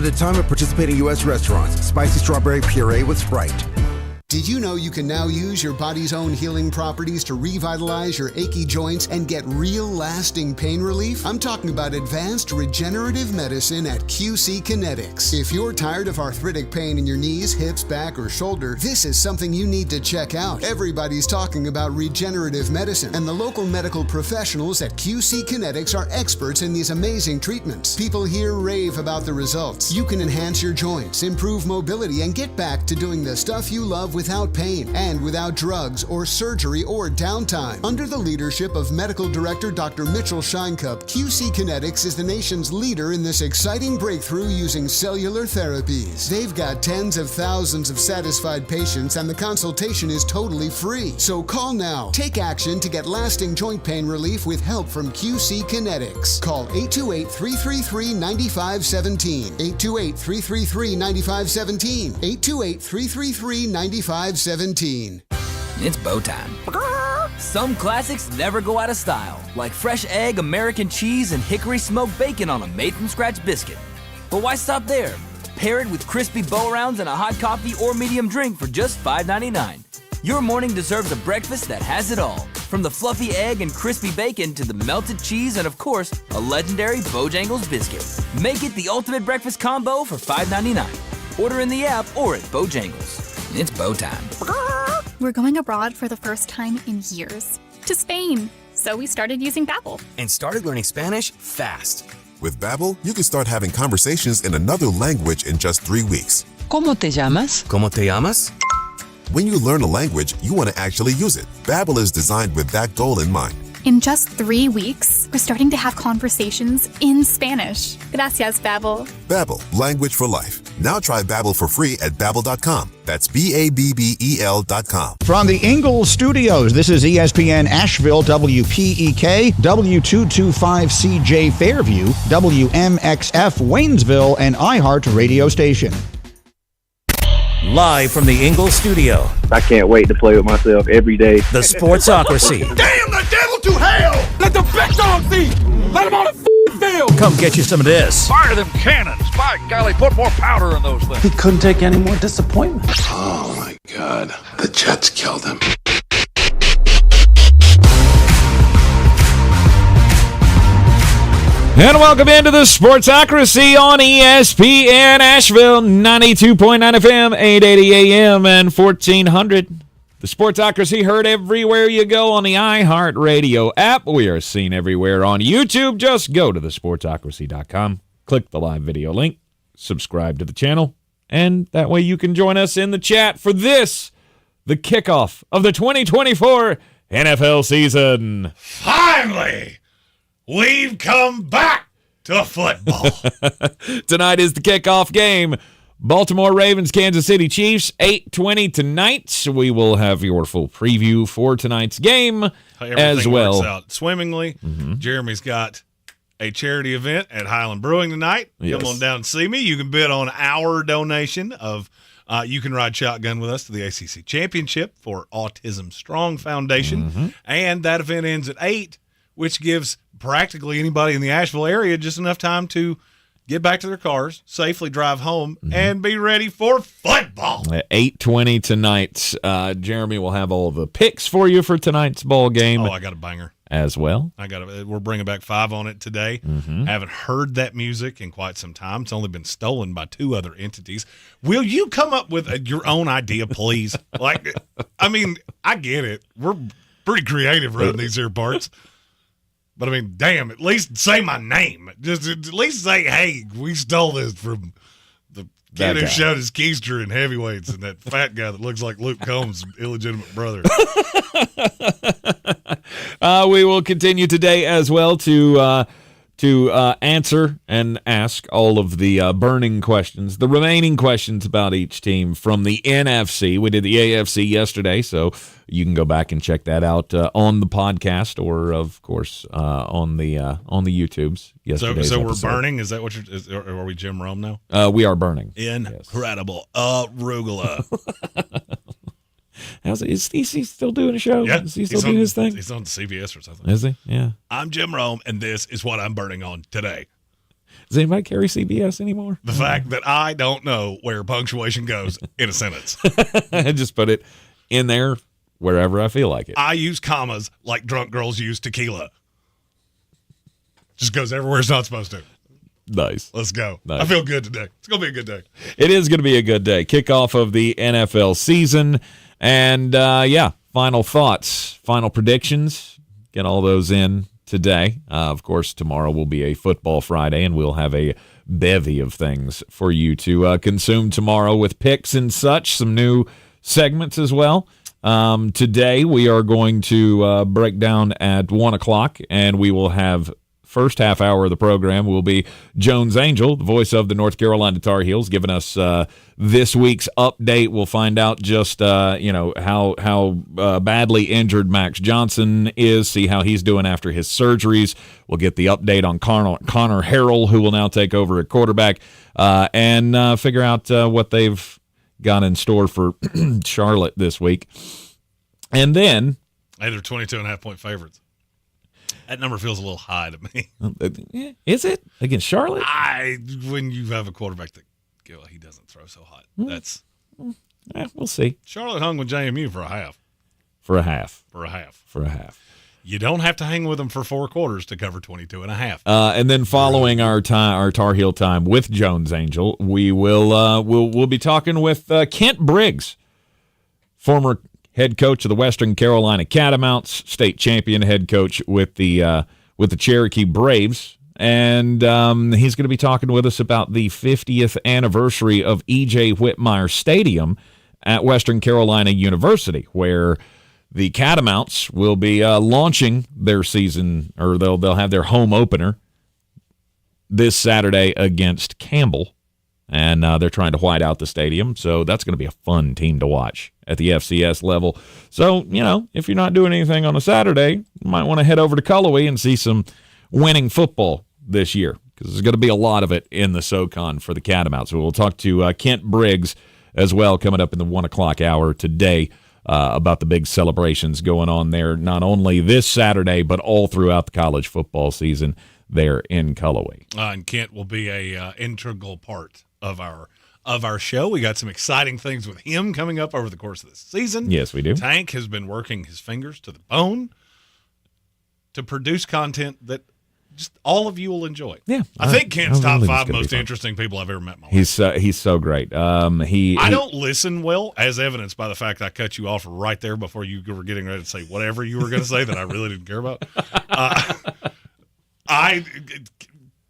Limited time at participating U.S. restaurants. Spicy strawberry puree with Sprite. Did you know you can now use your body's own healing properties to revitalize your achy joints and get real lasting pain relief? I'm talking about advanced regenerative medicine at QC Kinetics. If you're tired of arthritic pain in your knees, hips, back, or shoulder, this is something you need to check out. Everybody's talking about regenerative medicine, and the local medical professionals at QC Kinetics are experts in these amazing treatments. People here rave about the results. You can enhance your joints, improve mobility, and get back to doing the stuff you love without pain and without drugs or surgery or downtime. Under the leadership of Medical Director Dr. Mitchell Scheinkup, QC Kinetics is the nation's leader in this exciting breakthrough using cellular therapies. They've got tens of thousands of satisfied patients, and the consultation is totally free. So call now. Take action to get lasting joint pain relief with help from QC Kinetics. Call 828-333-9517. 828-333-9517. 828-333-9517. It's bow time. Some classics never go out of style, like fresh egg, American cheese, and hickory smoked bacon on a made-from-scratch biscuit. But why stop there? Pair it with crispy bow rounds and a hot coffee or medium drink for just $5.99. Your morning deserves a breakfast that has it all, from the fluffy egg and crispy bacon to the melted cheese and, of course, a legendary Bojangles biscuit. Make it the ultimate breakfast combo for $5.99. Order in the app or at Bojangles. It's bow time. We're going abroad for the first time in years. To Spain. So we started using Babbel. And started learning Spanish fast. With Babbel, you can start having conversations in another language in just 3 weeks. ¿Cómo te llamas? ¿Cómo te llamas? When you learn a language, you want to actually use it. Babbel is designed with that goal in mind. In just 3 weeks, we're starting to have conversations in Spanish. Gracias, Babbel. Babbel, language for life. Now try Babbel for free at Babbel.com. That's Babbel.com. From the Ingalls Studios, this is ESPN Asheville, WPEK, W225CJ Fairview, WMXF Waynesville, and iHeart Radio Station. Live from the Ingalls Studio. I can't wait to play with myself every day. The Sportsocracy. Damn the devil to hell! Let the big dogs eat! Let them on the field! Come get you some of this. Fire them cannons! By golly, put more powder in those things. He couldn't take any more disappointment. Oh my God. The Jets killed him. And welcome into the Sportsocracy on ESPN Asheville, 92.9 FM, 880 AM, and 1400. The Sportsocracy heard everywhere you go on the iHeart Radio app. We are seen everywhere on YouTube. Just go to thesportsocracy.com, click the live video link, subscribe to the channel, and that way you can join us in the chat for this, the kickoff of the 2024 NFL season. Finally! We've come back to football. Tonight is the kickoff game. Baltimore Ravens, Kansas City Chiefs, 8:20 tonight. We will have your full preview for tonight's game as well. Works out swimmingly. Mm-hmm. Jeremy's got a charity event at Highland Brewing tonight. Yes. Come on down and see me. You can bid on our donation of you can ride shotgun with us to the ACC Championship for Autism Strong Foundation. Mm-hmm. And that event ends at 8, which gives practically anybody in the Asheville area just enough time to get back to their cars, safely drive home, and be ready for football. At 8:20 tonight, Jeremy will have all the picks for you for tonight's ball game. Oh, I got a banger as well. We're bringing back 5 on it today. Mm-hmm. Haven't heard that music in quite some time. It's only been stolen by 2 other entities. Will you come up with your own idea, please? I get it. We're pretty creative running these here parts. But, damn, at least say my name. Just at least say, hey, we stole this from the kid who showed his keister in heavyweights and that fat guy that looks like Luke Combs' illegitimate brother. We will continue today as well to answer and ask all of the burning questions, the remaining questions about each team from the NFC. We did the AFC yesterday, so you can go back and check that out on the podcast or, of course, on the YouTubes. So we're burning? Is that what are we Jim Rome now? We are burning. Incredible. Arugula. Is he still doing a show? Yeah. Is he still doing his thing? He's on CBS or something. Is he? Yeah. I'm Jim Rome, and this is what I'm burning on today. Does anybody carry CBS anymore? The fact that I don't know where punctuation goes in a sentence. I just put it in there wherever I feel like it. I use commas like drunk girls use tequila. Just goes everywhere it's not supposed to. Nice. Let's go. Nice. I feel good today. It's going to be a good day. It is going to be a good day. Kickoff of the NFL season. And, final thoughts, final predictions. Get all those in today. Of course, tomorrow will be a football Friday, and we'll have a bevy of things for you to consume tomorrow with picks and such, some new segments as well. Today, we are going to break down at 1 o'clock, and we will have first half hour of the program will be Jones Angel, the voice of the North Carolina Tar Heels, giving us this week's update. We'll find out just how badly injured Max Johnson is, see how he's doing after his surgeries. We'll get the update on Connor Harrell, who will now take over at quarterback, and figure out what they've got in store for Charlotte this week. And then they're 22.5-point favorites. That number feels a little high to me. Is it against Charlotte? When you have a quarterback that he doesn't throw so hot, that's we'll see. Charlotte hung with JMU for a half. For a half. You don't have to hang with them for 4 quarters to cover 22.5. And then following our Tar Heel time with Jones Angel, we will we'll be talking with Kent Briggs, former head coach of the Western Carolina Catamounts, state champion head coach with the Cherokee Braves, and he's going to be talking with us about the 50th anniversary of E.J. Whitmire Stadium at Western Carolina University, where the Catamounts will be launching their season, or they'll have their home opener this Saturday against Campbell, and they're trying to white out the stadium, so that's going to be a fun team to watch at the FCS level. So, if you're not doing anything on a Saturday, you might want to head over to Cullowhee and see some winning football this year, because there's going to be a lot of it in the SoCon for the Catamounts. So we'll talk to Kent Briggs as well coming up in the 1 o'clock hour today about the big celebrations going on there, not only this Saturday, but all throughout the college football season there in Cullowhee. And Kent will be a integral part of our show. We got some exciting things with him coming up over the course of this season. Yes, we do. Tank has been working his fingers to the bone to produce content that just all of you will enjoy. Yeah, I think Kent's top 5 most interesting people I've ever met in my life. He's so great. I don't listen well, as evidenced by the fact I cut you off right there before you were getting ready to say whatever you were going to say that I really didn't care about.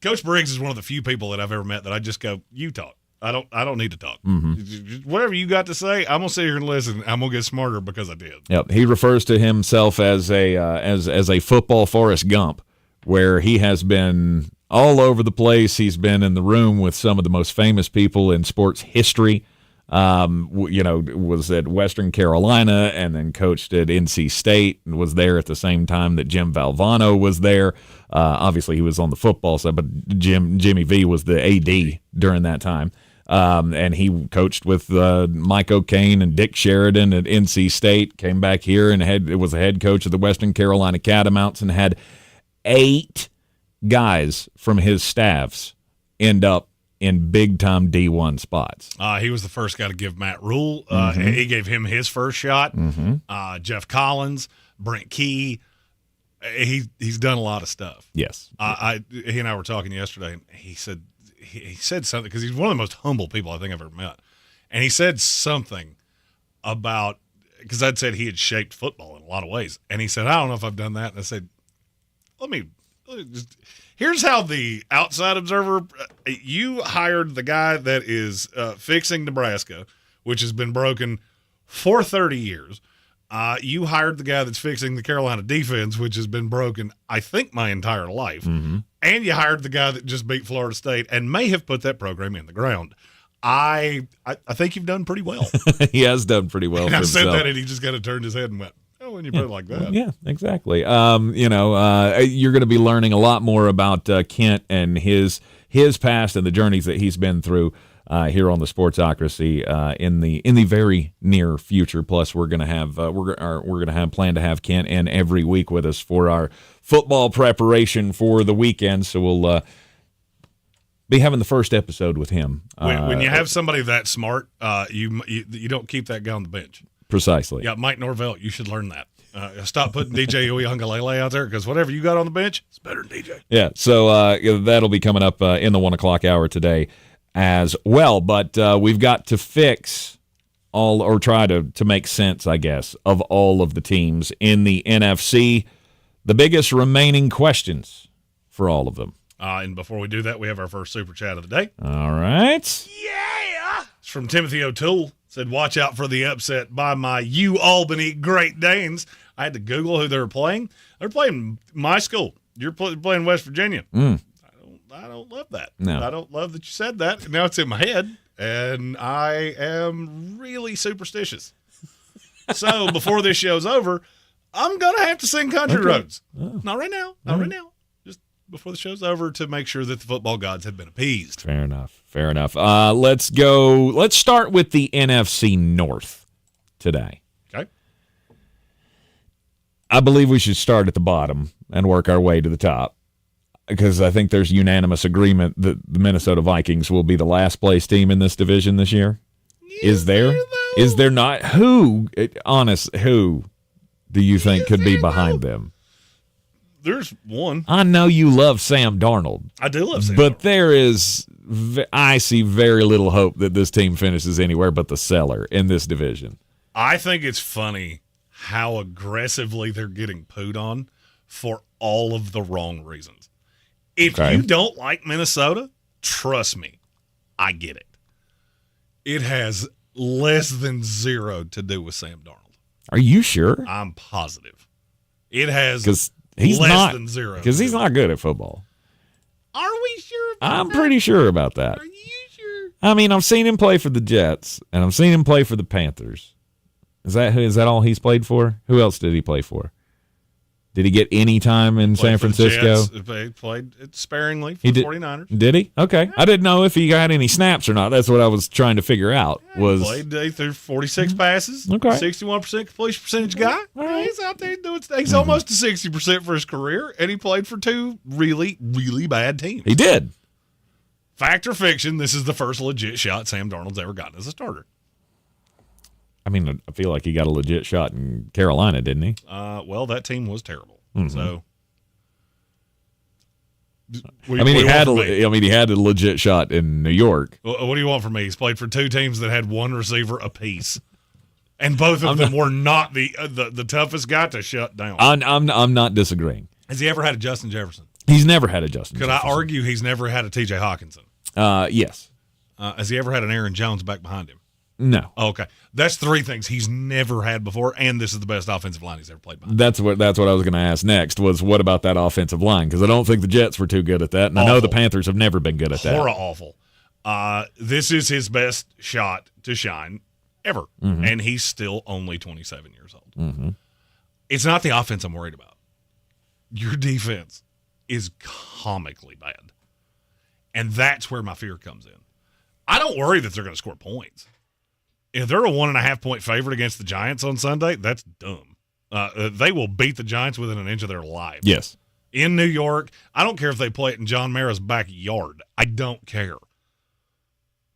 Coach Briggs is one of the few people that I've ever met that I just go, you talk. I don't need to talk. Mm-hmm. Whatever you got to say, I'm gonna sit here and listen. I'm gonna get smarter because I did. Yep. He refers to himself as a football Forrest Gump, where he has been all over the place. He's been in the room with some of the most famous people in sports history. Was at Western Carolina and then coached at NC State and was there at the same time that Jim Valvano was there. Obviously, he was on the football side, but Jimmy V was the AD during that time. And he coached with Mike O'Kane and Dick Sheridan at NC State, came back here and was the head coach of the Western Carolina Catamounts and had 8 guys from his staffs end up in big-time D1 spots. He was the first guy to give Matt Rule. He gave him his first shot. Jeff Collins, Brent Key. He's done a lot of stuff. Yes. He and I were talking yesterday, and he said something, because he's one of the most humble people I think I've ever met. And he said something about, because I'd said he had shaped football in a lot of ways. And he said, I don't know if I've done that. And I said, let me just... Here's how the outside observer, you hired the guy that is fixing Nebraska, which has been broken for 30 years. You hired the guy that's fixing the Carolina defense, which has been broken, I think, my entire life. Mm-hmm. And you hired the guy that just beat Florida State and may have put that program in the ground. I think you've done pretty well. He has done pretty well. And for I said himself. that, and he just kind of turned his head and went, when you put it like that. Yeah, exactly. You're going to be learning a lot more about Kent and his past and the journeys that he's been through here on the Sportsocracy in the very near future. Plus, we're going to have plan to have Kent in every week with us for our football preparation for the weekend. So we'll be having the first episode with him. When you have somebody that smart, you don't keep that guy on the bench. Precisely. Yeah, Mike Norvell, you should learn that. Stop putting DJ Uiagalelei out there because whatever you got on the bench, it's better than DJ. Yeah, so that'll be coming up in the 1 o'clock hour today as well. But we've got to fix try to make sense, I guess, of all of the teams in the NFC. The biggest remaining questions for all of them. And before we do that, we have our first super chat of the day. All right. Yeah! It's from Timothy O'Toole. Said, watch out for the upset by my Albany Great Danes. I had to Google who they were playing. They're playing my school. You're playing West Virginia. I don't love that. No. I don't love that you said that. And now it's in my head, and I am really superstitious. So before this show's over, I'm going to have to sing Country Roads. Oh. Not right now. Not right now. Just before the show's over to make sure that the football gods have been appeased. Fair enough. Let's go. Let's start with the NFC North today. Okay. I believe we should start at the bottom and work our way to the top because I think there's unanimous agreement that the Minnesota Vikings will be the last place team in this division this year. Is there? Is there not? Who do you think could be behind them? There's one. I know you love Sam Darnold. I do love Sam Darnold. But I see very little hope that this team finishes anywhere but the cellar in this division. I think it's funny how aggressively they're getting pooed on for all of the wrong reasons. If you don't like Minnesota, trust me, I get it. It has less than zero to do with Sam Darnold. Are you sure? I'm positive. It has He's less not, than zero. Because he's not good at football. Are we sure about I'm pretty sure about that. Are you sure? I mean, I've seen him play for the Jets, and I've seen him play for the Panthers. Is that all he's played for? Who else did he play for? Did he get any time in San Francisco? He played sparingly for the 49ers. Did he? Okay. Yeah. I didn't know if he got any snaps or not. That's what I was trying to figure out. He played through 46 passes, 61% completion percentage guy. Right. He's out there doing stuff. He's almost to 60% for his career, and he played for two really, really bad teams. He did. Fact or fiction, this is the first legit shot Sam Darnold's ever gotten as a starter. I mean, I feel like he got a legit shot in Carolina, didn't he? Well, that team was terrible. So, he had a legit shot in New York. What do you want from me? He's played for two teams that had one receiver apiece, and both of them were not the toughest guy to shut down. I'm not disagreeing. Has he ever had a Justin Jefferson? He's never had a Justin Could Jefferson. I argue he's never had a T.J. Hawkinson? Yes. Has he ever had an Aaron Jones back behind him? No. Okay. That's three things he's never had before, and this is the best offensive line he's ever played by. That's what I was going to ask next was what about that offensive line? Because I don't think the Jets were too good at that, and awful. I know the Panthers have never been good at that. Awful. This is his best shot to shine ever, and he's still only 27 years old. It's not the offense I'm worried about. Your defense is comically bad, and that's where my fear comes in. I don't worry that they're going to score points. If they're a 1.5-point favorite against the Giants on Sunday, that's dumb. They will beat the Giants within an inch of their lives. Yes. In New York, I don't care if they play it in John Mara's backyard. I don't care.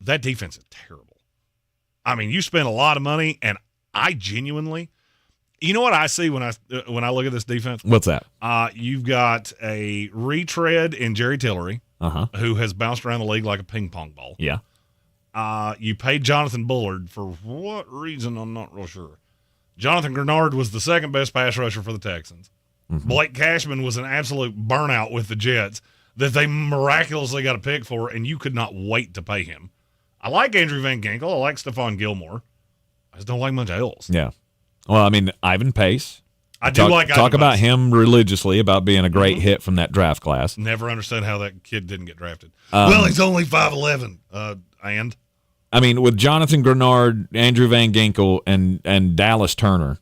That defense is terrible. I mean, you spend a lot of money, and I genuinely, you know what I see when I look at this defense? What's that? You've got a retread in Jerry Tillery, who has bounced around the league like a ping pong ball. Yeah. You paid Jonathan Bullard for what reason? I'm not real sure. Jonathan Grenard was the second best pass rusher for the Texans. Blake Cashman was an absolute burnout with the Jets that they miraculously got a pick for, and you could not wait to pay him. I like Andrew Van Ginkel. I like Stephon Gilmore. I just don't like much else. Yeah. Well, I mean, Ivan Pace. Talk about him religiously about being a great hit from that draft class. Never understood how that kid didn't get drafted. Well, he's only 5'11". And I mean, with Jonathan Grenard, Andrew Van Ginkel, and Dallas Turner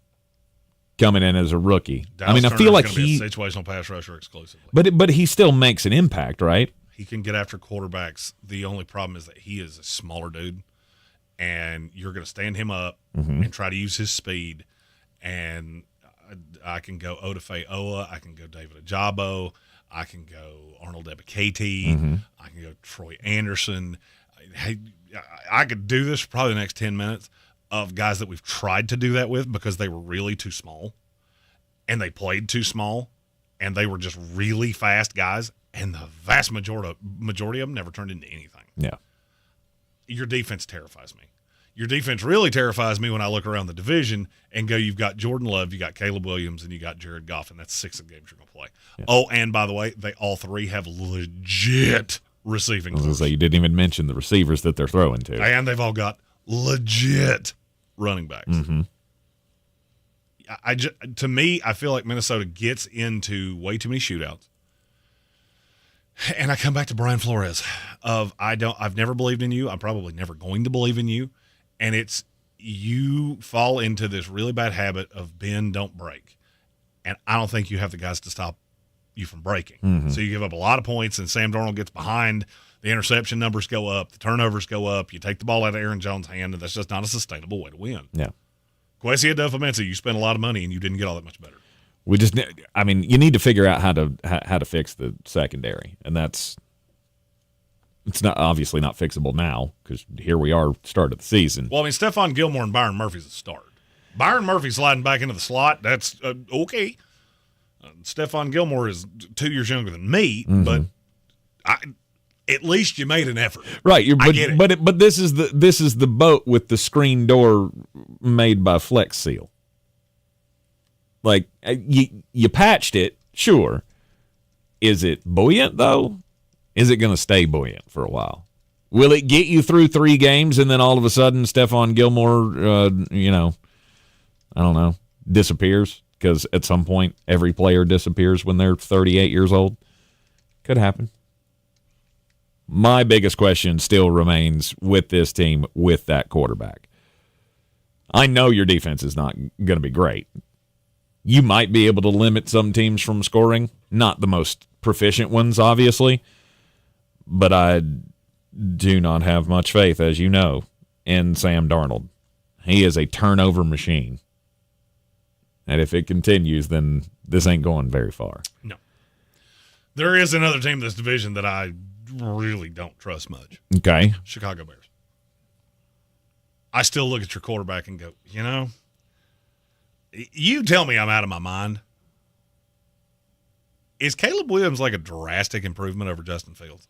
coming in as a rookie, I feel like he's a situational pass rusher exclusively. But he still makes an impact, right? He can get after quarterbacks. The only problem is that he is a smaller dude, and you're going to stand him up and try to use his speed. And I can go Odafe Owa. I can go David Ajabo. I can go Arnold Ebiketie. Mm-hmm. I can go Troy Anderson. Hey, I could do this for probably the next 10 minutes of guys that we've tried to do that with because they were really too small and they played too small and they were just really fast guys, and the vast majority of them never turned into anything. Yeah. Your defense terrifies me. Your defense really terrifies me when I look around the division and go, you've got Jordan Love, you got Caleb Williams, and you got Jared Goff, and that's 6 of the games you're going to play. Yeah. Oh, and by the way, they all three have legit receiving. I was going to say, you didn't even mention the receivers that they're throwing to. And they've all got legit running backs. Mm-hmm. To me, I feel like Minnesota gets into way too many shootouts. And I come back to Brian Flores I've never believed in you. I'm probably never going to believe in you. And it's you fall into this really bad habit of bend, don't break. And I don't think you have the guys to stop you from breaking. Mm-hmm. So you give up a lot of points, and Sam Darnold gets behind. The interception numbers go up. The turnovers go up. You take the ball out of Aaron Jones' hand, and that's just not a sustainable way to win. Yeah. Kwesi Adofo-Mensah, you spent a lot of money, and you didn't get all that much better. You need to figure out how to fix the secondary, and it's not obviously not fixable now because here we are, start of the season. Well, Stephon Gilmore and Byron Murphy's a start. Byron Murphy sliding back into the slot, that's okay. Stephon Gilmore is 2 years younger than me, mm-hmm. but at least you made an effort. Right, I get it. But this is the boat with the screen door made by Flex Seal. Like, you patched it, sure. Is it buoyant, though? Is it going to stay buoyant for a while? Will it get you through 3 games and then all of a sudden Stephon Gilmore, I don't know, disappears? Because at some point every player disappears when they're 38 years old. Could happen. My biggest question still remains with this team, with that quarterback. I know your defense is not going to be great. You might be able to limit some teams from scoring, not the most proficient ones, obviously, but I do not have much faith, as you know, in Sam Darnold. He is a turnover machine. And if it continues, then this ain't going very far. No. There is another team in this division that I really don't trust much. Okay. Chicago Bears. I still look at your quarterback and go, you tell me I'm out of my mind. Is Caleb Williams like a drastic improvement over Justin Fields?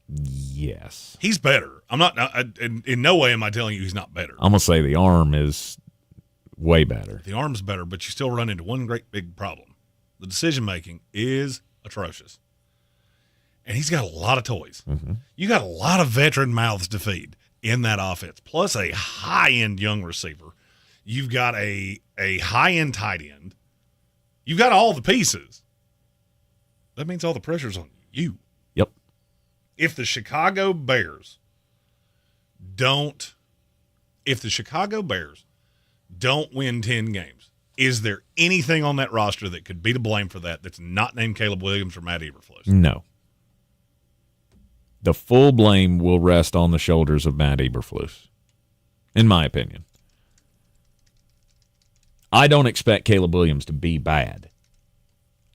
Yes. He's better. I'm not, in no way am I telling you he's not better. I'm going to say the arm is way better. The arm's better, but you still run into one great big problem. The decision-making is atrocious. And he's got a lot of toys. Mm-hmm. You got a lot of veteran mouths to feed in that offense, plus a high-end young receiver. You've got a high-end tight end. You've got all the pieces. That means all the pressure's on you. Yep. If the Chicago Bears don't win 10 games, is there anything on that roster that could be to blame for that that's not named Caleb Williams or Matt Eberflus? No. The full blame will rest on the shoulders of Matt Eberflus, in my opinion. I don't expect Caleb Williams to be bad.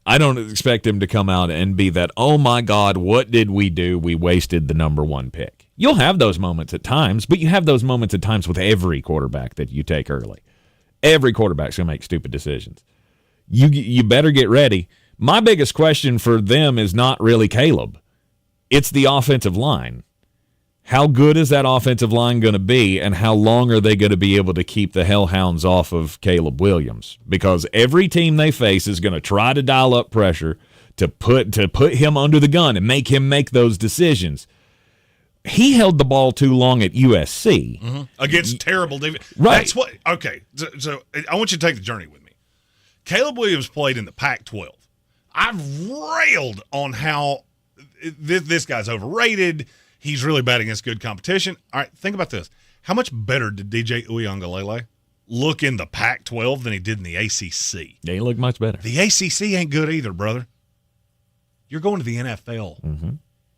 I don't expect him to come out and be that, oh my God, what did we do? We wasted the number 1 pick. You'll have those moments at times, but you have those moments at times with every quarterback that you take early. Every quarterback's going to make stupid decisions. You better get ready. My biggest question for them is not really Caleb. It's the offensive line. How good is that offensive line going to be, and how long are they going to be able to keep the hellhounds off of Caleb Williams? Because every team they face is going to try to dial up pressure to put him under the gun and make him make those decisions. He held the ball too long at USC. Against terrible defense. Right. That's what. Okay, so I want you to take the journey with me. Caleb Williams played in the Pac-12. I've railed on how this guy's overrated. He's really bad against good competition. All right, think about this. How much better did DJ Uiagalelei look in the Pac-12 than he did in the ACC? They look much better. The ACC ain't good either, brother. You're going to the NFL. Mm-hmm.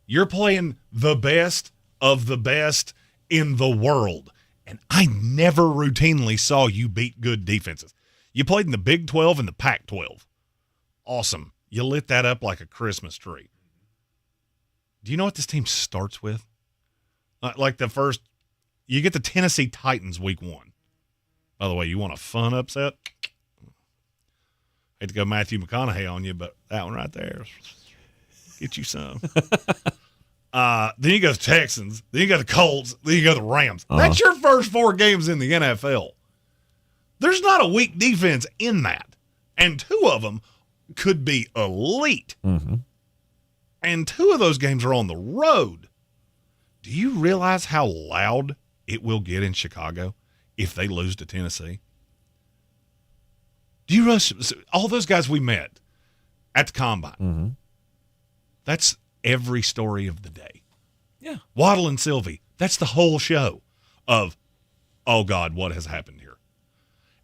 You're playing the best of the best in the world. And I never routinely saw you beat good defenses. You played in the Big 12 and the Pac-12. Awesome. You lit that up like a Christmas tree. Do you know what this team starts with? You get the Tennessee Titans week 1. By the way, you want a fun upset? Hate to go Matthew McConaughey on you, but that one right there, get you some. Then you go the Texans. Then you go the Colts. Then you go the Rams. That's your first 4 games in the NFL. There's not a weak defense in that. And 2 of them could be elite. Mm-hmm. And 2 of those games are on the road. Do you realize how loud it will get in Chicago if they lose to Tennessee? Do you realize all those guys we met at the Combine? Mm-hmm. That's every story of the day. Yeah. Waddle and Sylvie, that's the whole show of, oh, God, what has happened here?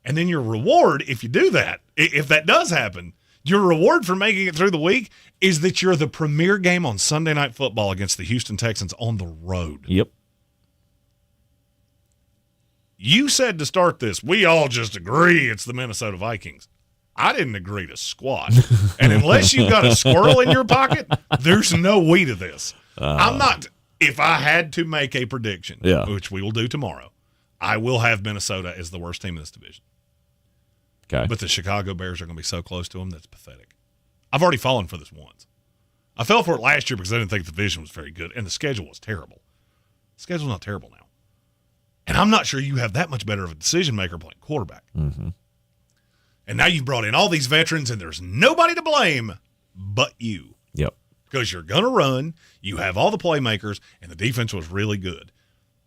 And then your reward, if you do that, if that does happen, your reward for making it through the week is that you're the premier game on Sunday Night Football against the Houston Texans on the road. Yep. You said to start this, we all just agree it's the Minnesota Vikings. I didn't agree to squat. And unless you've got a squirrel in your pocket, there's no we to this. I'm not, if I had to make a prediction, which we will do tomorrow, I will have Minnesota as the worst team in this division. Okay. But the Chicago Bears are going to be so close to them, that's pathetic. I've already fallen for this once. I fell for it last year because I didn't think the division was very good, and the schedule was terrible. The schedule's not terrible now. And I'm not sure you have that much better of a decision-maker playing quarterback. Mm-hmm. And now you've brought in all these veterans, and there's nobody to blame but you. Yep. Because you're going to run, you have all the playmakers, and the defense was really good.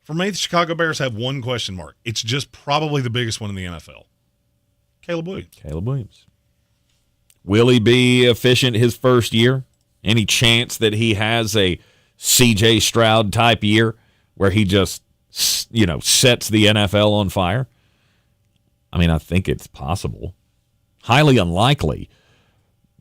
For me, the Chicago Bears have one question mark. It's just probably the biggest one in the NFL. Caleb Williams. Will he be efficient his first year? Any chance that he has a C.J. Stroud-type year where he just, sets the NFL on fire? I mean, I think it's possible. Highly unlikely,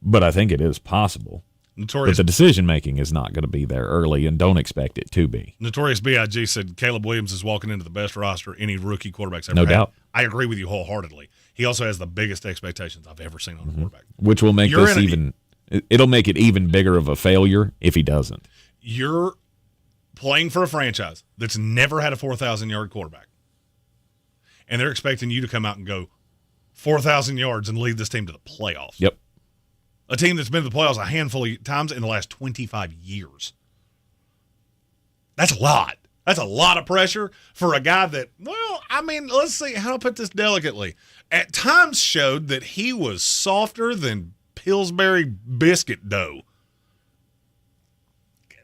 but I think it is possible. But the decision-making is not going to be there early, and don't expect it to be. Notorious B.I.G. said Caleb Williams is walking into the best roster any rookie quarterback's ever no had. Doubt. I agree with you wholeheartedly. He also has the biggest expectations I've ever seen on a quarterback. Which will make it'll make it even bigger of a failure if he doesn't. You're playing for a franchise that's never had a 4,000-yard quarterback. And they're expecting you to come out and go 4,000 yards and lead this team to the playoffs. Yep. A team that's been to the playoffs a handful of times in the last 25 years. That's a lot. That's a lot of pressure for a guy that, let's see, how do I put this delicately? At times showed that he was softer than Pillsbury biscuit dough.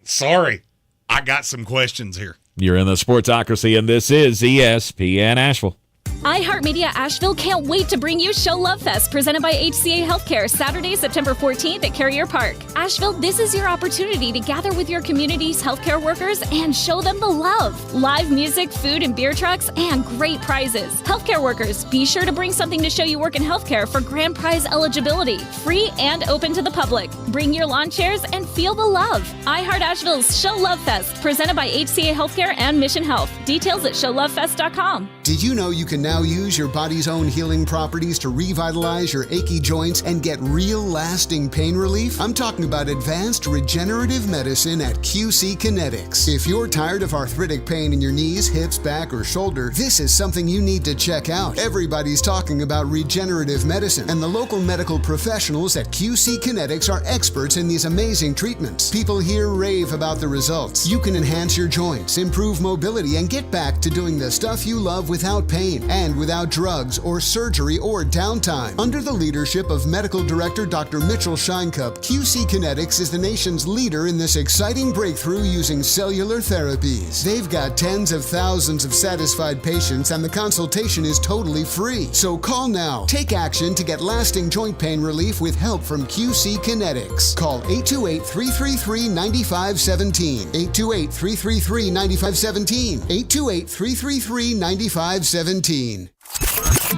Sorry, I got some questions here. You're in the Sportsocracy, and this is ESPN Asheville. iHeartMedia Asheville can't wait to bring you Show Love Fest, presented by HCA Healthcare, Saturday, September 14th at Carrier Park. Asheville, this is your opportunity to gather with your community's healthcare workers and show them the love. Live music, food, and beer trucks, and great prizes. Healthcare workers, be sure to bring something to show you work in healthcare for grand prize eligibility. Free and open to the public. Bring your lawn chairs and feel the love. iHeart Asheville's Show Love Fest, presented by HCA Healthcare and Mission Health. Details at showlovefest.com. Did you know you can now use your body's own healing properties to revitalize your achy joints and get real lasting pain relief? I'm talking about advanced regenerative medicine at QC Kinetics. If you're tired of arthritic pain in your knees, hips, back, or shoulder, this is something you need to check out. Everybody's talking about regenerative medicine, and the local medical professionals at QC Kinetics are experts in these amazing treatments. People here rave about the results. You can enhance your joints, improve mobility, and get back to doing the stuff you love without pain and without drugs or surgery or downtime. Under the leadership of Medical Director Dr. Mitchell Scheinkup, QC Kinetics is the nation's leader in this exciting breakthrough using cellular therapies. They've got tens of thousands of satisfied patients, and the consultation is totally free. So call now. Take action to get lasting joint pain relief with help from QC Kinetics. Call 828-333-9517. 828-333-9517. 828-333-9517.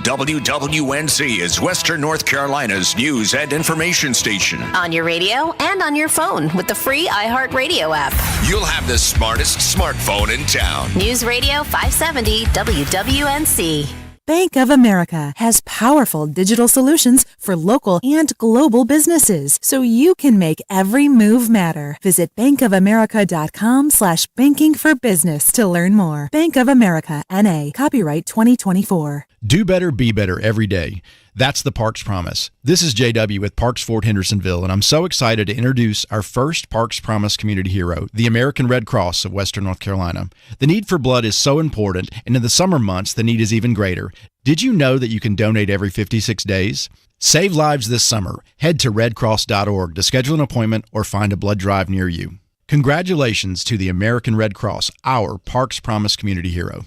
WWNC is Western North Carolina's news and information station. On your radio and on your phone with the free iHeartRadio app. You'll have the smartest smartphone in town. News Radio 570 WWNC. Bank of America has powerful digital solutions for local and global businesses, so you can make every move matter. Visit bankofamerica.com/bankingforbusiness to learn more. Bank of America, N.A., copyright 2024. Do better, be better every day. That's the Parks Promise. This is JW with Parks Fort Hendersonville, and I'm so excited to introduce our first Parks Promise community hero, the American Red Cross of Western North Carolina. The need for blood is so important, and in the summer months, the need is even greater. Did you know that you can donate every 56 days? Save lives this summer. Head to redcross.org to schedule an appointment or find a blood drive near you. Congratulations to the American Red Cross, our Parks Promise community hero.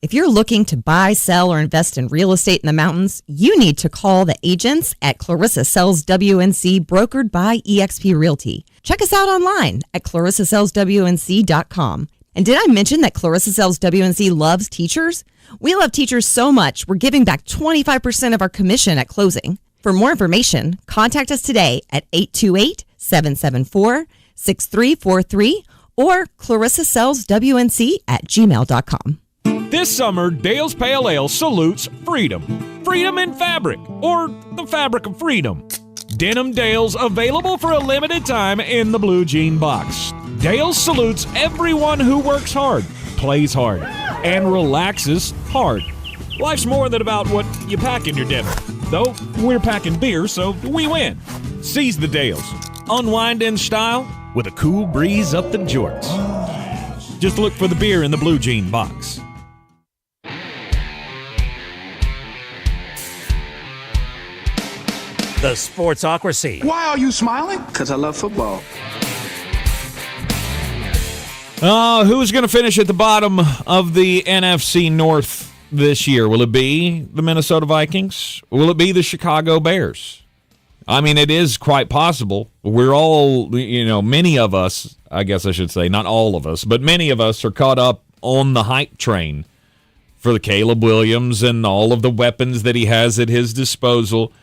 If you're looking to buy, sell, or invest in real estate in the mountains, you need to call the agents at Clarissa Sells WNC, brokered by eXp Realty. Check us out online at clarissasellswnc.com. And did I mention that Clarissa Sells WNC loves teachers? We love teachers so much, we're giving back 25% of our commission at closing. For more information, contact us today at 828-774-6343 or clarissasellswnc@gmail.com. This summer, Dale's Pale Ale salutes freedom. Freedom in fabric, or the fabric of freedom. Denim Dale's available for a limited time in the blue jean box. Dale's salutes everyone who works hard, plays hard, and relaxes hard. Life's more than about what you pack in your denim. Though, we're packing beer, so we win. Seize the Dales. Unwind in style with a cool breeze up the jorts. Just look for the beer in the blue jean box. The Sportsocracy. Why are you smiling? Because I love football. Who's going to finish at the bottom of the NFC North this year? Will it be the Minnesota Vikings? Will it be the Chicago Bears? I mean, it is quite possible. We're all, many of us, I guess I should say, not all of us, but many of us are caught up on the hype train for the Caleb Williams and all of the weapons that he has at his disposal.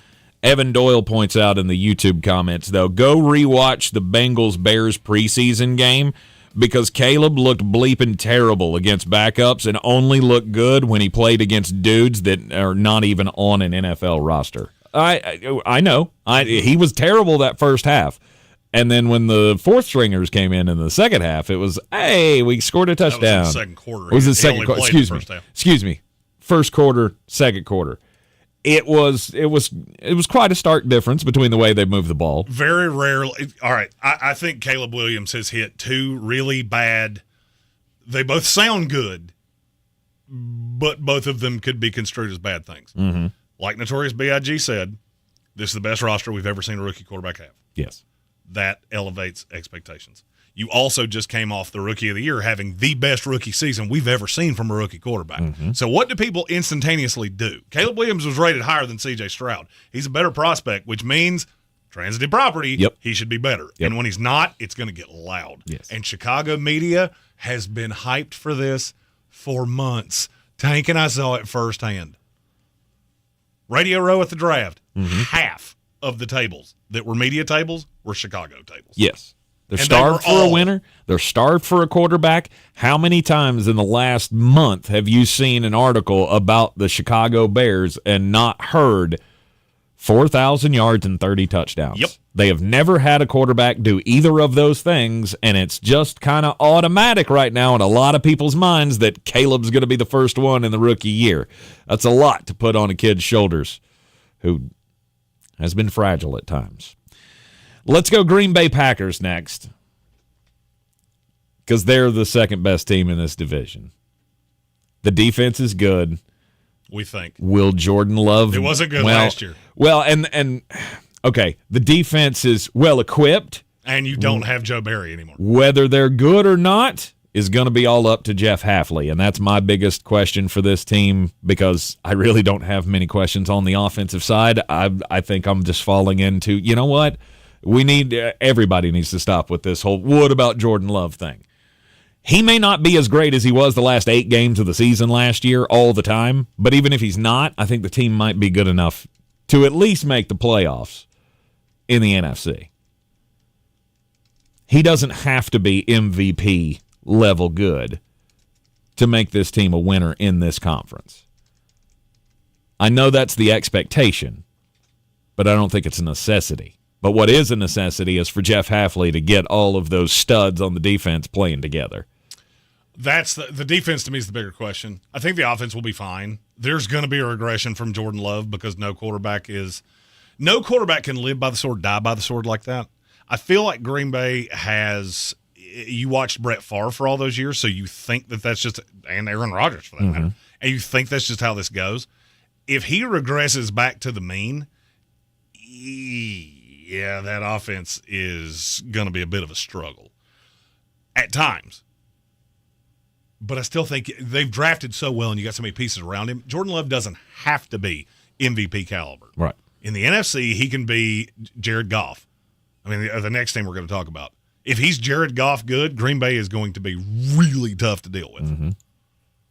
Evan Doyle points out in the YouTube comments, though, go rewatch the Bengals-Bears preseason game because Caleb looked bleeping terrible against backups and only looked good when he played against dudes that are not even on an NFL roster. I know. He was terrible that first half. And then when the fourth stringers came in the second half, it was, hey, we scored a touchdown. That was the second quarter. It was the second quarter. Excuse me. First quarter, second quarter. It was quite a stark difference between the way they moved the ball. Very rarely. All right, I think Caleb Williams has hit two really bad. They both sound good, but both of them could be construed as bad things. Mm-hmm. Like Notorious B.I.G. said, this is the best roster we've ever seen a rookie quarterback have. Yes. That elevates expectations. You also just came off the Rookie of the Year having the best rookie season we've ever seen from a rookie quarterback. Mm-hmm. So what do people instantaneously do? Caleb Williams was rated higher than C.J. Stroud. He's a better prospect, which means transitive property, he should be better. Yep. And when he's not, it's going to get loud. Yes. And Chicago media has been hyped for this for months. Tank and I saw it firsthand. Radio Row at the draft, half of the tables that were media tables were Chicago tables. Yes. They're starved for a winner. They're starved for a quarterback. How many times in the last month have you seen an article about the Chicago Bears and not heard 4,000 yards and 30 touchdowns? Yep. They have never had a quarterback do either of those things, and it's just kind of automatic right now in a lot of people's minds that Caleb's going to be the first one in the rookie year. That's a lot to put on a kid's shoulders who has been fragile at times. Let's go Green Bay Packers next because they're the second best team in this division. The defense is good. We think. Will Jordan Love? It wasn't good last year. Well, and okay, the defense is well equipped. And you don't have Joe Barry anymore. Whether they're good or not is going to be all up to Jeff Hafley, and that's my biggest question for this team because I really don't have many questions on the offensive side. I think I'm just falling into, you know what? Everybody needs to stop with this whole what about Jordan Love thing. He may not be as great as he was the last 8 games of the season last year all the time, but even if he's not, I think the team might be good enough to at least make the playoffs in the NFC. He doesn't have to be MVP level good to make this team a winner in this conference. I know that's the expectation, but I don't think it's a necessity. But what is a necessity is for Jeff Hafley to get all of those studs on the defense playing together. That's the defense to me is the bigger question. I think the offense will be fine. There's going to be a regression from Jordan Love because no quarterback can live by the sword, die by the sword like that. I feel like Green Bay has – you watched Brett Favre for all those years, so you think that's just – and Aaron Rodgers for that matter. And you think that's just how this goes. If he regresses back to the mean, yeah, that offense is going to be a bit of a struggle at times. But I still think they've drafted so well and you got so many pieces around him. Jordan Love doesn't have to be MVP caliber. Right. In the NFC, he can be Jared Goff. I mean, the next team we're going to talk about. If he's Jared Goff good, Green Bay is going to be really tough to deal with. Mm-hmm.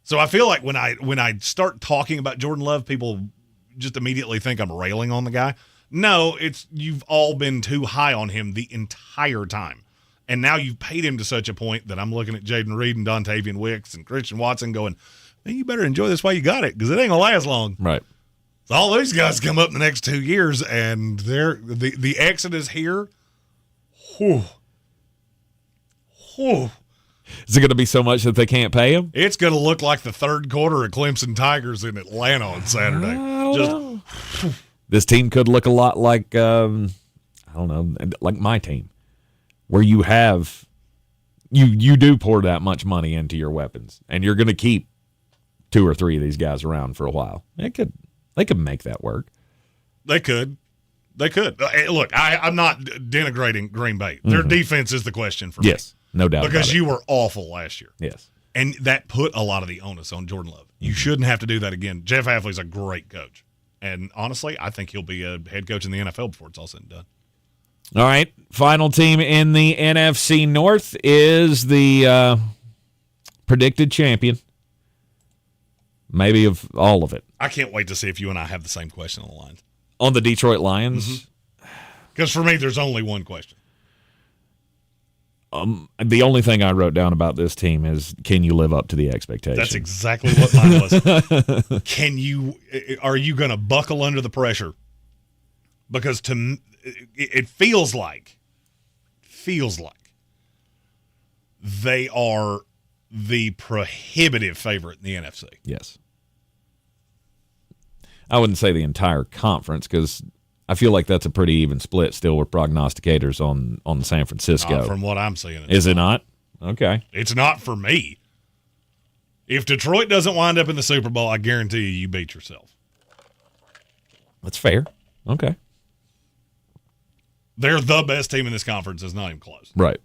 So I feel like when I start talking about Jordan Love, people just immediately think I'm railing on the guy. No, you've all been too high on him the entire time. And now you've paid him to such a point that I'm looking at Jaden Reed and Dontavian Wicks and Christian Watson going, man, you better enjoy this while you got it because it ain't going to last long. Right. So all these guys come up in the next 2 years, and the exodus here, whew. Is it going to be so much that they can't pay him? It's going to look like the third quarter of Clemson Tigers in Atlanta on Saturday. This team could look a lot like, I don't know, like my team. Where you have you do pour that much money into your weapons, and you're going to keep 2 or 3 of these guys around for a while. They could make that work. They could. Look, I'm not denigrating Green Bay. Their defense is the question for me. Yes, no doubt. Because you were awful last year. Yes, and that put a lot of the onus on Jordan Love. You shouldn't have to do that again. Jeff Hafley's a great coach, and honestly, I think he'll be a head coach in the NFL before it's all said and done. All right, final team in the NFC North is the predicted champion, maybe of all of it. I can't wait to see if you and I have the same question on the line. On the Detroit Lions? Because for me, there's only one question. The only thing I wrote down about this team is, can you live up to the expectations? That's exactly what mine was. Are you going to buckle under the pressure? Because it feels like they are the prohibitive favorite in the NFC. Yes. I wouldn't say the entire conference because I feel like that's a pretty even split still with prognosticators on San Francisco. From what I'm seeing. Is it not? Okay. It's not for me. If Detroit doesn't wind up in the Super Bowl, I guarantee you beat yourself. That's fair. Okay. They're the best team in this conference. It's not even close. Right.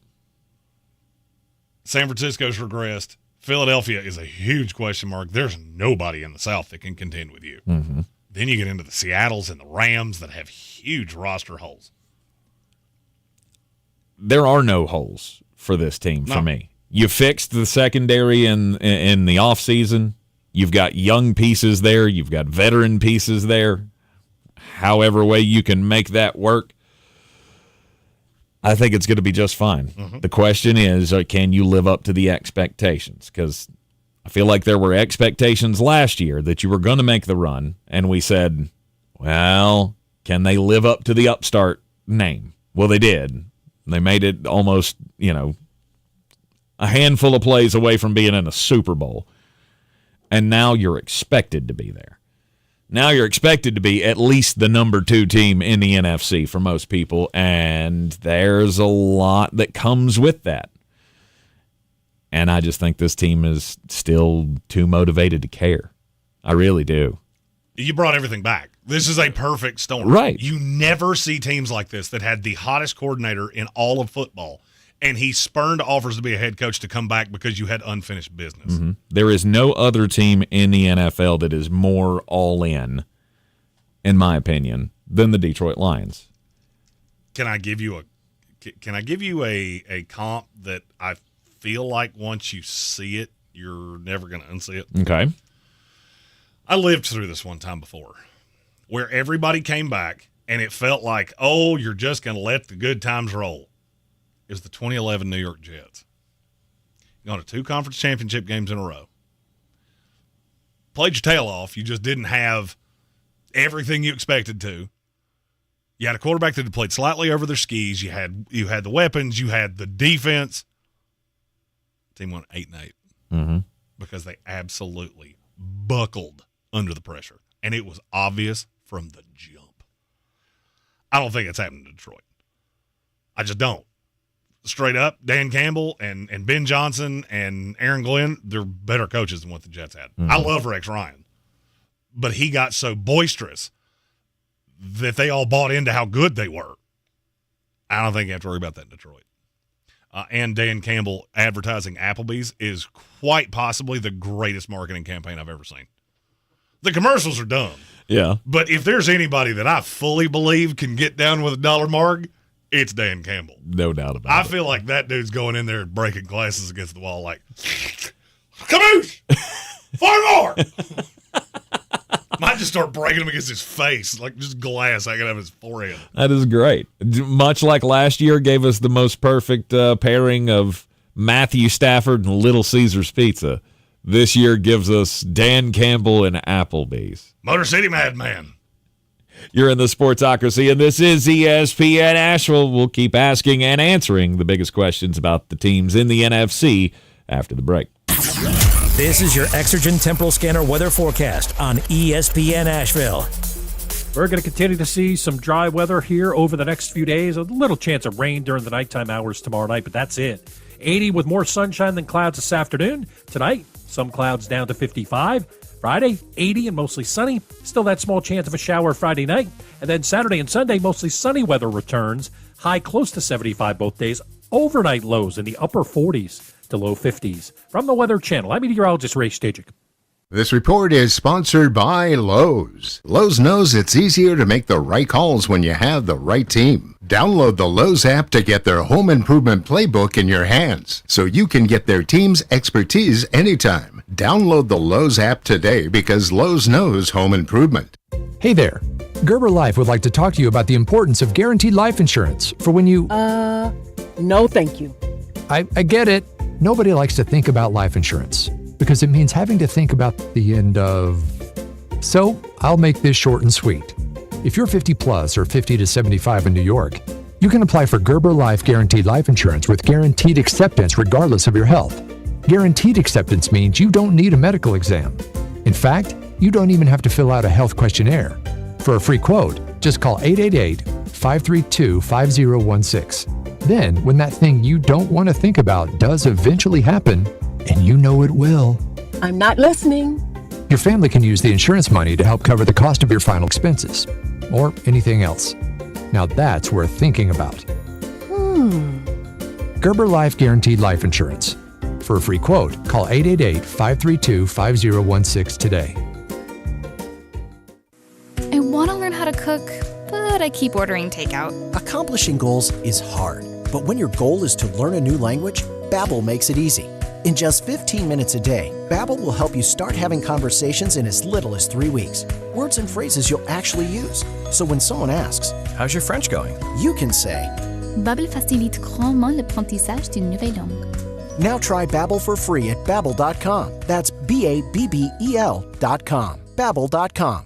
San Francisco's regressed. Philadelphia is a huge question mark. There's nobody in the South that can contend with you. Mm-hmm. Then you get into the Seattles and the Rams that have huge roster holes. There are no holes for this team for me. You fixed the secondary in the offseason. You've got young pieces there. You've got veteran pieces there. However way you can make that work, I think it's going to be just fine. Mm-hmm. The question is, can you live up to the expectations? Because I feel like there were expectations last year that you were going to make the run, and we said, well, can they live up to the upstart name? Well, they did. They made it almost, a handful of plays away from being in a Super Bowl, and now you're expected to be there. Now you're expected to be at least the number 2 team in the NFC for most people, and there's a lot that comes with that. And I just think this team is still too motivated to care. I really do. You brought everything back. This is a perfect storm. Right. You never see teams like this that had the hottest coordinator in all of football, and he spurned offers to be a head coach to come back because you had unfinished business. Mm-hmm. There is no other team in the NFL that is more all in my opinion, than the Detroit Lions. Can I give you a comp that I feel like once you see it, you're never going to unsee it? Okay. I lived through this one time before where everybody came back and it felt like, oh, you're just going to let the good times roll. It was the 2011 New York Jets. Gone to 2 conference championship games in a row. Played your tail off. You just didn't have everything you expected to. You had a quarterback that played slightly over their skis. You had the weapons. You had the defense. Team won 8-8 because they absolutely buckled under the pressure, and it was obvious from the jump. I don't think it's happening to Detroit. I just don't. Straight up, Dan Campbell and Ben Johnson and Aaron Glenn, they're better coaches than what the Jets had. I love Rex Ryan, but he got so boisterous that they all bought into how good they were. I don't think you have to worry about that in Detroit. And Dan Campbell advertising Applebee's is quite possibly the greatest marketing campaign I've ever seen. The commercials are dumb. Yeah. But if there's anybody that I fully believe can get down with a dollar marg, it's Dan Campbell. No doubt about it. I feel like that dude's going in there breaking glasses against the wall like, Caboose! 4 more! Might just start breaking them against his face, like just glass hanging out of his forehead. That is great. Much like last year gave us the most perfect pairing of Matthew Stafford and Little Caesars Pizza. This year gives us Dan Campbell and Applebee's. Motor City Madman. You're in the Sportsocracy, and this is ESPN Asheville. We'll keep asking and answering the biggest questions about the teams in the NFC after the break. This is your Exergen Temporal Scanner weather forecast on ESPN Asheville. We're going to continue to see some dry weather here over the next few days. A little chance of rain during the nighttime hours tomorrow night, but that's it. 80 with more sunshine than clouds this afternoon. Tonight, some clouds down to 55. Friday, 80 and mostly sunny. Still that small chance of a shower Friday night. And then Saturday and Sunday, mostly sunny weather returns. High close to 75 both days. Overnight lows in the upper 40s to low 50s. From the Weather Channel, I'm meteorologist Ray Stajic. This report is sponsored by Lowe's. Lowe's knows it's easier to make the right calls when you have the right team. Download the Lowe's app to get their home improvement playbook in your hands so you can get their team's expertise anytime. Download the Lowe's app today because Lowe's knows home improvement. Hey there. Gerber Life would like to talk to you about the importance of guaranteed life insurance for when you... No, thank you. I get it. Nobody likes to think about life insurance because it means having to think about the end of... So, I'll make this short and sweet. If you're 50 plus or 50 to 75 in New York, you can apply for Gerber Life Guaranteed Life Insurance with guaranteed acceptance regardless of your health. Guaranteed acceptance means you don't need a medical exam. In fact, you don't even have to fill out a health questionnaire. For a free quote, just call 888-532-5016. Then, when that thing you don't want to think about does eventually happen, and you know it will, I'm not listening. Your family can use the insurance money to help cover the cost of your final expenses, or anything else. Now that's worth thinking about. Gerber Life Guaranteed Life Insurance. For a free quote, call 888-532-5016 today. I want to learn how to cook, but I keep ordering takeout. Accomplishing goals is hard, but when your goal is to learn a new language, Babbel makes it easy. In just 15 minutes a day, Babbel will help you start having conversations in as little as 3 weeks. Words and phrases you'll actually use. So when someone asks, "How's your French going?" you can say, Babbel facilite grandement l'apprentissage d'une nouvelle langue. Now try Babbel for free at Babbel.com. That's Babbel.com. Babbel.com.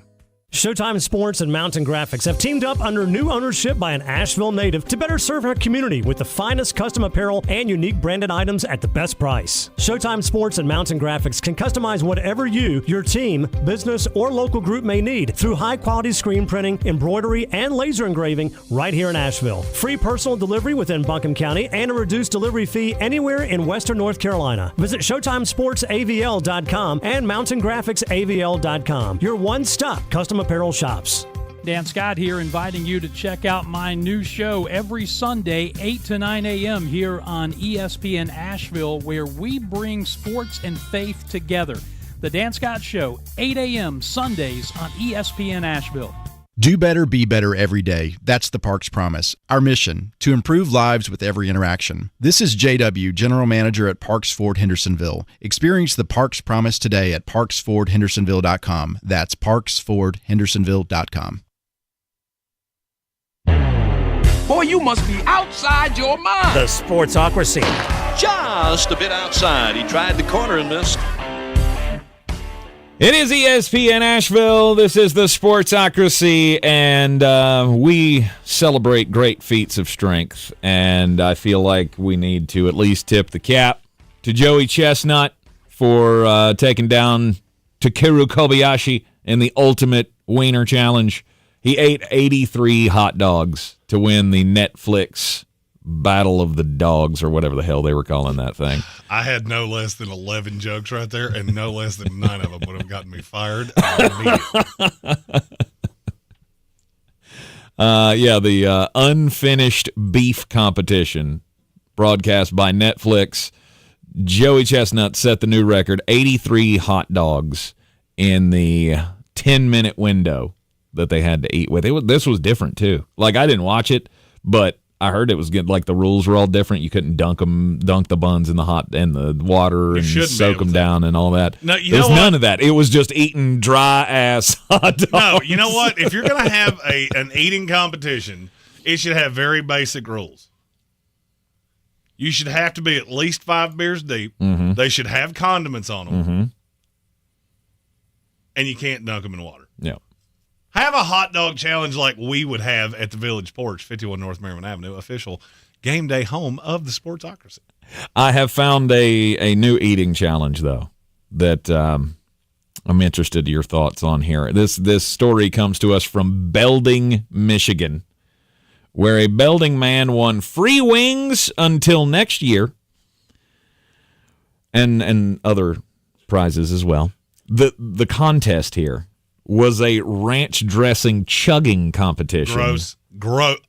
Showtime Sports and Mountain Graphics have teamed up under new ownership by an Asheville native to better serve our community with the finest custom apparel and unique branded items at the best price. Showtime Sports and Mountain Graphics can customize whatever you, your team, business, or local group may need through high-quality screen printing, embroidery, and laser engraving right here in Asheville. Free personal delivery within Buncombe County and a reduced delivery fee anywhere in Western North Carolina. Visit ShowtimeSportsAVL.com and MountainGraphicsAVL.com. Your one-stop custom apparel shops. Dan Scott here, inviting you to check out my new show every Sunday, 8 to 9 a.m. here on ESPN Asheville, where we bring sports and faith together. The Dan Scott Show, 8 a.m. Sundays on ESPN Asheville. Do better, be better every day. That's the Parks Promise. Our mission, to improve lives with every interaction. This is JW, General Manager at Parks Ford Hendersonville. Experience the Parks Promise today at parksfordhendersonville.com. That's parksfordhendersonville.com. Boy, you must be outside your mind. The Sportsocracy. Just a bit outside. He tried the corner and missed. It is ESPN Asheville. This is the Sportsocracy, and we celebrate great feats of strength. And I feel like we need to at least tip the cap to Joey Chestnut for taking down Takeru Kobayashi in the Ultimate Wiener Challenge. He ate 83 hot dogs to win the Netflix Battle of the Dogs, or whatever the hell they were calling that thing. I had no less than 11 jokes right there, and no less than 9 of them would have gotten me fired immediately. The unfinished beef competition broadcast by Netflix. Joey Chestnut set the new record, 83 hot dogs in the 10-minute window that they had to eat with. This was different, too. Like, I didn't watch it, but I heard it was good. Like, the rules were all different. You couldn't dunk the buns in the water and soak them down and all that. No, There's none of that. It was just eating dry-ass hot dogs. No, you know what? If you're going to have an eating competition, it should have very basic rules. You should have to be at least 5 beers deep. Mm-hmm. They should have condiments on them. Mm-hmm. And you can't dunk them in water. Yeah. Have a hot dog challenge like we would have at the Village Porch, 51 North Merriman Avenue, official game day home of the Sportsocracy. I have found a new eating challenge, though, that I'm interested in your thoughts on here. This story comes to us from Belding, Michigan, where a Belding man won free wings until next year and other prizes as well. The contest here was a ranch dressing chugging competition. Gross.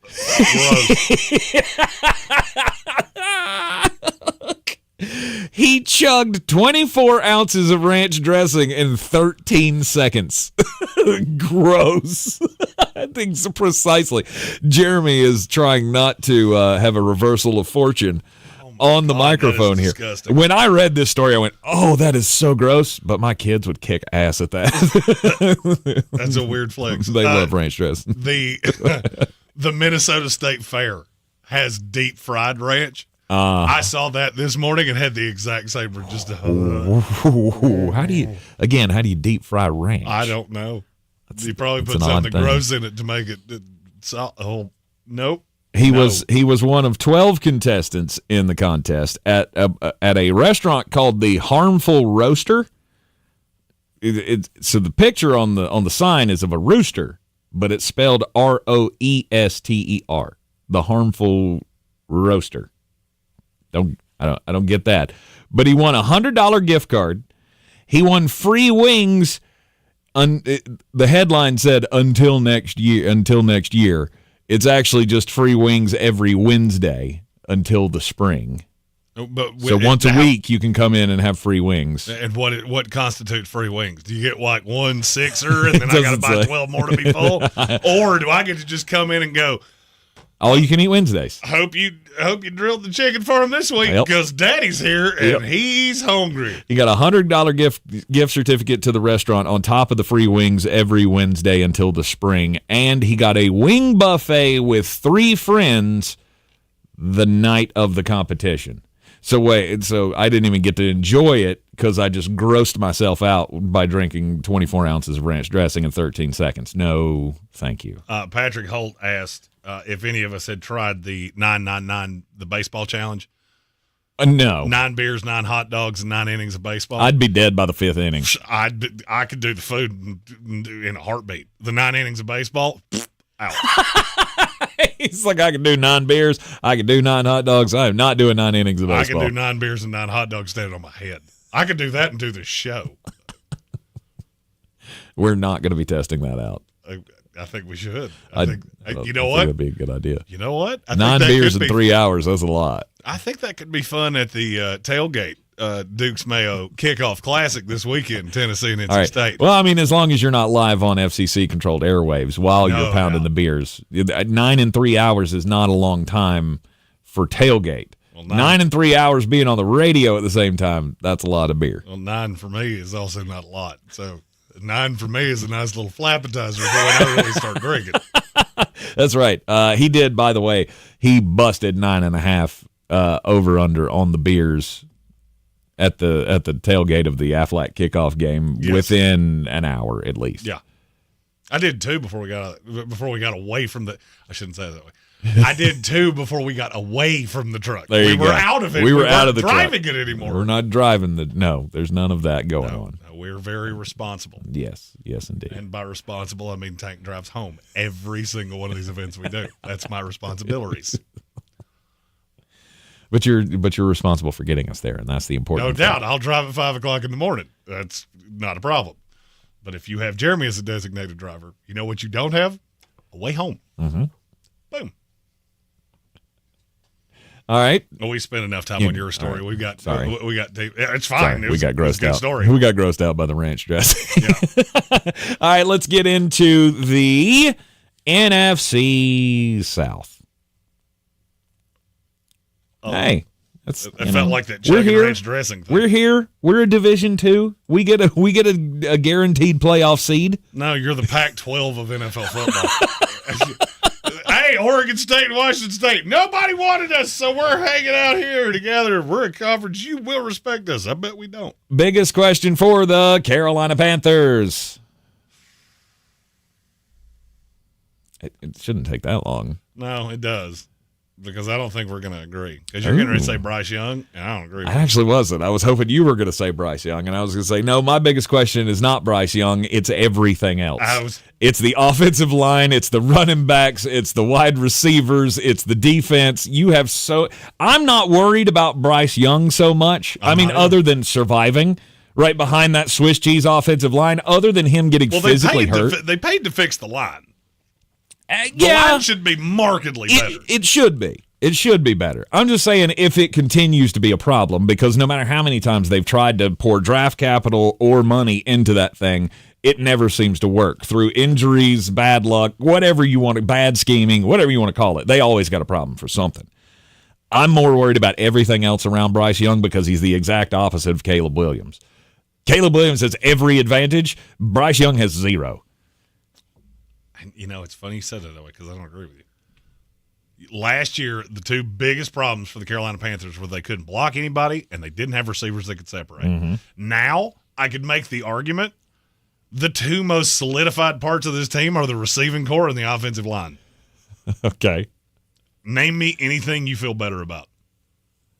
He chugged 24 ounces of ranch dressing in 13 seconds. Gross. I think so, precisely. Jeremy is trying not to have a reversal of fortune on the microphone here. Disgusting. When I read this story, I went, "Oh, that is so gross!" But my kids would kick ass at that. That's a weird flex. They love ranch dressing. The Minnesota State Fair has deep fried ranch. I saw that this morning and had the exact same. How do you deep fry ranch? I don't know. You probably put something gross in it to make it. Nope. He was one of 12 contestants in the contest at a restaurant called the Harmful Roaster. So the picture on the sign is of a rooster, but it's spelled ROESTER. The Harmful Roaster. I don't get that. But he won a $100 gift card. He won free wings. The headline said until next year. It's actually just free wings every Wednesday until the spring. So once a week you can come in and have free wings. And what constitutes free wings? Do you get like 1 6er and then I got to buy 12 more to be full, or do I get to just come in and go? All you can eat Wednesdays. Hope you drilled the chicken for him this week because Daddy's here and he's hungry. You got a $100 gift certificate to the restaurant on top of the free wings every Wednesday until the spring, and he got a wing buffet with 3 friends the night of the competition. So I didn't even get to enjoy it because I just grossed myself out by drinking 24 ounces of ranch dressing in 13 seconds. No, thank you. Patrick Holt asked if any of us had tried the 999, the baseball challenge. No. 9 beers, 9 hot dogs, and 9 innings of baseball. I'd be dead by the 5th inning. I could do the food in a heartbeat. The 9 innings of baseball, out. He's like, I can do 9 beers. I can do 9 hot dogs. I am not doing 9 innings of baseball. I can do 9 beers and 9 hot dogs standing on my head. I could do that and do the show. We're not going to be testing that out. I think we should. You know what? That would be a good idea. You know what? 9 beers in 3 hours. That's a lot. I think that could be fun at the tailgate Duke's Mayo Kickoff Classic this weekend, Tennessee and NC State. Well, I mean, as long as you're not live on FCC-controlled airwaves while you're pounding the beers. 9 and 3 hours is not a long time for tailgate. Well, 9 and 3 hours being on the radio at the same time, that's a lot of beer. Well, 9 for me is also not a lot. So 9 for me is a nice little flappetizer before I really start drinking. That's right. He did, by the way, he busted 9.5 over-under on the beers at the tailgate of the Aflac kickoff game within an hour at least. Yeah, I did too before we got away from the. I shouldn't say it that way. I did too before we got away from the truck. There you we were out of it. We were out of the driving truck. it anymore. We're not driving no. There's none of that going on. No, we're very responsible. Yes, indeed. And by responsible, I mean Tank drives home every single one of these events we do. That's my responsibilities. But you're responsible for getting us there, and that's the important thing. No doubt. I'll drive at 5 o'clock in the morning. That's not a problem. But if you have Jeremy as a designated driver, you know what you don't have? A way home. Mm-hmm. Boom. All right. Well, we spent enough time on your story. Right. We got. Sorry. We got. It's fine. We got grossed out. Story. We got grossed out by the ranch dressing. Yeah. All right. Let's get into the NFC South. Hey, it felt like that we're here. Ranch dressing thing. We're here. We're a Division II. We get a guaranteed playoff seed. No, you're the Pac-12 of NFL football. Hey, Oregon State and Washington State. Nobody wanted us, so we're hanging out here together. We're a conference. You will respect us. I bet we don't. Biggest question for the Carolina Panthers. It shouldn't take that long. No, it does. Because I don't think we're going to agree. Because you're going to say Bryce Young, and I don't agree with I actually wasn't. I was hoping you were going to say Bryce Young, and I was going to say, no, my biggest question is not Bryce Young. It's everything else. It's the offensive line. It's the running backs. It's the wide receivers. It's the defense. I'm not worried about Bryce Young so much. Other than surviving right behind that Swiss cheese offensive line, other than him getting physically hurt. They paid to fix the line. The Yeah, line should be markedly better. It should be. It should be better. I'm just saying if it continues to be a problem, because no matter how many times they've tried to pour draft capital or money into that thing, it never seems to work. Through injuries, bad luck, whatever you want, bad scheming, whatever you want to call it, they always got a problem for something. I'm more worried about everything else around Bryce Young because he's the exact opposite of Caleb Williams. Caleb Williams has every advantage. Bryce Young has zero. And, it's funny you said it that way because I don't agree with you. Last year, the two biggest problems for the Carolina Panthers were they couldn't block anybody and they didn't have receivers that could separate. Mm-hmm. Now, I could make the argument the two most solidified parts of this team are the receiving core and the offensive line. Okay. Name me anything you feel better about.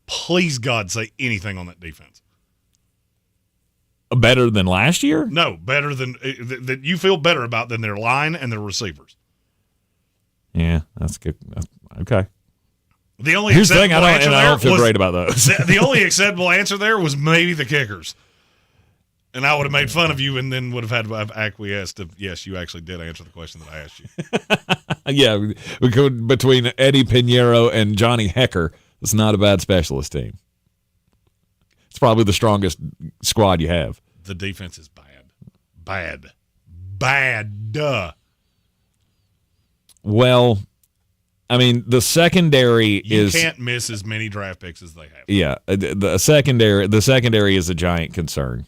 Please, God, say anything on that defense. Better than last year? No, better than that you feel better about than their line and their receivers. Yeah, that's good. Okay. The only Here's the thing, I don't feel was, great about those. The only acceptable answer there was maybe the kickers. And I would have made fun of you and then would have had to have acquiesced if, yes, you actually did answer the question that I asked you. Yeah, between Eddie Pinheiro and Johnny Hecker, it's not a bad specialist team. It's probably the strongest squad you have. The defense is bad. Bad. Well, the secondary you can't miss as many draft picks as they have. Yeah, the secondary is a giant concern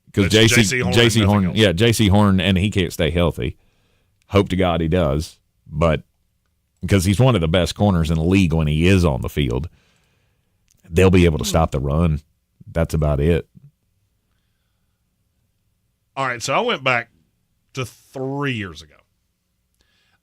because J.C. Horn, J.C. Horn, and he can't stay healthy. Hope to God he does, but because he's one of the best corners in the league when he is on the field. They'll be able to stop the run. That's about it. All right, so I went back to 3 years ago.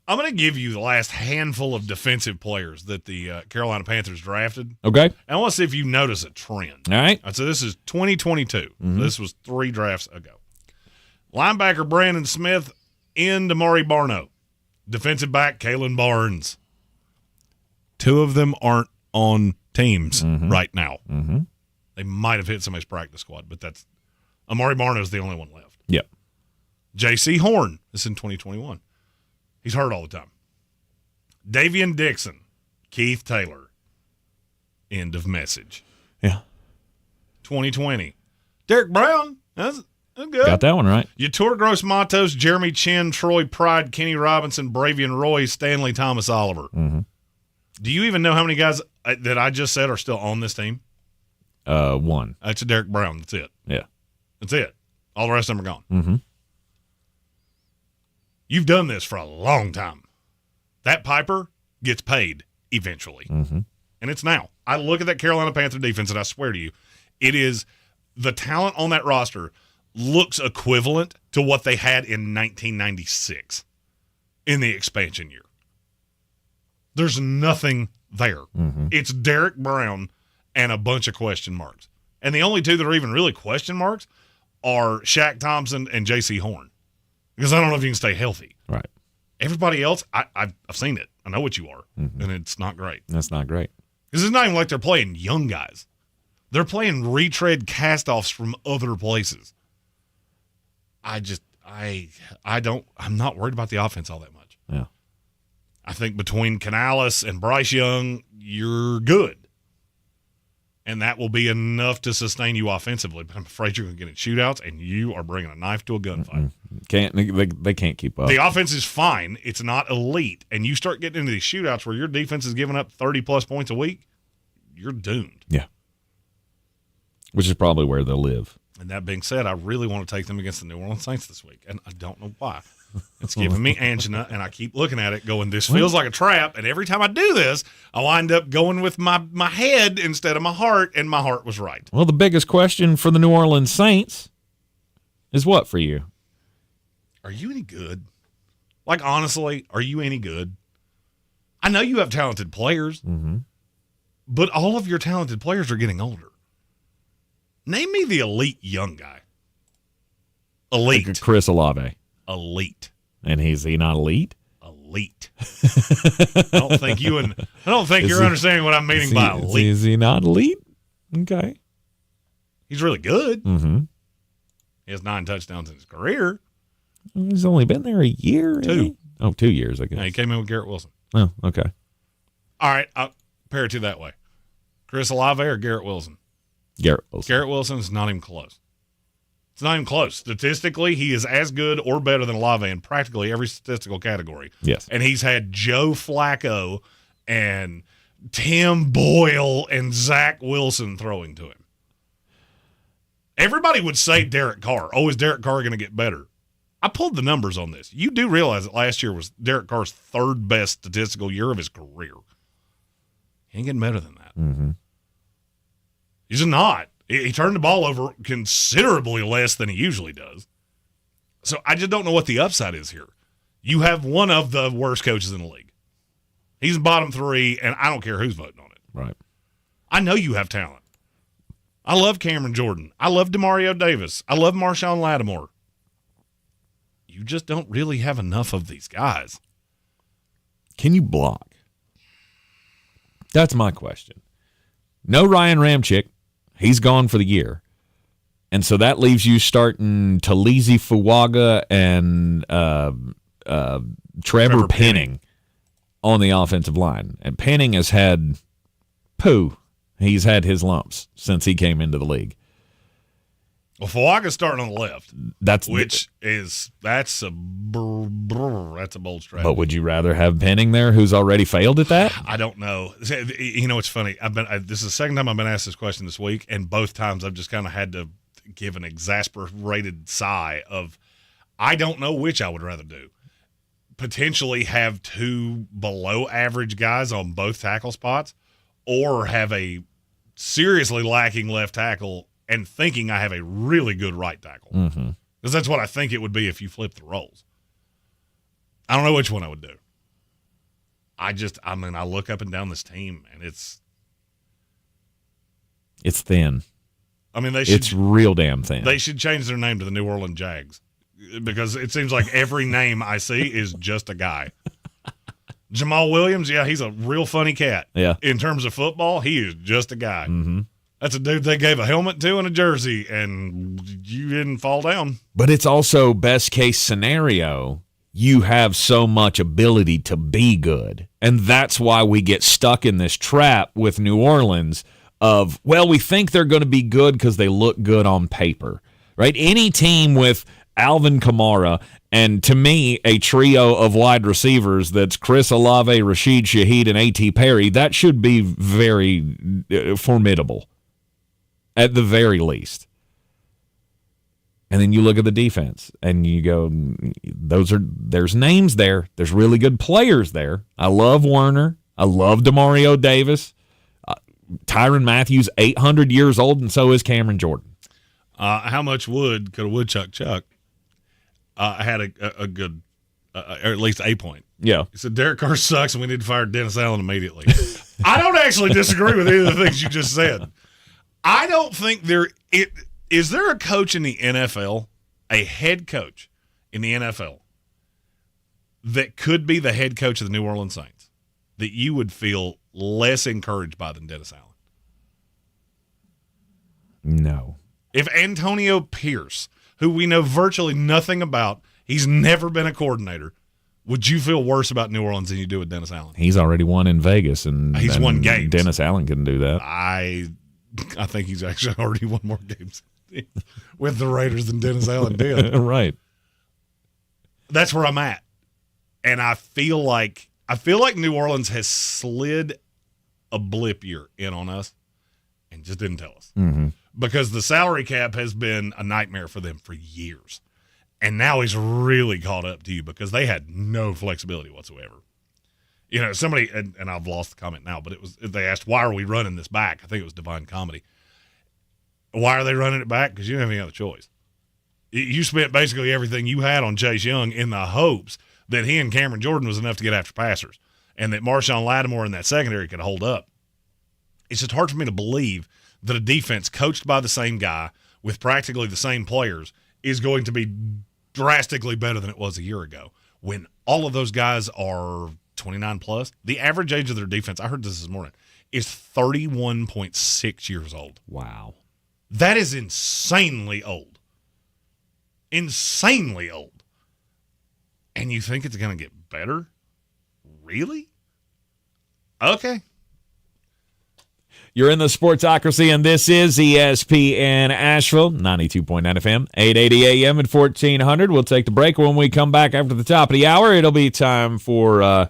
I'm going to give you the last handful of defensive players that the Carolina Panthers drafted. Okay. And I want to see if you notice a trend. All right. So this is 2022. Mm-hmm. This was 3 drafts ago. Linebacker Brandon Smith, end Amari Barno. Defensive back Kalen Barnes. 2 of them aren't on teams right now. Mm-hmm. They might have hit somebody's practice squad, but that's Amari Barno is the only one left. Yep. J.C. Horn, this is in 2021. He's hurt all the time. Davian Dixon, Keith Taylor, end of message. Yeah. 2020. Derek Brown, that's good. Got that one right. Yetur Gross-Matos, Jeremy Chin, Troy Pride, Kenny Robinson, Bravion Roy, Stanley Thomas Oliver. Mm-hmm. Do you even know how many guys that I just said are still on this team? 1. That's a Derek Brown. That's it. Yeah. That's it. All the rest of them are gone. Mm-hmm. You've done this for a long time. That Piper gets paid eventually. Mm-hmm. And it's now. I look at that Carolina Panther defense, and I swear to you, It is the talent on that roster looks equivalent to what they had in 1996 in the expansion year. There's nothing there. Mm-hmm. It's Derek Brown and a bunch of question marks. And the only two that are even really question marks are Shaq Thompson and J.C. Horn. Because I don't know if you can stay healthy. Right. Everybody else, I've seen it. I know what you are. Mm-hmm. And it's not great. That's not great. Because it's not even like they're playing young guys. They're playing retread cast-offs from other places. I'm not worried about the offense all that much. Yeah. I think between Canales and Bryce Young, you're good. And that will be enough to sustain you offensively. But I'm afraid you're going to get in shootouts, and you are bringing a knife to a gunfight. They can't keep up. The offense is fine. It's not elite. And you start getting into these shootouts where your defense is giving up 30-plus points a week, you're doomed. Yeah. Which is probably where they'll live. And that being said, I really want to take them against the New Orleans Saints this week, and I don't know why. It's giving me angina, and I keep looking at it going, this feels like a trap, and every time I do this, I wind up going with my head instead of my heart, and my heart was right. Well, the biggest question for the New Orleans Saints is what for you? Are you any good? Like, honestly, are you any good? I know you have talented players, but all of your talented players are getting older. Name me the elite young guy. Elite. Like Chris Olave. Elite. And is he not elite? Elite. I don't think you're understanding what I'm meaning by elite. Is he not elite? Okay. He's really good. Mm-hmm. He has 9 touchdowns in his career. He's only been there a year. 2. Oh, 2 years, I guess. Yeah, he came in with Garrett Wilson. Oh, okay. All right, I'll pair it to that way. Chris Olave or Garrett Wilson? Garrett Wilson. Garrett Wilson is not even close. It's not even close. Statistically, he is as good or better than Olave in practically every statistical category. Yes. And he's had Joe Flacco and Tim Boyle and Zach Wilson throwing to him. Everybody would say Derek Carr. Oh, is Derek Carr going to get better? I pulled the numbers on this. You do realize that last year was Derek Carr's 3rd best statistical year of his career. He ain't getting better than that. Mm-hmm. He's just not. He turned the ball over considerably less than he usually does. So I just don't know what the upside is here. You have one of the worst coaches in the league. He's bottom 3, and I don't care who's voting on it. Right. I know you have talent. I love Cameron Jordan. I love Demario Davis. I love Marshawn Lattimore. You just don't really have enough of these guys. Can you block? That's my question. No Ryan Ramczyk. He's gone for the year. And so that leaves you starting Talizi Fuaga and Trevor Penning on the offensive line. And Penning has had he's had his lumps since he came into the league. Well, Fuaga's starting on the left. That's a bold strategy. But would you rather have Penning there, who's already failed at that? I don't know. You know, it's funny. This is the second time I've been asked this question this week, and both times I've just kind of had to give an exasperated sigh of, I don't know which I would rather do. Potentially have 2 below average guys on both tackle spots, or have a seriously lacking left tackle and thinking I have a really good right tackle. Mm-hmm. Because that's what I think it would be if you flip the roles. I don't know which one I would do. I look up and down this team, and it's thin. I mean, it's real damn thin. They should change their name to the New Orleans Jags, because it seems like every name I see is just a guy. Jamal Williams, yeah, he's a real funny cat. Yeah. In terms of football, he is just a guy. Mm-hmm. That's a dude they gave a helmet to and a jersey, and you didn't fall down. But it's also best case scenario. You have so much ability to be good. And that's why we get stuck in this trap with New Orleans of, well, we think they're going to be good because they look good on paper, right? Any team with Alvin Kamara and, to me, a trio of wide receivers that's Chris Olave, Rashid Shaheed, and A.T. Perry, that should be very formidable at the very least. And then you look at the defense, and you go, there's names there. There's really good players there. I love Werner. I love Demario Davis. Tyrann Mathieu, 800 years old, and so is Cameron Jordan. How much wood could a woodchuck chuck? Had a good, or at least a point. Yeah. He said, Derek Carr sucks and we need to fire Dennis Allen immediately. I don't actually disagree with any of the things you just said. I don't think is there a coach in the NFL, a head coach in the NFL, that could be the head coach of the New Orleans Saints that you would feel less encouraged by than Dennis Allen? No. If Antonio Pierce, who we know virtually nothing about, he's never been a coordinator, would you feel worse about New Orleans than you do with Dennis Allen? He's already won in Vegas, and he's won games. Dennis Allen couldn't do that. I think he's actually already won more games with the Raiders than Dennis Allen did. Right. That's where I'm at. And I feel like New Orleans has slid a blip year in on us and just didn't tell us. Mm-hmm. Because the salary cap has been a nightmare for them for years. And now he's really caught up to you because they had no flexibility whatsoever. You know, somebody, and I've lost the comment now, but they asked, why are we running this back? I think it was Divine Comedy. Why are they running it back? Because you don't have any other choice. You spent basically everything you had on Chase Young in the hopes that he and Cameron Jordan was enough to get after passers and that Marshawn Lattimore in that secondary could hold up. It's just hard for me to believe that a defense coached by the same guy with practically the same players is going to be drastically better than it was a year ago when all of those guys are 29 plus. The average age of their defense, I heard this morning, is 31.6 years old. Wow. That is insanely old. Insanely old. And you think it's going to get better? Really? Okay. You're in the Sportsocracy, and this is ESPN Asheville, 92.9 FM, 880 AM and 1400. We'll take the break. When we come back after the top of the hour, it'll be time for our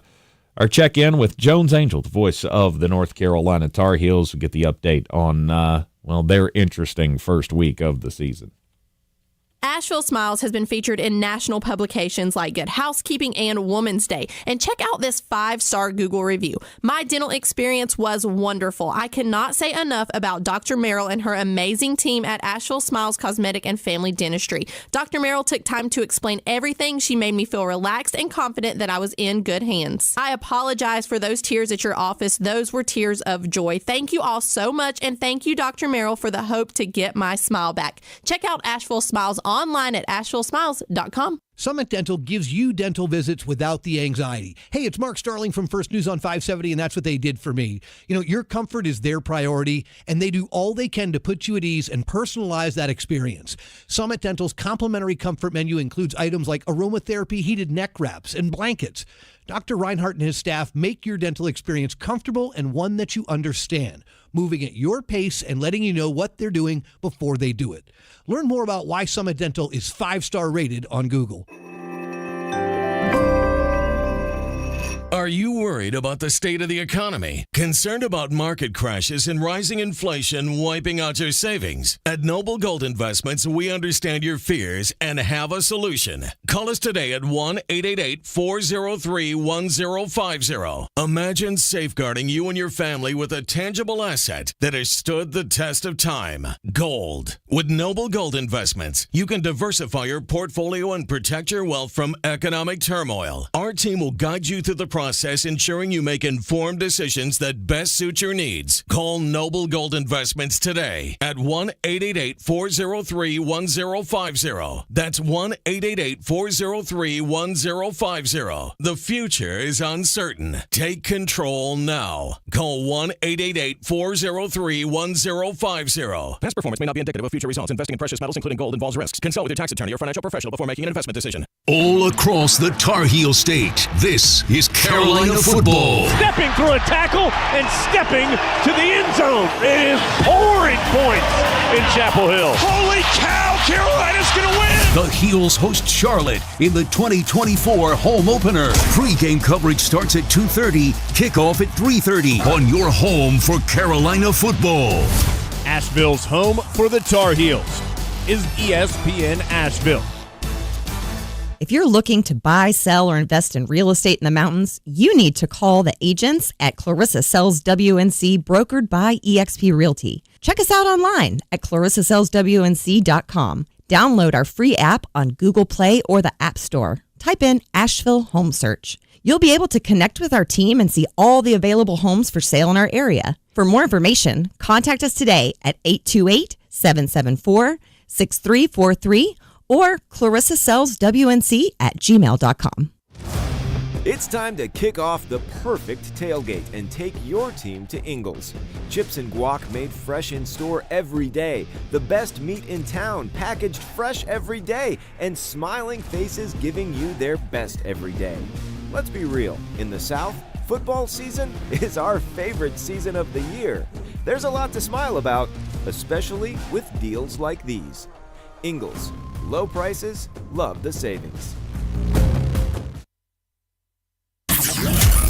check-in with Jones Angell, the voice of the North Carolina Tar Heels. We'll get the update on, their interesting first week of the season. Asheville Smiles has been featured in national publications like Good Housekeeping and Woman's Day. And check out this 5-star Google review. My dental experience was wonderful. I cannot say enough about Dr. Merrill and her amazing team at Asheville Smiles Cosmetic and Family Dentistry. Dr. Merrill took time to explain everything. She made me feel relaxed and confident that I was in good hands. I apologize for those tears at your office. Those were tears of joy. Thank you all so much, and thank you, Dr. Merrill, for the hope to get my smile back. Check out Asheville Smiles online at AshevilleSmiles.com. Summit Dental gives you dental visits without the anxiety. Hey, it's Mark Starling from First News on 570, and that's what they did for me. You know, your comfort is their priority, and they do all they can to put you at ease and personalize that experience. Summit Dental's complimentary comfort menu includes items like aromatherapy, heated neck wraps, and blankets. Dr. Reinhardt and his staff make your dental experience comfortable and one that you understand, moving at your pace and letting you know what they're doing before they do it. Learn more about why Summit Dental is 5-star rated on Google. Are you worried about the state of the economy? Concerned about market crashes and rising inflation wiping out your savings? At Noble Gold Investments, we understand your fears and have a solution. Call us today at 1-888-403-1050. Imagine safeguarding you and your family with a tangible asset that has stood the test of time. Gold. With Noble Gold Investments, you can diversify your portfolio and protect your wealth from economic turmoil. Our team will guide you through the process, ensuring you make informed decisions that best suit your needs. Call Noble Gold Investments today at 1-888-403-1050. That's 1-888-403-1050. The future is uncertain. Take control now. Call 1-888-403-1050. Past performance may not be indicative of future results. Investing in precious metals, including gold, involves risks. Consult with your tax attorney or financial professional before making an investment decision. All across the Tar Heel State, this is Carolina football. Stepping through a tackle and stepping to the end zone. It is pouring points in Chapel Hill. Holy cow, Carolina's going to win! The Heels host Charlotte in the 2024 home opener. Pre-game coverage starts at 2:30, kickoff at 3:30 on your home for Carolina football. Asheville's home for the Tar Heels is ESPN Asheville. If you're looking to buy, sell, or invest in real estate in the mountains, you need to call the agents at Clarissa Sells WNC, brokered by eXp Realty. Check us out online at clarissasellswnc.com. Download our free app on Google Play or the App Store. Type in Asheville Home Search. You'll be able to connect with our team and see all the available homes for sale in our area. For more information, contact us today at 828-774-6343 or clarissasellswnc@gmail.com. It's time to kick off the perfect tailgate and take your team to Ingles. Chips and guac made fresh in store every day. The best meat in town packaged fresh every day. And smiling faces giving you their best every day. Let's be real. In the South, football season is our favorite season of the year. There's a lot to smile about, especially with deals like these. Ingles. Low prices, love the savings.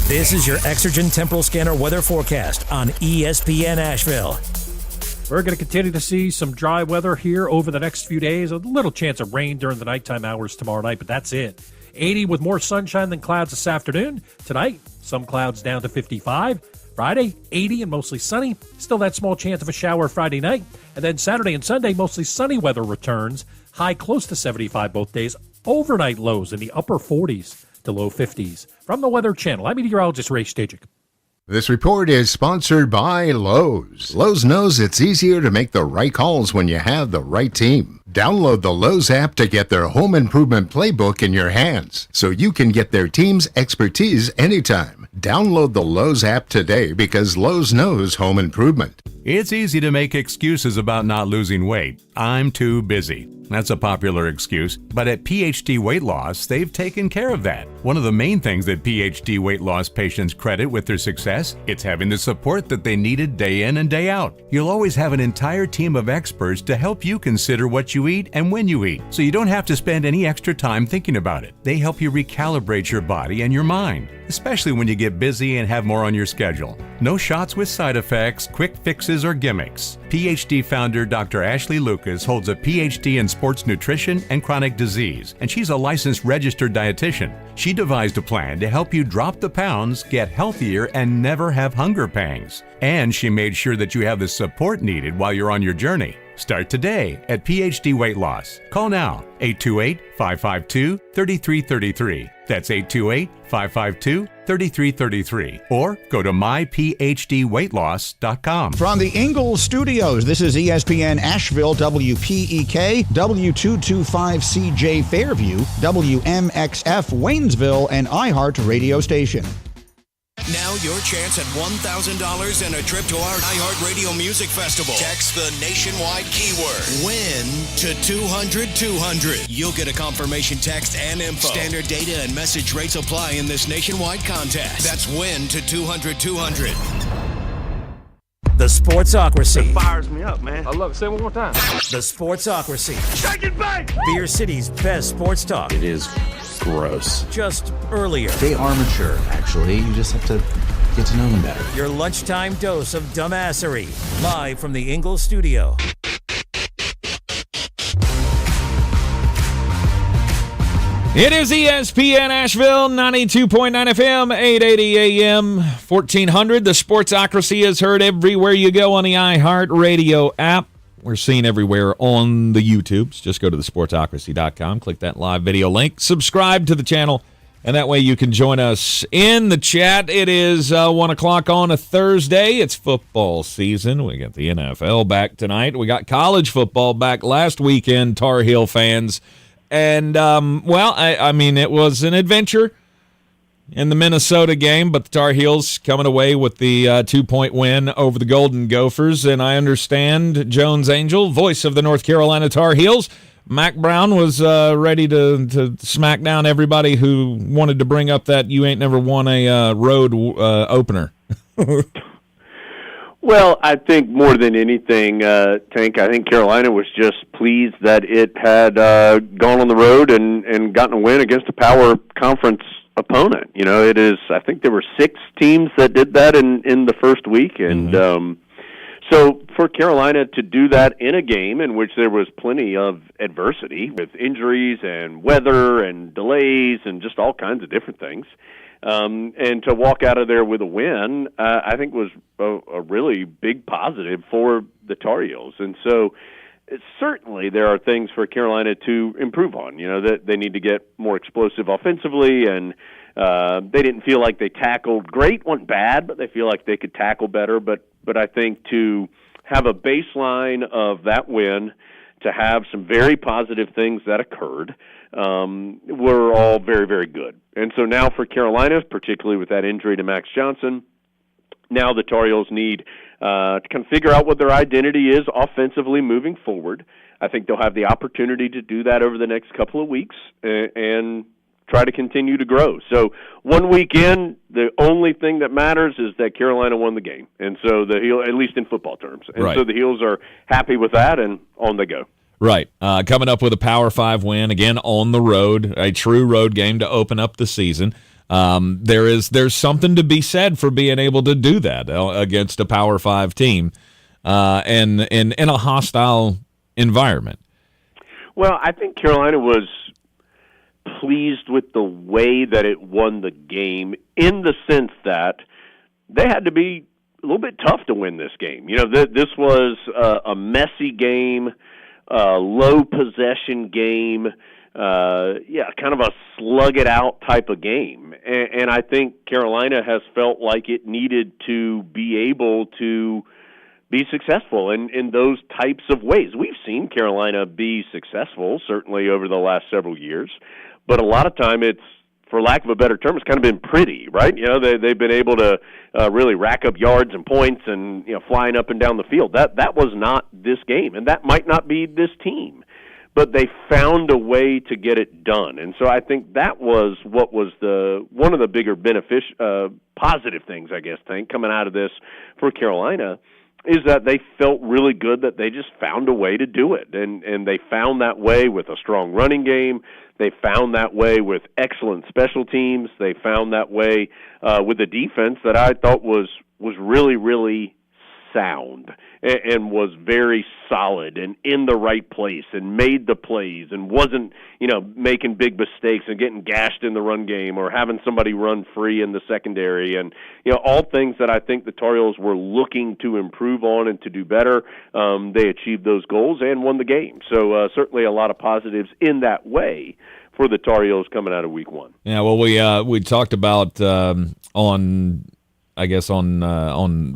This is your Exergen Temporal Scanner weather forecast on ESPN Asheville. We're going to continue to see some dry weather here over the next few days. A little chance of rain during the nighttime hours tomorrow night, but that's it. 80 with more sunshine than clouds this afternoon. Tonight, some clouds down to 55. Friday, 80 and mostly sunny. Still that small chance of a shower Friday night. And then Saturday and Sunday, mostly sunny weather returns. High close to 75 both days. Overnight lows in the upper 40s to low 50s. From the Weather Channel, I'm meteorologist Ray Stajic. This report is sponsored by Lowe's. Lowe's knows it's easier to make the right calls when you have the right team. Download the Lowe's app to get their home improvement playbook in your hands so you can get their team's expertise anytime. Download the Lowe's app today because Lowe's knows home improvement. It's easy to make excuses about not losing weight. I'm too busy. That's a popular excuse, but at PhD Weight Loss, they've taken care of that. One of the main things that PhD Weight Loss patients credit with their success, it's having the support that they needed day in and day out. You'll always have an entire team of experts to help you consider what you eat and when you eat, so you don't have to spend any extra time thinking about it. They help you recalibrate your body and your mind, especially when you get busy and have more on your schedule. No shots with side effects, quick fixes, or gimmicks. PhD founder Dr. Ashley Lucas holds a PhD in sports nutrition and chronic disease, and she's a licensed registered dietitian. She devised a plan to help you drop the pounds, get healthier, and never have hunger pangs. And she made sure that you have the support needed while you're on your journey. Start today at PhD Weight Loss. Call now, 828-552-3333. That's 828-552-3333. Or go to myphdweightloss.com. From the Ingles Studios, this is ESPN Asheville, WPEK, W225CJ Fairview, WMXF Waynesville, and iHeart radio station. Now your chance at $1,000 and a trip to our iHeartRadio Music Festival. Text the nationwide keyword WIN to 200-200. You'll get a confirmation text and info. Standard data and message rates apply in this nationwide contest. That's WIN to 200-200. The Sportsocracy. It fires me up, man. I love it. Say it one more time. The Sportsocracy. Shake it back! Beer City's best sports talk. It is gross. Just earlier. They are mature, actually. You just have to get to know them better. Your lunchtime dose of dumbassery. Live from the Ingles studio. It is ESPN Asheville, 92.9 FM, 880 AM, 1400. The Sportsocracy is heard everywhere you go on the iHeart Radio app. We're seen everywhere on the YouTubes. Just go to thesportsocracy.com, click that live video link, subscribe to the channel, and that way you can join us in the chat. It is 1 o'clock on a Thursday. It's football season. We got the NFL back tonight. We got college football back last weekend, Tar Heel fans. And, I mean, it was an adventure in the Minnesota game, but the Tar Heels coming away with the 2-point win over the Golden Gophers. And I understand Jones Angell, voice of the North Carolina Tar Heels, Mac Brown was ready to smack down everybody who wanted to bring up that you ain't never won a road opener. Well, I think more than anything, Tank, I think Carolina was just pleased that it had gone on the road and gotten a win against a power conference opponent. You know, it is, I think there were 6 teams that did that in the first week, and So for Carolina to do that in a game in which there was plenty of adversity with injuries and weather and delays and just all kinds of different things, and to walk out of there with a win, I think was a really big positive for the Tar Heels. And so certainly there are things for Carolina to improve on. You know, that they need to get more explosive offensively, and they didn't feel like they tackled great. Wasn't bad, but they feel like they could tackle better. But I think to have a baseline of that win, to have some very positive things that occurred, were all very, very good. And so now for Carolina, particularly with that injury to Max Johnson, now the Tar Heels need to kind of figure out what their identity is offensively moving forward. I think they'll have the opportunity to do that over the next couple of weeks and try to continue to grow. So one weekend, the only thing that matters is that Carolina won the game. And so the Heels, at least in football terms. And so the Heels are happy with that, and on they go. Right. Coming up with a Power 5 win, again on the road, a true road game to open up the season. There's something to be said for being able to do that against a Power 5 team and in a hostile environment. Well, I think Carolina was pleased with the way that it won the game, in the sense that they had to be a little bit tough to win this game. You know, this was a messy game, low possession game, kind of a slug it out type of game. And I think Carolina has felt like it needed to be able to be successful in those types of ways. We've seen Carolina be successful, certainly over the last several years, but a lot of time it's, for lack of a better term, it's kind of been pretty, right? You know, they've been able to really rack up yards and points and, you know, flying up and down the field. That was not this game, and that might not be this team. But they found a way to get it done. And so I think that was what was one of the bigger positive things, I guess, coming out of this for Carolina, is that they felt really good that they just found a way to do it. And they found that way with a strong running game. They found that way with excellent special teams. They found that way with a defense that I thought was really, really sound and was very solid and in the right place and made the plays and wasn't, you know, making big mistakes and getting gashed in the run game or having somebody run free in the secondary, and, you know, all things that I think the Tar Heels were looking to improve on and to do better. They achieved those goals and won the game. So certainly a lot of positives in that way for the Tar Heels coming out of week one. Yeah, well, we talked about on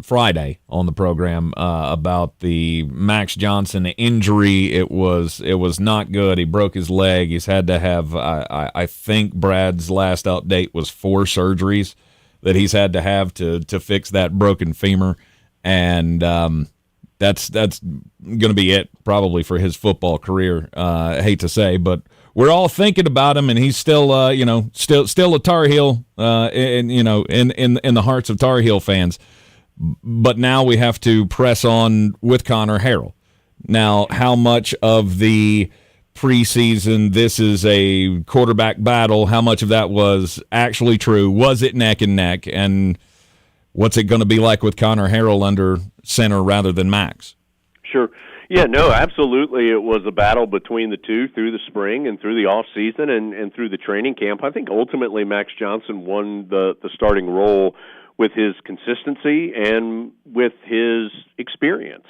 Friday on the program about the Max Johnson injury. It was not good. He broke his leg. He's had to have, I think Brad's last update was 4 surgeries that he's had to have to fix that broken femur, and that's going to be it probably for his football career. I hate to say, but we're all thinking about him, and he's still, still a Tar Heel, in the hearts of Tar Heel fans. But now we have to press on with Connor Harrell. Now, how much of the preseason, this is a quarterback battle, how much of that was actually true? Was it neck and neck? And what's it going to be like with Connor Harrell under center rather than Max? Sure. Yeah, no, absolutely. It was a battle between the two through the spring and through the off season and through the training camp. I think ultimately Max Johnson won the starting role with his consistency and with his experience.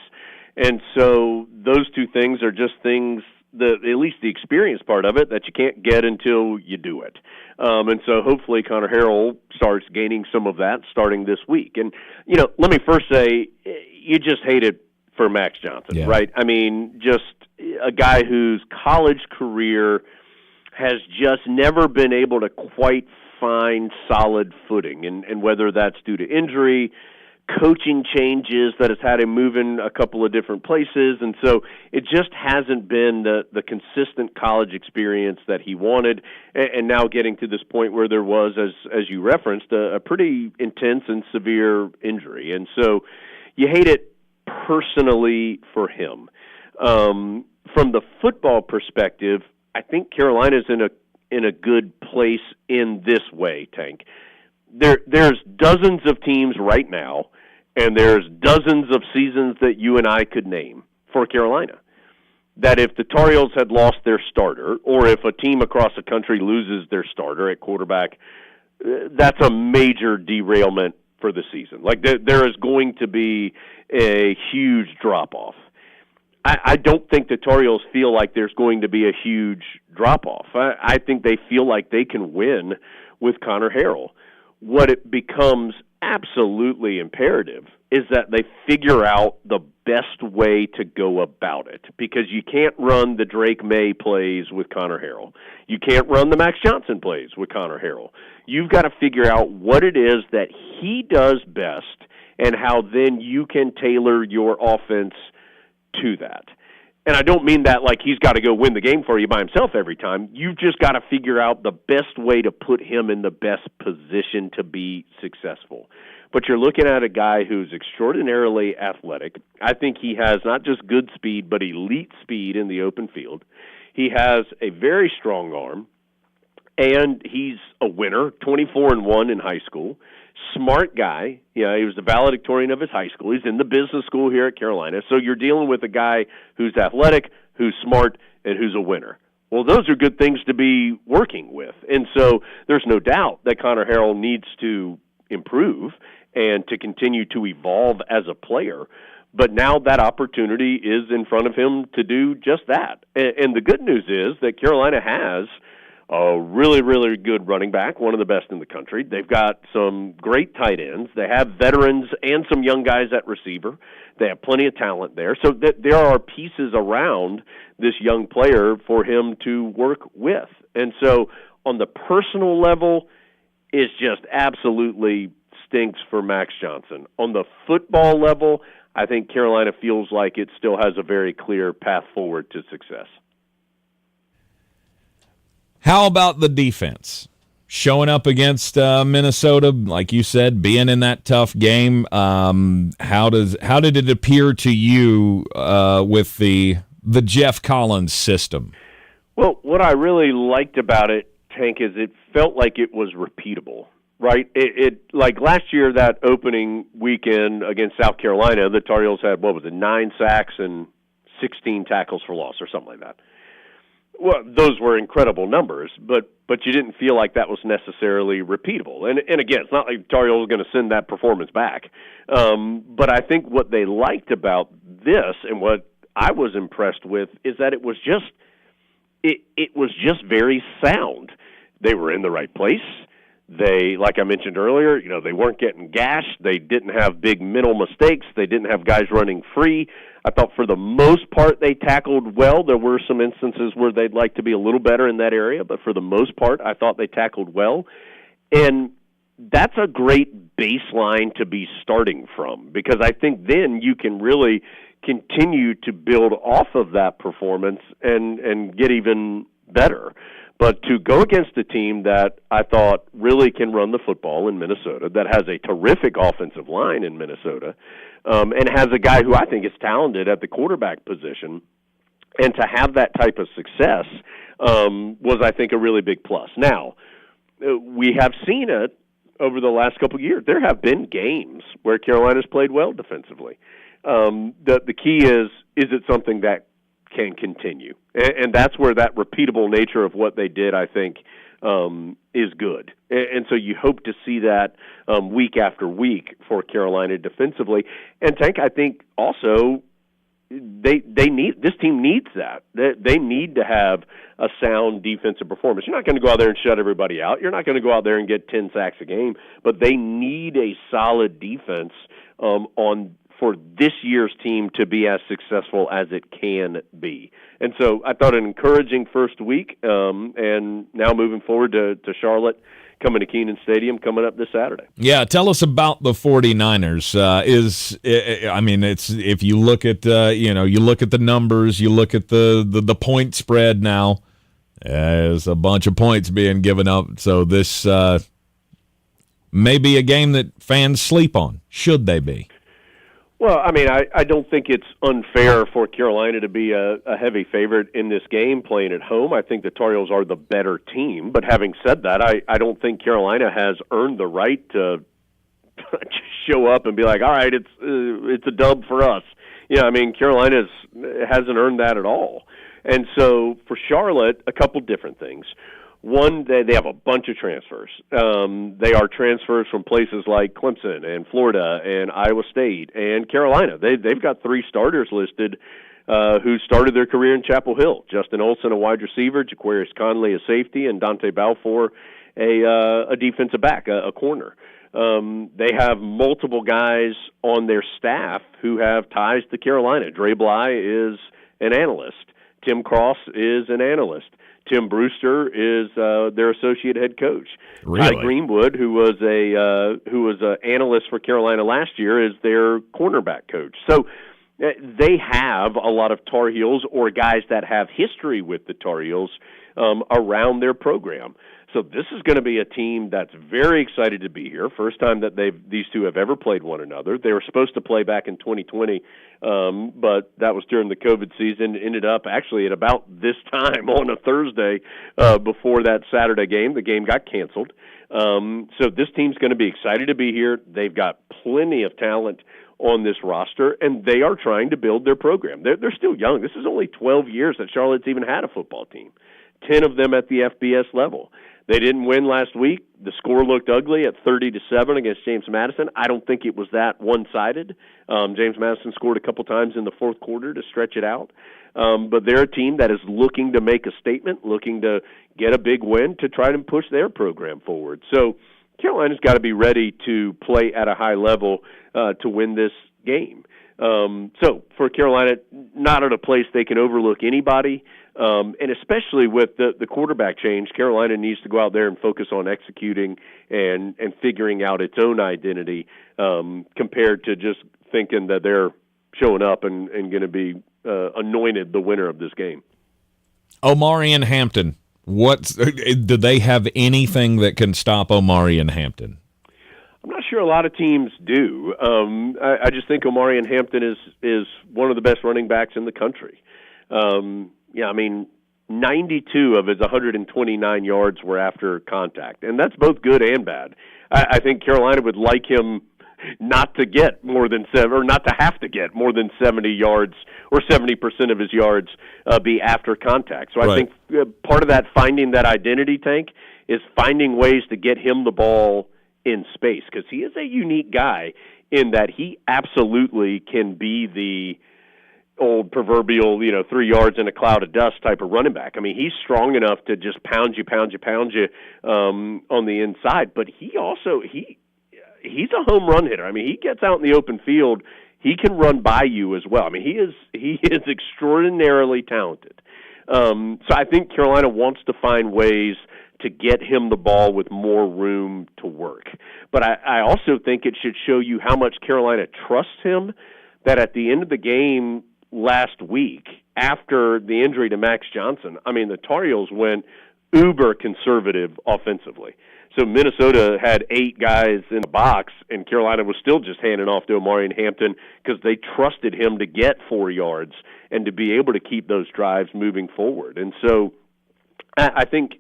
And so those two things are just things, at least the experience part of it, that you can't get until you do it. And so hopefully Connor Harrell starts gaining some of that starting this week. And, you know, let me first say, you just hate it for Max Johnson, right? I mean, just a guy whose college career has just never been able to quite find solid footing, and whether that's due to injury, coaching changes that has had him moving a couple of different places, and so it just hasn't been the consistent college experience that he wanted, and now getting to this point where there was, as you referenced, a pretty intense and severe injury. And so you hate it personally for him. From the football perspective, I think Carolina's in a good place in this way, Tank. There's dozens of teams right now, and there's dozens of seasons that you and I could name for Carolina, that if the Tar Heels had lost their starter, or if a team across the country loses their starter at quarterback, that's a major derailment for the season. Like, there is going to be a huge drop-off. I don't think the Tar Heels feel like there's going to be a huge drop-off. I think they feel like they can win with Connor Harrell. What it becomes absolutely imperative is that they figure out the best way to go about it, because you can't run the Drake May plays with Connor Harrell. You can't run the Max Johnson plays with Connor Harrell. You've got to figure out what it is that he does best and how then you can tailor your offense to that. And I don't mean that like he's got to go win the game for you by himself every time. You've just got to figure out the best way to put him in the best position to be successful. But you're looking at a guy who's extraordinarily athletic. I think he has not just good speed, but elite speed in the open field. He has a very strong arm, and he's a winner, 24-1 in high school. Smart guy. He was the valedictorian of his high school. He's in the business school here at Carolina. So you're dealing with a guy who's athletic, who's smart, and who's a winner. Well, those are good things to be working with. And so there's no doubt that Connor Harrell needs to improve and to continue to evolve as a player. But now that opportunity is in front of him to do just that. And the good news is that Carolina has a really, really good running back, one of the best in the country. They've got some great tight ends. They have veterans and some young guys at receiver. They have plenty of talent there. So there are pieces around this young player for him to work with. And so on the personal level, it's just absolutely stinks for Max Johnson. On the football level, I think Carolina feels like it still has a very clear path forward to success. How about the defense? Showing up against Minnesota, like you said, being in that tough game. How did it appear to you with the Jeff Collins system? Well, what I really liked about it, Tank, is it felt like it was repeatable. Right? It like last year, that opening weekend against South Carolina, the Tar Heels had, 9 sacks and 16 tackles for loss or something like that. Well, those were incredible numbers, but you didn't feel like that was necessarily repeatable. And again, it's not like Tar Heels was going to send that performance back. But I think what they liked about this and what I was impressed with is that it was just very sound. They were in the right place. They, like I mentioned earlier, they weren't getting gashed. They didn't have big mental mistakes. They didn't have guys running free. I thought for the most part they tackled well. There were some instances where they'd like to be a little better in that area, but for the most part I thought they tackled well. And that's a great baseline to be starting from, because I think then you can really continue to build off of that performance and get even better. But to go against a team that I thought really can run the football in Minnesota, that has a terrific offensive line in Minnesota, and has a guy who I think is talented at the quarterback position, and to have that type of success was, I think, a really big plus. Now, we have seen it over the last couple of years. There have been games where Carolina's played well defensively. The key is it something that can continue? And that's where that repeatable nature of what they did, I think, is good. And so you hope to see that week after week for Carolina defensively. And Tank, I think also this team needs that. They need to have a sound defensive performance. You're not going to go out there and shut everybody out. You're not going to go out there and get 10 sacks a game, but they need a solid defense for this year's team to be as successful as it can be. And so I thought an encouraging first week, and now moving forward to Charlotte, coming to Kenan Stadium coming up this Saturday. Yeah, tell us about the 49ers. It's if you look at you look at the numbers, you look at the point spread now. There's a bunch of points being given up, so this may be a game that fans sleep on. Should they be? Well, I don't think it's unfair for Carolina to be a heavy favorite in this game playing at home. I think the Tar Heels are the better team. But having said that, I don't think Carolina has earned the right to show up and be like, all right, it's a dub for us. I mean, Carolina hasn't earned that at all. And so for Charlotte, a couple different things. One, they have a bunch of transfers. They are transfers from places like Clemson and Florida and Iowa State and Carolina. They've got 3 starters listed who started their career in Chapel Hill. Justin Olson, a wide receiver, Jaquarius Conley, a safety, and Dante Balfour, a defensive back, a corner. They have multiple guys on their staff who have ties to Carolina. Dre Bly is an analyst. Tim Cross is an analyst. Tim Brewster is their associate head coach. Really? Ty Greenwood, who was an analyst for Carolina last year, is their cornerback coach. So they have a lot of Tar Heels or guys that have history with the Tar Heels around their program. So this is going to be a team that's very excited to be here. First time that these two have ever played one another. They were supposed to play back in 2020, but that was during the COVID season. Ended up actually at about this time on a Thursday before that Saturday game. The game got canceled. So this team's going to be excited to be here. They've got plenty of talent on this roster, and they are trying to build their program. They're still young. This is only 12 years that Charlotte's even had a football team, 10 of them at the FBS level. They didn't win last week. The score looked ugly at 30-7 against James Madison. I don't think it was that one-sided. James Madison scored a couple times in the fourth quarter to stretch it out. But they're a team that is looking to make a statement, looking to get a big win to try to push their program forward. So Carolina's got to be ready to play at a high level to win this game. So for Carolina, not at a place they can overlook anybody. And especially with the quarterback change, Carolina needs to go out there and focus on executing and figuring out its own identity compared to just thinking that they're showing up and going to be anointed the winner of this game. Omari and Hampton, do they have anything that can stop Omari and Hampton? I'm not sure a lot of teams do. I just think Omari and Hampton is one of the best running backs in the country. Yeah, I mean, 92 of his 129 yards were after contact, and that's both good and bad. I think Carolina would like him not to get more than not to have to get more than 70 yards or 70% of his yards be after contact. So I think part of that finding that identity, Tank, is finding ways to get him the ball in space, because he is a unique guy in that he absolutely can be the old proverbial, 3 yards in a cloud of dust type of running back. I mean, he's strong enough to just pound you on the inside, but he's a home run hitter. I mean, he gets out in the open field, he can run by you as well. I mean, he is extraordinarily talented. So I think Carolina wants to find ways to get him the ball with more room to work. But I also think it should show you how much Carolina trusts him, that at the end of the game last week, after the injury to Max Johnson, I mean, the Tar Heels went uber conservative offensively. So Minnesota had 8 guys in the box, and Carolina was still just handing off to Omari and Hampton because they trusted him to get 4 yards and to be able to keep those drives moving forward. And so I think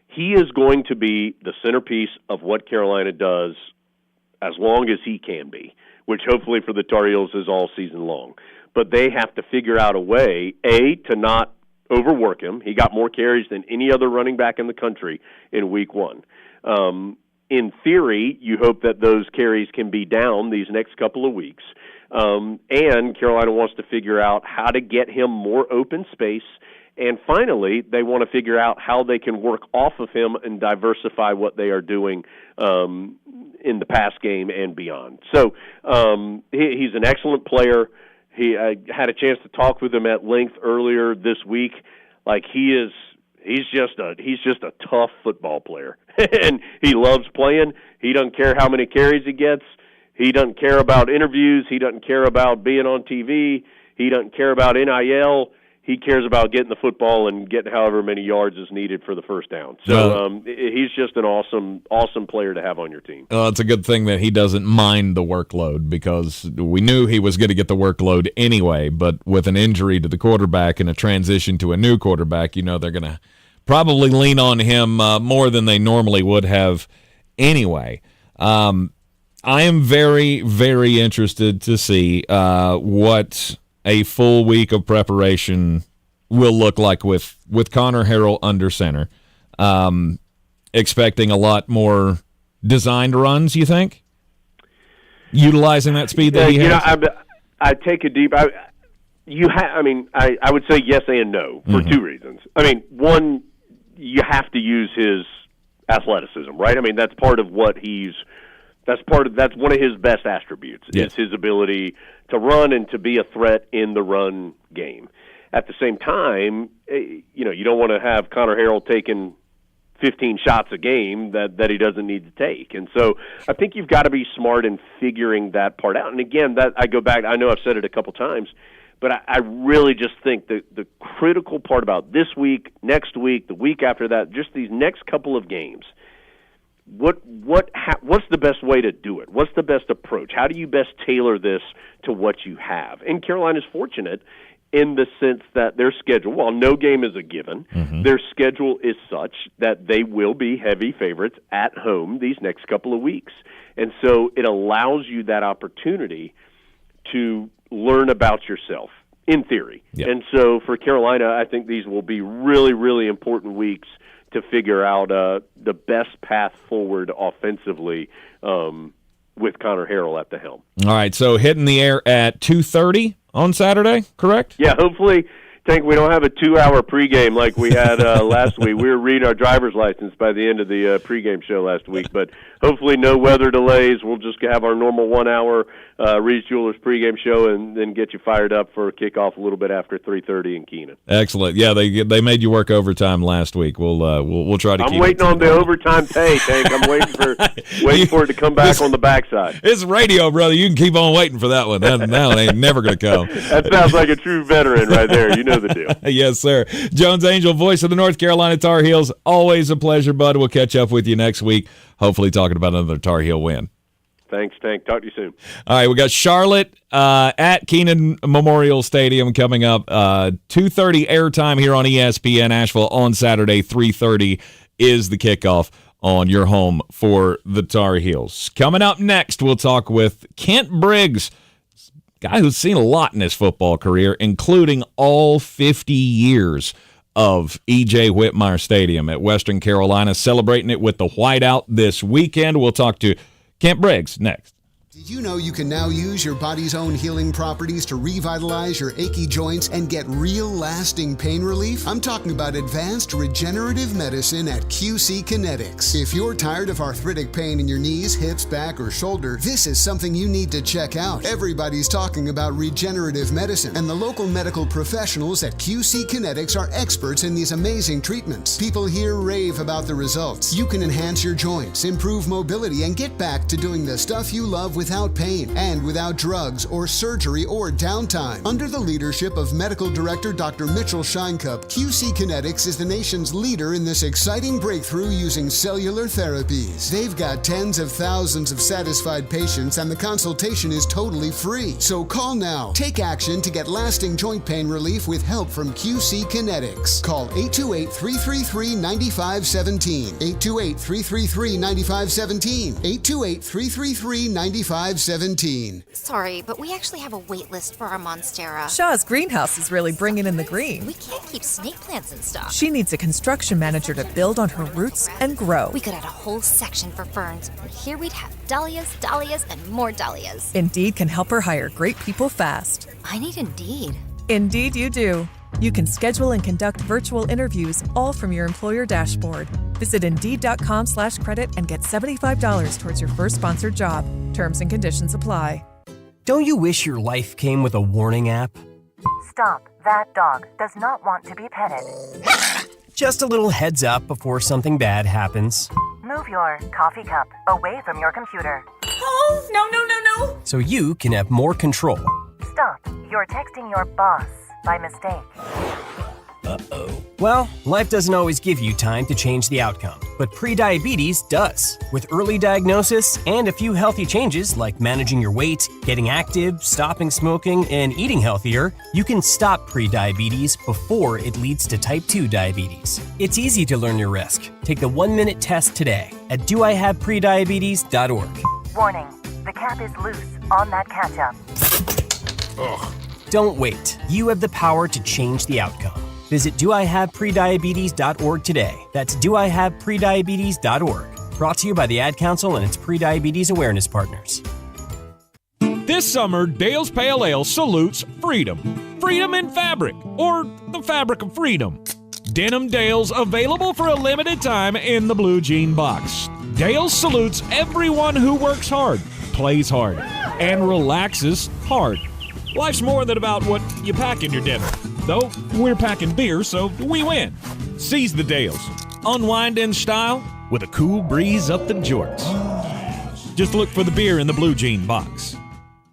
he is going to be the centerpiece of what Carolina does as long as he can be, which hopefully for the Tar Heels is all season long. But they have to figure out a way, to not overwork him. He got more carries than any other running back in the country in week 1. In theory, you hope that those carries can be down these next couple of weeks. And Carolina wants to figure out how to get him more open space. And finally, they want to figure out how they can work off of him and diversify what they are doing in the pass game and beyond. So he's an excellent player. I had a chance to talk with him at length earlier this week. Like he's just a tough football player, and he loves playing. He doesn't care how many carries he gets. He doesn't care about interviews. He doesn't care about being on TV. He doesn't care about NIL. He cares about getting the football and getting however many yards is needed for the first down. So he's just an awesome player to have on your team. It's a good thing that he doesn't mind the workload, because we knew he was going to get the workload anyway, but with an injury to the quarterback and a transition to a new quarterback, they're going to probably lean on him more than they normally would have anyway. I am very, very interested to see what a full week of preparation will look like with Connor Harrell under center. Expecting a lot more designed runs, you think? Utilizing that speed that he has? I take a deep... I would say yes and no for two reasons. I mean, one, you have to use his athleticism, right? I mean, that's part of what that's one of his best attributes. Yes. Is his ability to run and to be a threat in the run game. At the same time, you don't want to have Connor Harrell taking 15 shots a game that he doesn't need to take. And so I think you've got to be smart in figuring that part out. And again, that I go back, I know I've said it a couple times, but I really just think that the critical part about this week, next week, the week after that, just these next couple of games, what's the best way to do it? What's the best approach? How do you best tailor this to what you have? And Carolina's fortunate in the sense that their schedule, while no game is a given, their schedule is such that they will be heavy favorites at home these next couple of weeks. And so it allows you that opportunity to learn about yourself, in theory. Yep. And so for Carolina, I think these will be really, really important weeks to figure out the best path forward offensively with Connor Harrell at the helm. All right, so hitting the air at 2:30 on Saturday, correct? Yeah, hopefully, Tank, we don't have a 2-hour pregame like we had last week. We were reading our driver's license by the end of the pregame show last week, but hopefully no weather delays. We'll just have our normal 1-hour Reed's Jewelers pregame show and then get you fired up for kickoff a little bit after 3:30 in Keenan. Excellent. Yeah, they made you work overtime last week. We'll try to. I'm waiting on the overtime pay, Tank. I'm waiting for it to come back on the backside. It's radio, brother. You can keep on waiting for that one. That one ain't never going to come. That sounds like a true veteran right there. You know the deal. Yes, sir. Jones Angell, voice of the North Carolina Tar Heels. Always a pleasure, bud. We'll catch up with you next week. Hopefully talking about another Tar Heel win. Thanks, Tank. Talk to you soon. All right, we got Charlotte at Keenan Memorial Stadium coming up. 2:30 airtime here on ESPN Asheville on Saturday. 3:30 is the kickoff on your home for the Tar Heels. Coming up next, we'll talk with Kent Briggs, guy who's seen a lot in his football career, including all 50 years of E.J. Whitmire Stadium at Western Carolina, celebrating it with the whiteout this weekend. We'll talk to Kent Briggs next. Did you know you can now use your body's own healing properties to revitalize your achy joints and get real lasting pain relief? I'm talking about advanced regenerative medicine at QC Kinetics. If you're tired of arthritic pain in your knees, hips, back, or shoulder, this is something you need to check out. Everybody's talking about regenerative medicine, and the local medical professionals at QC Kinetics are experts in these amazing treatments. People here rave about the results. You can enhance your joints, improve mobility, and get back to doing the stuff you love without pain and without drugs or surgery or downtime. Under the leadership of Medical Director Dr. Mitchell Scheinkup, QC Kinetics is the nation's leader in this exciting breakthrough using cellular therapies. They've got tens of thousands of satisfied patients and the consultation is totally free. So call now. Take action to get lasting joint pain relief with help from QC Kinetics. Call 828-333-9517. 828-333-9517. 828-333-9517. Sorry, but we actually have a wait list for our Monstera. Shaw's greenhouse is really bringing in the green. We can't keep snake plants in stock. She needs a construction manager to build on her roots and grow. We could add a whole section for ferns, and here we'd have dahlias, dahlias, and more dahlias. Indeed can help her hire great people fast. I need Indeed. Indeed you do. You can schedule and conduct virtual interviews all from your employer dashboard. Visit Indeed.com/credit and get $75 towards your first sponsored job. Terms and conditions apply. Don't you wish your life came with a warning app? Stop. That dog does not want to be petted. Just a little heads up before something bad happens. Move your coffee cup away from your computer. Oh, no. So you can have more control. Stop. You're texting your boss by mistake. Uh-oh. Well, life doesn't always give you time to change the outcome, but prediabetes does. With early diagnosis and a few healthy changes like managing your weight, getting active, stopping smoking, and eating healthier, you can stop prediabetes before it leads to type 2 diabetes. It's easy to learn your risk. Take the 1-minute test today at doihaveprediabetes.org. Warning. cap is loose on that catch-up. Ugh. Don't wait. You have the power to change the outcome. Visit doihaveprediabetes.org today. That's doihaveprediabetes.org. Brought to you by the Ad Council and its pre-diabetes awareness partners. This summer, Dale's Pale Ale salutes freedom. Freedom in fabric, or the fabric of freedom. Denim Dale's available for a limited time in the blue jean box. Dale's salutes everyone who works hard, plays hard, and relaxes hard. Life's more than about what you pack in your denim. Though we're packing beer, so we win. Seize the Dales. Unwind in style with a cool breeze up the jorts. Just look for the beer in the blue jean box.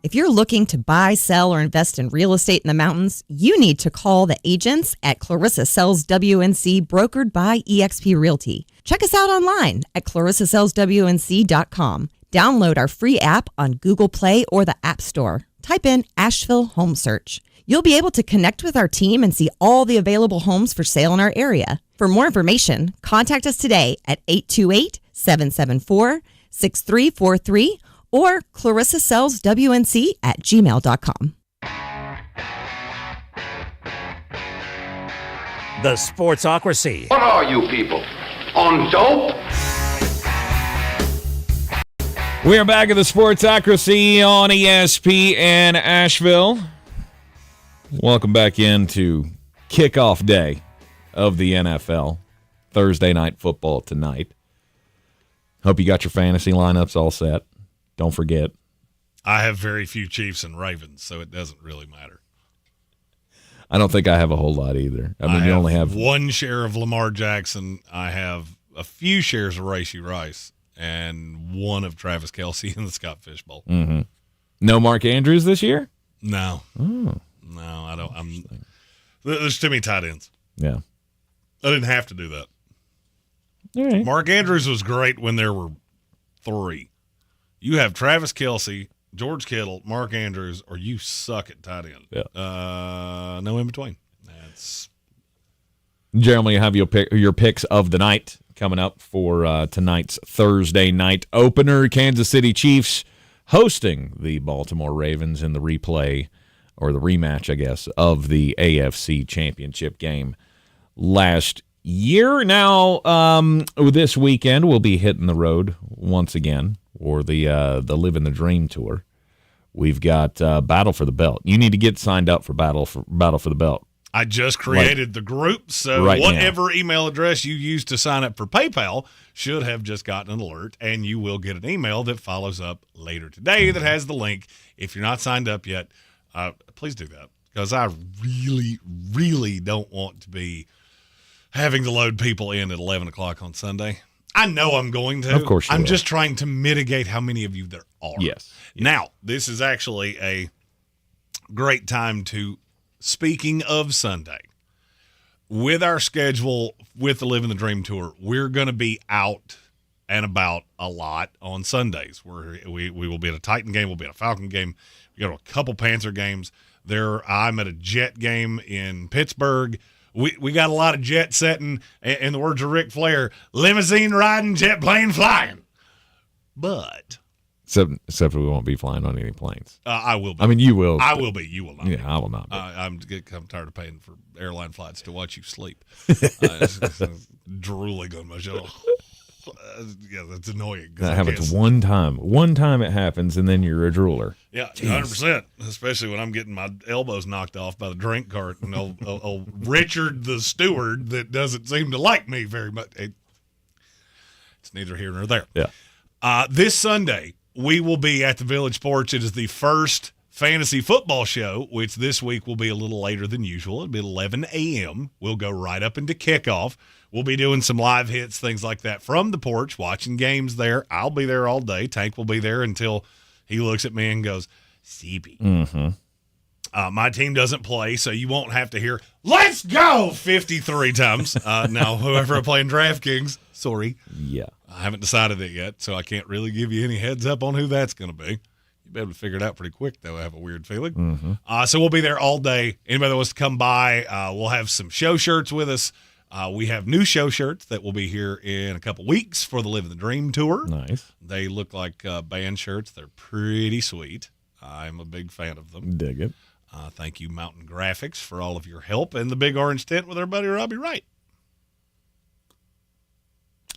If you're looking to buy, sell, or invest in real estate in the mountains, you need to call the agents at Clarissa Sells WNC, brokered by eXp Realty. Check us out online at clarissasellswnc.com. Download our free app on Google Play or the App Store. Type in Asheville Home Search. You'll be able to connect with our team and see all the available homes for sale in our area. For more information, contact us today at 828-774-6343 or clarissasellswnc@gmail.com. The Sportsocracy. What are you people? On dope? We are back at the Sportsocracy on ESPN Asheville. Welcome back into kickoff day of the NFL. Thursday night football tonight. Hope you got your fantasy lineups all set. Don't forget. I have very few Chiefs and Ravens, so it doesn't really matter. I don't think I have a whole lot either. I mean, you only have one share of Lamar Jackson. I have a few shares of Rashee Rice and one of Travis Kelce in the Scott Fish Bowl. Mm-hmm. No Mark Andrews this year? No. Oh. No, I don't. There's too many tight ends. Yeah. I didn't have to do that. All right. Mark Andrews was great when there were three. You have Travis Kelce, George Kittle, Mark Andrews, or you suck at tight end. Yeah. No in between. That's Jeremy, you have your picks of the night coming up for tonight's Thursday night opener. Kansas City Chiefs hosting the Baltimore Ravens in the replay, or the rematch, I guess, of the AFC Championship game last year. Now, this weekend we'll be hitting the road once again, or the Living the Dream tour. We've got Battle for the Belt. You need to get signed up for Battle for the Belt. I just created the group, so whatever email address you used to sign up for PayPal should have just gotten an alert, and you will get an email that follows up later today that has the link. If you're not signed up yet, please do that, because I really, really don't want to be having to load people in at 11 o'clock on Sunday. I know I'm going to. Of course you I'm will. just trying to mitigate how many of you there are. Yes. Now, this is actually a great time to, speaking of Sunday, with our schedule with the Living the Dream tour, we're going to be out and about a lot on Sundays. We will be at a Titan game. We'll be at a Falcon game. We go to a couple Panther games. I'm at a Jet game in Pittsburgh. We got a lot of jet setting, in the words of Ric Flair, limousine riding, jet plane flying. But Except we won't be flying on any planes. I will be. I mean, you will. I will be. You will not. Yeah, I will not be. I'm tired of paying for airline flights to watch you sleep. It's drooling on my shoulder. Yeah, that's annoying. That happens one time. One time it happens, and then you're a drooler. Yeah, 100%. Especially when I'm getting my elbows knocked off by the drink cart and old Richard the steward that doesn't seem to like me very much. It's neither here nor there. Yeah. This Sunday, we will be at the Village Sports. It is the first fantasy football show, which this week will be a little later than usual. It'll be 11 a.m. We'll go right up into kickoff. We'll be doing some live hits, things like that from the porch, watching games there. I'll be there all day. Tank will be there until he looks at me and goes, CB. Mm-hmm. My team doesn't play, so you won't have to hear, let's go 53 times. Now, whoever I play in DraftKings, sorry. Yeah. I haven't decided it yet, so I can't really give you any heads up on who that's going to be. You'll be able to figure it out pretty quick, though, I have a weird feeling. Mm-hmm. So we'll be there all day. Anybody that wants to come by, we'll have some show shirts with us. We have new show shirts that will be here in a couple weeks for the Living the Dream tour. Nice. They look like band shirts. They're pretty sweet. I'm a big fan of them. Dig it. Thank you, Mountain Graphics, for all of your help, and the Big Orange Tent with our buddy Robbie Wright.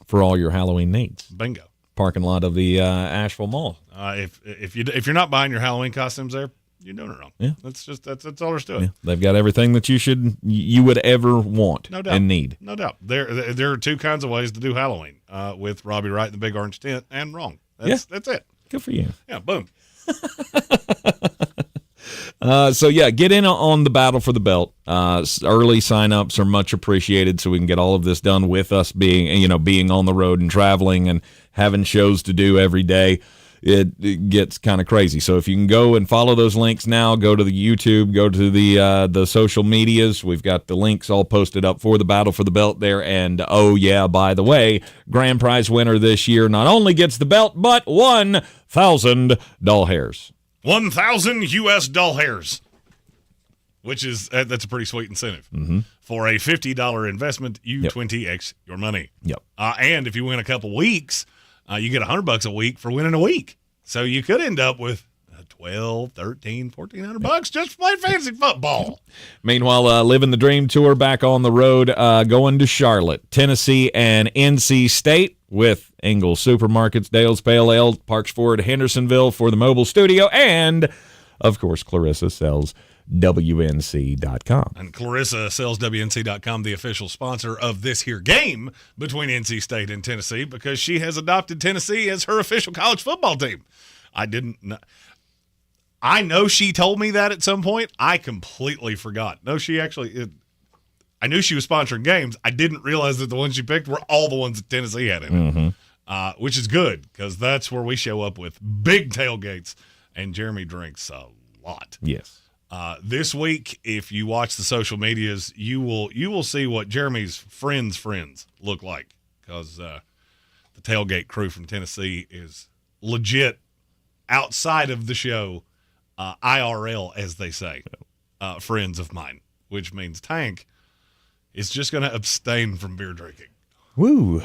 For all your Halloween needs. Bingo. Parking lot of the Asheville Mall. If you're not buying your Halloween costumes there, you're doing it wrong. Yeah. That's all there's to it. Yeah. They've got everything that you would ever want No doubt. and need. No doubt. There are two kinds of ways to do Halloween with Robbie Wright and the Big Orange Tent, and wrong. That's it. Good for you. Yeah, boom. Get in on the battle for the belt. Early sign-ups are much appreciated, so we can get all of this done with us being on the road and traveling and having shows to do every day. It gets kind of crazy. So if you can go and follow those links now, go to the YouTube, go to the social medias. We've got the links all posted up for the battle for the belt there. And oh yeah, by the way, grand prize winner this year not only gets the belt, but 1,000 doll hairs. 1,000 U.S. doll hairs, which is that's a pretty sweet incentive. Mm-hmm. For a $50 investment, you 20x your money. Yep. And if you win a couple weeks, you get $100 a week for winning a week. So you could end up with $1,200, $1,300, $1,400 just for playing fantasy football. Meanwhile, Living the Dream tour back on the road, going to Charlotte, Tennessee, and NC State with Ingles Supermarkets, Dale's Pale Ale, Parks Ford, Hendersonville for the mobile studio, and, of course, Clarissa sells WNC.com. And Clarissa sells WNC.com, the official sponsor of this here game between NC State and Tennessee, because she has adopted Tennessee as her official college football team. I didn't know. I know she told me that at some point. I completely forgot. No, she actually I knew she was sponsoring games. I didn't realize that the ones she picked were all the ones that Tennessee had in it, which is good because that's where we show up with big tailgates, and Jeremy drinks a lot. Yes. This week, if you watch the social medias, you will see what Jeremy's friends look like, because the tailgate crew from Tennessee is legit outside of the show, IRL, as they say, friends of mine, which means Tank is just going to abstain from beer drinking. Woo.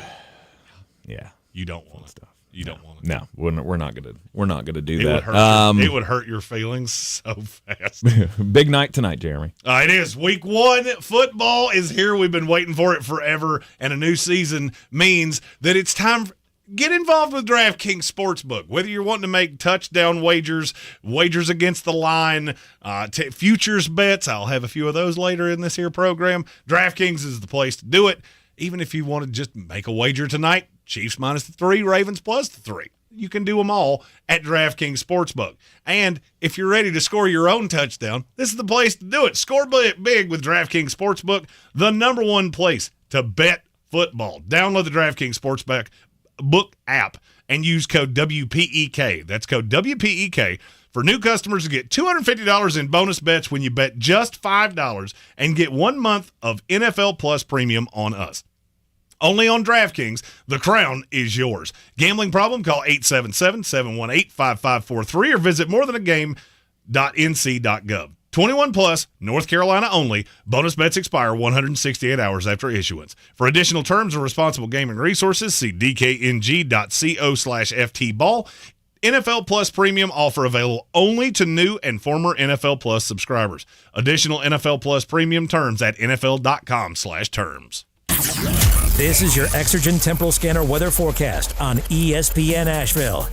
Yeah. You don't want stuff. You don't want it. No, we're not gonna do that. It would hurt your feelings so fast. Big night tonight, Jeremy. It is. Week 1 football is here. We've been waiting for it forever, and a new season means that it's time. Get involved with DraftKings Sportsbook. Whether you're wanting to make touchdown wagers against the line, futures bets, I'll have a few of those later in this here program. DraftKings is the place to do it. Even if you want to just make a wager tonight, Chiefs minus the 3, Ravens plus the 3. You can do them all at DraftKings Sportsbook. And if you're ready to score your own touchdown, this is the place to do it. Score big with DraftKings Sportsbook, the #1 place to bet football. Download the DraftKings Sportsbook app and use code WPEK. That's code WPEK for new customers to get $250 in bonus bets when you bet just $5 and get 1 month of NFL Plus premium on us. Only on DraftKings, the crown is yours. Gambling problem? Call 877-718-5543 or visit morethanagame.nc.gov. 21 plus, North Carolina only. Bonus bets expire 168 hours after issuance. For additional terms and responsible gaming resources, see dkng.co/ftball. NFL Plus premium offer available only to new and former NFL Plus subscribers. Additional NFL Plus premium terms at nfl.com/terms. This is your Exergen Temporal Scanner weather forecast on ESPN Asheville.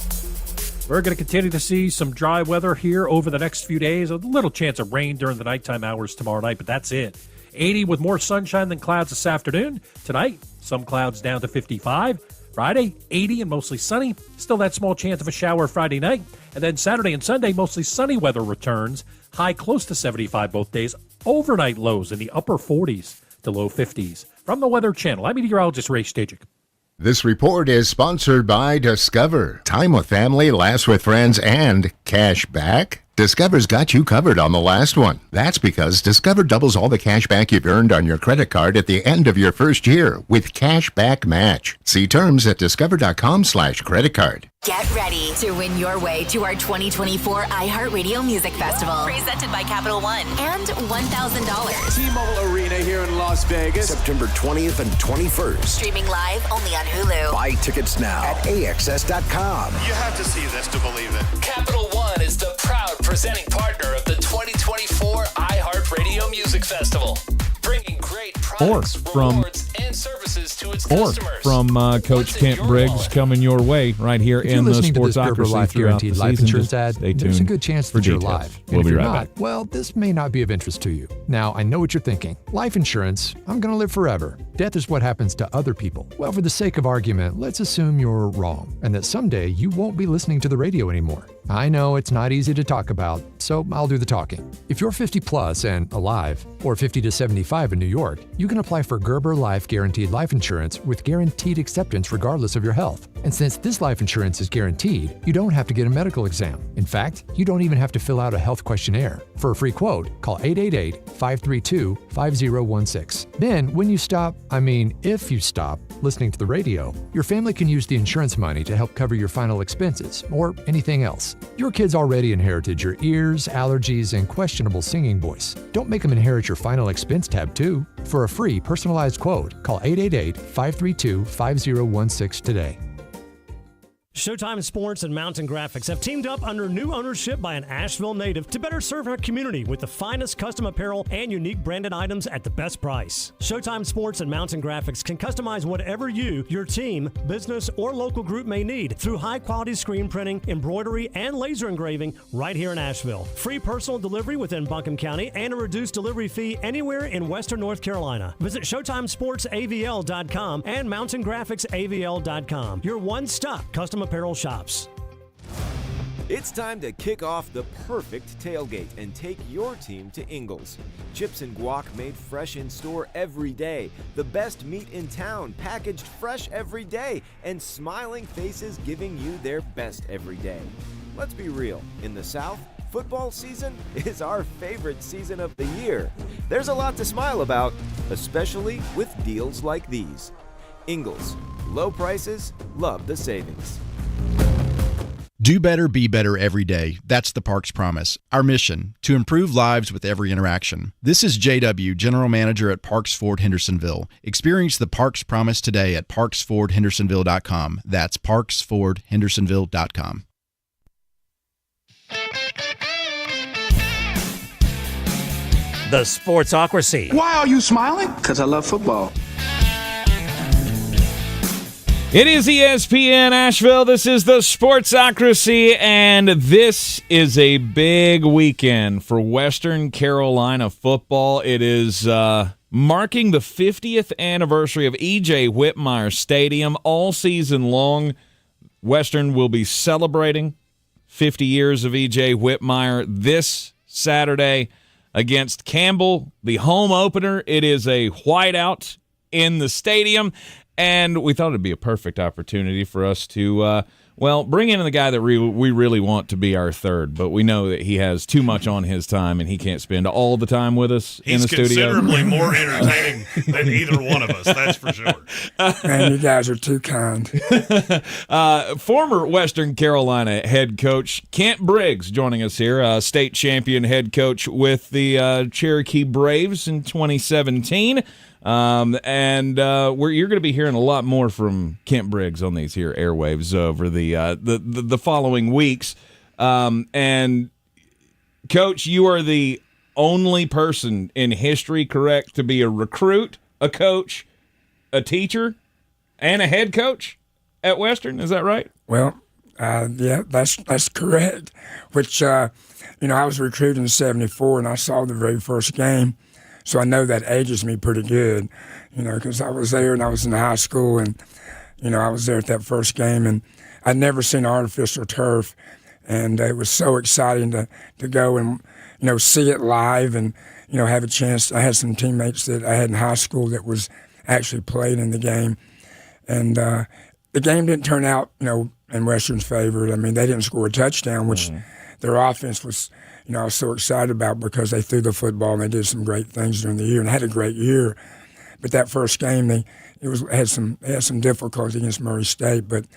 We're going to continue to see some dry weather here over the next few days. A little chance of rain during the nighttime hours tomorrow night, but that's it. 80 with more sunshine than clouds this afternoon. Tonight, some clouds down to 55. Friday, 80 and mostly sunny. Still that small chance of a shower Friday night. And then Saturday and Sunday, mostly sunny weather returns. High close to 75 both days. Overnight lows in the upper 40s to low 50s. From the Weather Channel, I'm meteorologist Ray Stajic. This report is sponsored by Discover. Time with family, laughs with friends, and cash back. Discover's got you covered on the last one. That's because Discover doubles all the cash back you've earned on your credit card at the end of your first year with Cash Back Match. See terms at discover.com/creditcard. Get ready to win your way to our 2024 iHeartRadio Music Festival. Presented by Capital One. And $1,000. T-Mobile Arena Day here in Las Vegas. September 20th and 21st. Streaming live only on Hulu. Buy tickets now at AXS.com. You have to see this to believe it. Capital One is the proud presenting partner of the 2024 iHeartRadio Music Festival, bringing great products, rewards, and services to its customers. From Coach Kent Briggs coming your way right here in the Sportsocracy Life Guaranteed Life Insurance ad, there's a good chance that you're live. We'll be right back. Well, this may not be of interest to you. Now, I know what you're thinking. Life insurance, I'm going to live forever. Death is what happens to other people. Well, for the sake of argument, let's assume you're wrong and that someday you won't be listening to the radio anymore. I know it's not easy to talk about, so I'll do the talking. If you're 50 plus and alive, or 50 to 75 in New York, you can apply for Gerber Life Guaranteed Life Insurance with guaranteed acceptance regardless of your health. And since this life insurance is guaranteed, you don't have to get a medical exam. In fact, you don't even have to fill out a health questionnaire. For a free quote, call 888-532-5016. Then, when you stop, if you stop listening to the radio, your family can use the insurance money to help cover your final expenses or anything else. Your kids already inherited your ears, allergies, and questionable singing voice. Don't make them inherit your final expense tab too. For a free personalized quote, call 888-532-5016 today. Showtime Sports and Mountain Graphics have teamed up under new ownership by an Asheville native to better serve our community with the finest custom apparel and unique branded items at the best price. Showtime Sports and Mountain Graphics can customize whatever you, your team, business, or local group may need through high-quality screen printing, embroidery, and laser engraving right here in Asheville. Free personal delivery within Buncombe County and a reduced delivery fee anywhere in Western North Carolina. Visit ShowtimeSportsAVL.com and MountainGraphicsAVL.com. Your one-stop custom apparel shops. It's time to kick off the perfect tailgate and take your team to Ingles. Chips and guac made fresh in store every day. The best meat in town packaged fresh every day. And smiling faces giving you their best every day. Let's be real. In the South, football season is our favorite season of the year. There's a lot to smile about, especially with deals like these. Ingles. Low prices, love the savings. Do better, be better every day. That's the Parks Promise. Our mission, to improve lives with every interaction. This is JW, General Manager at Parks Ford Hendersonville. Experience the Parks Promise today at parksfordhendersonville.com. That's parksfordhendersonville.com. The Sportsocracy. Why are you smiling? Because I love football. It is ESPN Asheville. This is the Sportsocracy, and this is a big weekend for Western Carolina football. It is marking the 50th anniversary of E.J. Whitmire Stadium. All season long, Western will be celebrating 50 years of E.J. Whitmire this Saturday against Campbell, the home opener. It is a whiteout in the stadium. And we thought it'd be a perfect opportunity for us to, bring in the guy that we really want to be our third. But we know that he has too much on his time, and he can't spend all the time with us in the studio. He's considerably more entertaining than either one of us, that's for sure. Man, you guys are too kind. Former Western Carolina head coach Kent Briggs joining us here, state champion head coach with the Cherokee Braves in 2017. You're going to be hearing a lot more from Kent Briggs on these here airwaves over the following weeks. And Coach, you are the only person in history, correct, to be a recruit, a coach, a teacher, and a head coach at Western. Is that right? Well, yeah, that's correct. Which I was recruited in '74, and I saw the very first game. So I know that ages me pretty good, because I was there and I was in high school and, I was there at that first game and I'd never seen artificial turf. And it was so exciting to go and, see it live and, have a chance. I had some teammates that I had in high school that was actually played in the game. And the game didn't turn out, in Western's favor. I mean, they didn't score a touchdown, which their offense was, I was so excited about because they threw the football and they did some great things during the year and had a great year. But that first game, they had some difficulty against Murray State, but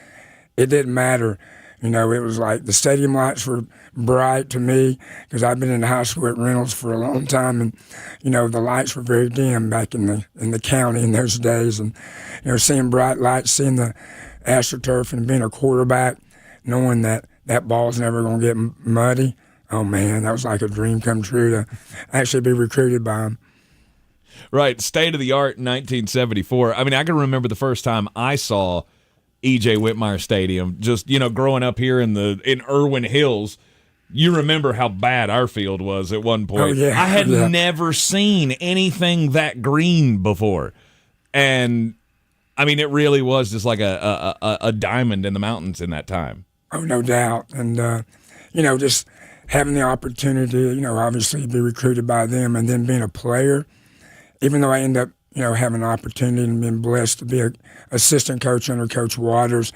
it didn't matter. You know, it was like the stadium lights were bright to me because I've been in high school at Reynolds for a long time, and you know the lights were very dim back in the county in those days, and you know seeing bright lights, seeing the AstroTurf, and being a quarterback, knowing that ball's never going to get muddy. Oh man, that was like a dream come true to actually be recruited by him. Right, state of the art in 1974. I mean, I can remember the first time I saw E.J. Whitmire Stadium, just, you know, growing up here in Irwin Hills. You remember how bad our field was at one point. Oh, yeah. I had never seen anything that green before. And, I mean, it really was just like a diamond in the mountains in that time. Oh, no doubt. And, you know, just having the opportunity, you know, obviously to be recruited by them and then being a player, even though I ended up, you know, having an opportunity and being blessed to be an assistant coach under Coach Waters,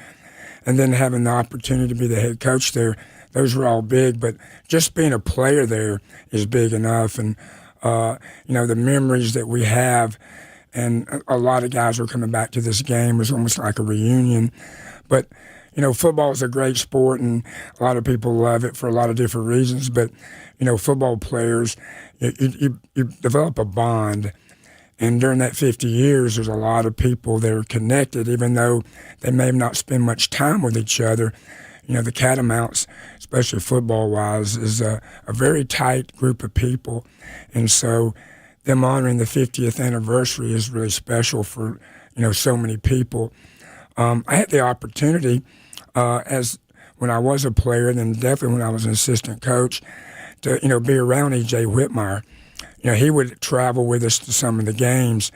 and then having the opportunity to be the head coach there, those were all big. But just being a player there is big enough. And, you know, the memories that we have, and a lot of guys were coming back to this game. It was almost like a reunion. But, you know, football is a great sport, and a lot of people love it for a lot of different reasons. But, you know, football players, you develop a bond. And during that 50 years, there's a lot of people that are connected, even though they may have not spent much time with each other. You know, the Catamounts, especially football-wise, is a very tight group of people. And so them honoring the 50th anniversary is really special for, you know, so many people. I had the opportunity, as when I was a player, and then definitely when I was an assistant coach, to, you know, be around E.J. Whitmire. You know, he would travel with us to some of the games,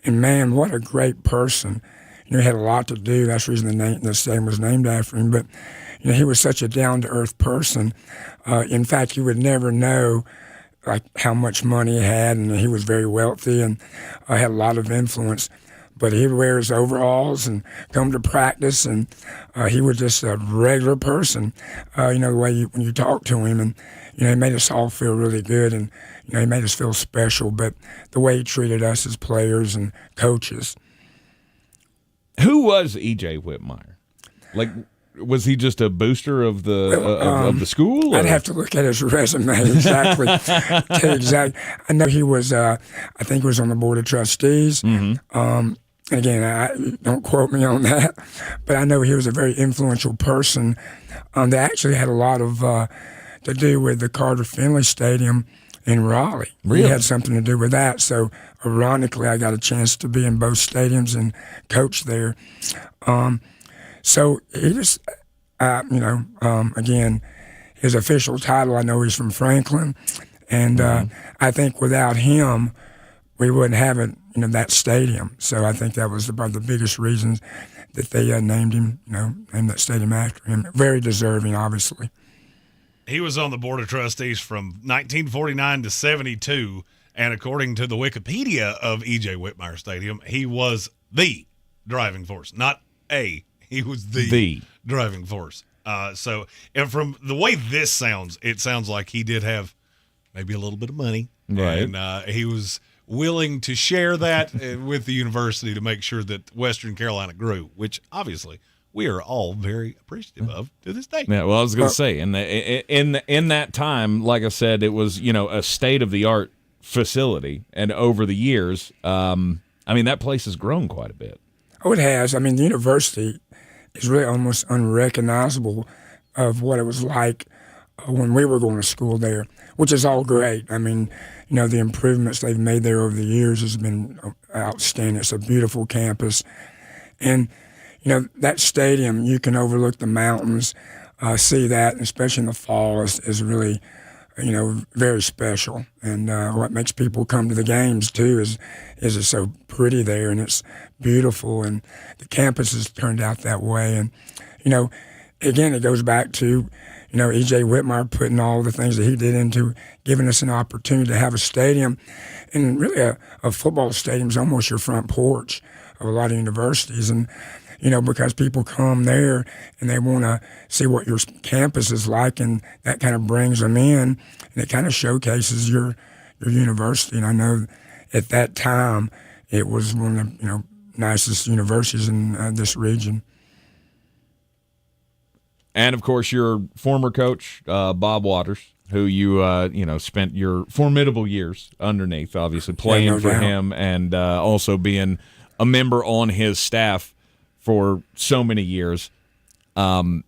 and man, what a great person. You know, he had a lot to do. That's the reason the stadium was named after him. But, you know, he was such a down-to-earth person. In fact, you would never know, like, how much money he had, and he was very wealthy and had a lot of influence. But he would wear his overalls and come to practice, and he was just a regular person, you know, the way when you talk to him. And, you know, he made us all feel really good, and, you know, he made us feel special, but the way he treated us as players and coaches. Who was E.J. Whitmire? Like, was he just a booster of the school? Or? I'd have to look at his resume exactly. I know he was, I think he was on the board of trustees. Mm-hmm. Again, don't quote me on that, but I know he was a very influential person. They actually had a lot of to do with the Carter Finley Stadium in Raleigh. Really? He had something to do with that. So, ironically, I got a chance to be in both stadiums and coach there. So he just, you know, again, his official title, I know he's from Franklin, and I think without him, we wouldn't have it, you know, that stadium. So I think that was about the biggest reasons that they named him, you know, named that stadium after him. Very deserving, obviously. He was on the board of trustees from 1949 to 72, and according to the Wikipedia of E.J. Whitmire Stadium, he was the driving force, not a. He was the driving force. So, and from the way this sounds, it sounds like he did have maybe a little bit of money, right? And he was willing to share that with the university to make sure that Western Carolina grew, which obviously we are all very appreciative of to this day. Yeah, well, I was going to say, in that time, like I said, it was, you know, a state-of-the-art facility, and over the years, I mean, that place has grown quite a bit. Oh, it has. I mean, the university is really almost unrecognizable of what it was like when we were going to school there, which is all great. I mean, you know, the improvements they've made there over the years has been outstanding. It's a beautiful campus. And, you know, that stadium, you can overlook the mountains, see that, especially in the fall, is really, you know, very special. And what makes people come to the games, too, is it's so pretty there, and it's beautiful, and the campus has turned out that way. And, you know, again, it goes back to, you know, E.J. Whitmire putting all the things that he did into giving us an opportunity to have a stadium. And really a football stadium is almost your front porch of a lot of universities. And, you know, because people come there and they want to see what your campus is like, and that kind of brings them in, and it kind of showcases your university. And I know at that time it was one of the, you know, nicest universities in this region. And, of course, your former coach, Bob Waters, who you spent your formidable years underneath, obviously, playing for him and also being a member on his staff for so many years. Talk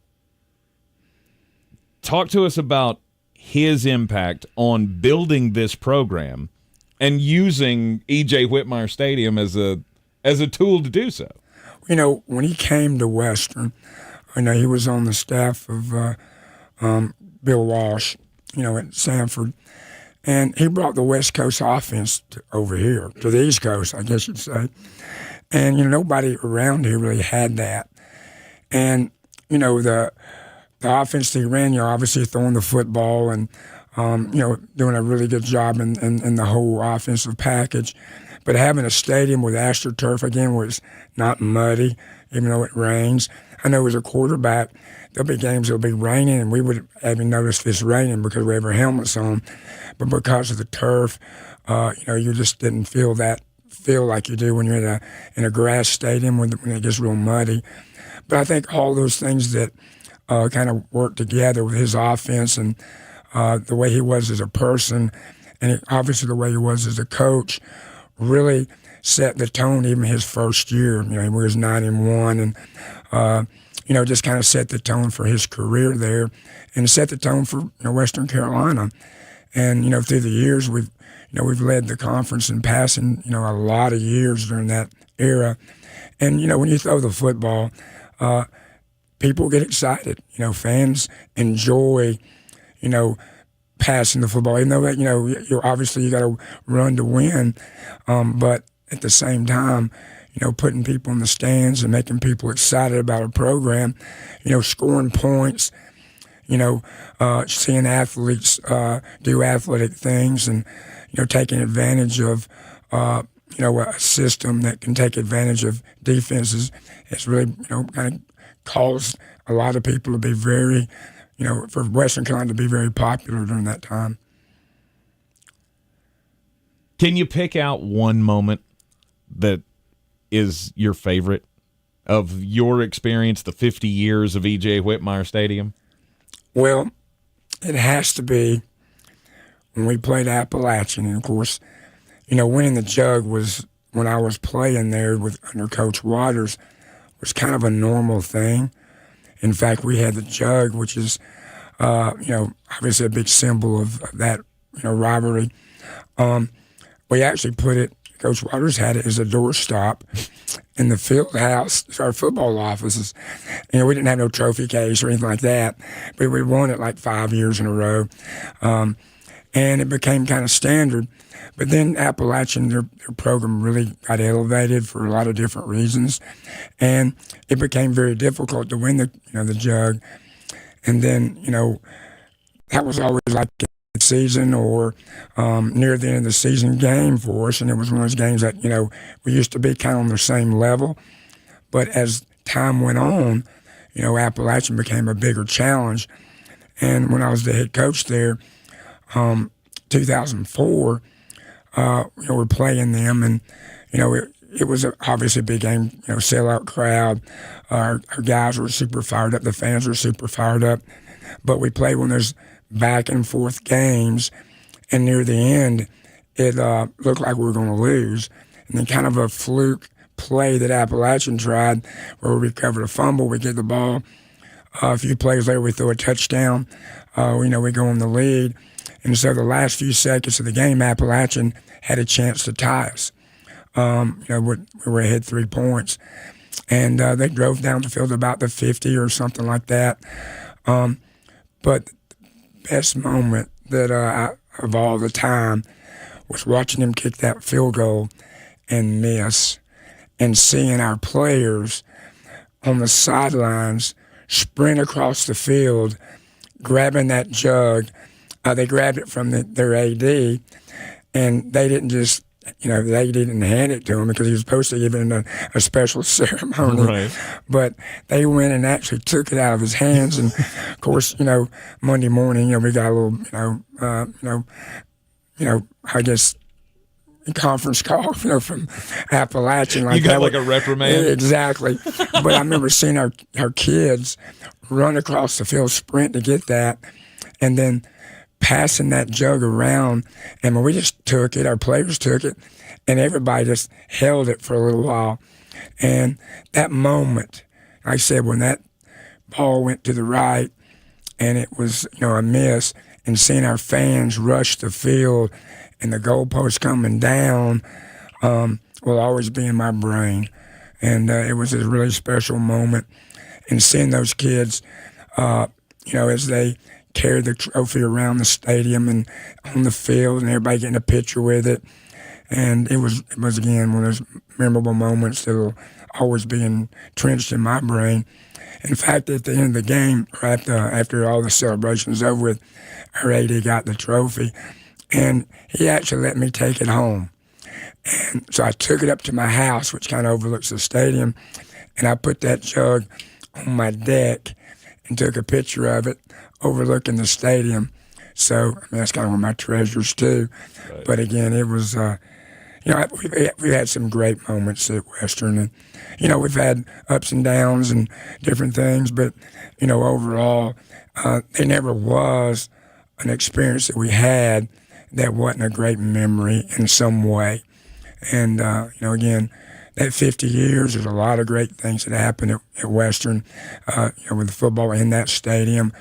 to us about his impact on building this program and using E.J. Whitmire Stadium as a tool to do so. When he came to Western, he was on the staff of Bill Walsh, at Sanford. And he brought the West Coast offense over here, to the East Coast, I guess you'd say. And, nobody around here really had that. And, the offense he ran, obviously throwing the football and, doing a really good job in the whole offensive package. But having a stadium with AstroTurf, again, where it's not muddy, even though it rains. I know as a quarterback, there'll be games that'll be raining, and we would even notice if it's raining because we have our helmets on. But because of the turf, you just didn't feel like you do when you're in a grass stadium when it gets real muddy. But I think all those things that kind of work together with his offense and the way he was as a person, and obviously the way he was as a coach, really set the tone even his first year. He was 9-1 and just kind of set the tone for his career there and set the tone for Western Carolina. And through the years we've led the conference in passing a lot of years during that era. And when you throw the football, people get excited. Fans enjoy passing the football, even though that you're obviously you got to run to win, but at the same time, putting people in the stands and making people excited about a program, scoring points, seeing athletes do athletic things, and taking advantage of a system that can take advantage of defenses. It's really kind of caused a lot of people to be very. For Western Carolina to be very popular during that time. Can you pick out one moment that is your favorite of your experience, the 50 years of E.J. Whitmire Stadium? Well, it has to be when we played Appalachian. And, of course, winning the Jug was, when I was playing there under Coach Waters, was kind of a normal thing. In fact, we had the Jug, which is, obviously a big symbol of that, rivalry. We actually put it, Coach Waters had it as a doorstop in the field house, our football offices. We didn't have no trophy case or anything like that, but we won it like 5 years in a row. And it became kind of standard. But then Appalachian, their program really got elevated for a lot of different reasons. And it became very difficult to win the Jug. And then, that was always like the season or near the end of the season game for us. And it was one of those games that, we used to be kind of on the same level. But as time went on, Appalachian became a bigger challenge. And when I was the head coach there, 2004, we're playing them, and it was obviously a big game. Sellout crowd. Our guys were super fired up. The fans were super fired up. But we played one of those back and forth games, and near the end, it looked like we were going to lose. And then kind of a fluke play that Appalachian tried, where we recovered a fumble, we get the ball. A few plays later, we throw a touchdown. We go in the lead. And so the last few seconds of the game, Appalachian had a chance to tie us. We were ahead 3 points. And they drove down the field about the 50 or something like that. But the best moment that of all the time was watching him kick that field goal and miss, and seeing our players on the sidelines sprint across the field, grabbing that Jug. They grabbed it from their AD, and they didn't just, they didn't hand it to him because he was supposed to give it a special ceremony. Right. But they went and actually took it out of his hands. And, of course, Monday morning, we got a little, I guess conference call, from Appalachian. Like you got that. like a reprimand? Yeah, exactly. But I remember seeing our kids run across the field, sprint to get that, and then passing that jug around. And when we just took it, our players took it, and everybody just held it for a little while. And that moment, like I said, when that ball went to the right and it was, a miss, and seeing our fans rush the field and the goalpost coming down will always be in my brain. And it was a really special moment. And seeing those kids, as they carried the trophy around the stadium and on the field and everybody getting a picture with it. And it was again, one of those memorable moments that will always be entrenched in my brain. In fact, at the end of the game, after all the celebrations over with, our AD got the trophy, and he actually let me take it home. And so I took it up to my house, which kind of overlooks the stadium, and I put that jug on my deck and took a picture of it overlooking the stadium. So, that's kind of one of my treasures, too. Right. But again, it was, we've had some great moments at Western, and, we've had ups and downs and different things, but, overall, there never was an experience that we had that wasn't a great memory in some way. And, again, that 50 years, there's a lot of great things that happened at Western, with the football in that stadium.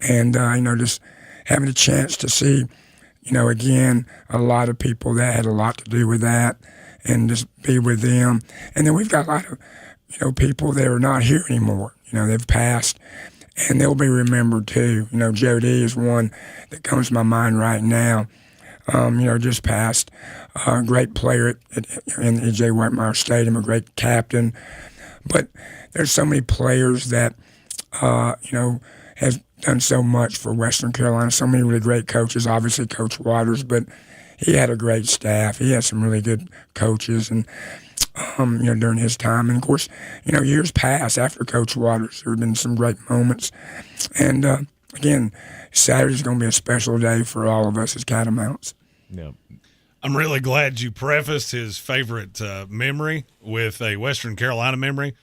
And, just having a chance to see, again, a lot of people that had a lot to do with that and just be with them. And then we've got a lot of, people that are not here anymore. They've passed, and they'll be remembered too. Joe D is one that comes to my mind right now. Just passed. A great player in the J. Whitemeyer Stadium, a great captain. But there's so many players that, has done so much for Western Carolina. So many really great coaches, obviously Coach Waters, but he had a great staff. He had some really good coaches, and during his time. And of course, years past after Coach Waters, there have been some great moments. And again, Saturday's going to be a special day for all of us as Catamounts. Yeah. I'm really glad you prefaced his favorite memory with a Western Carolina memory.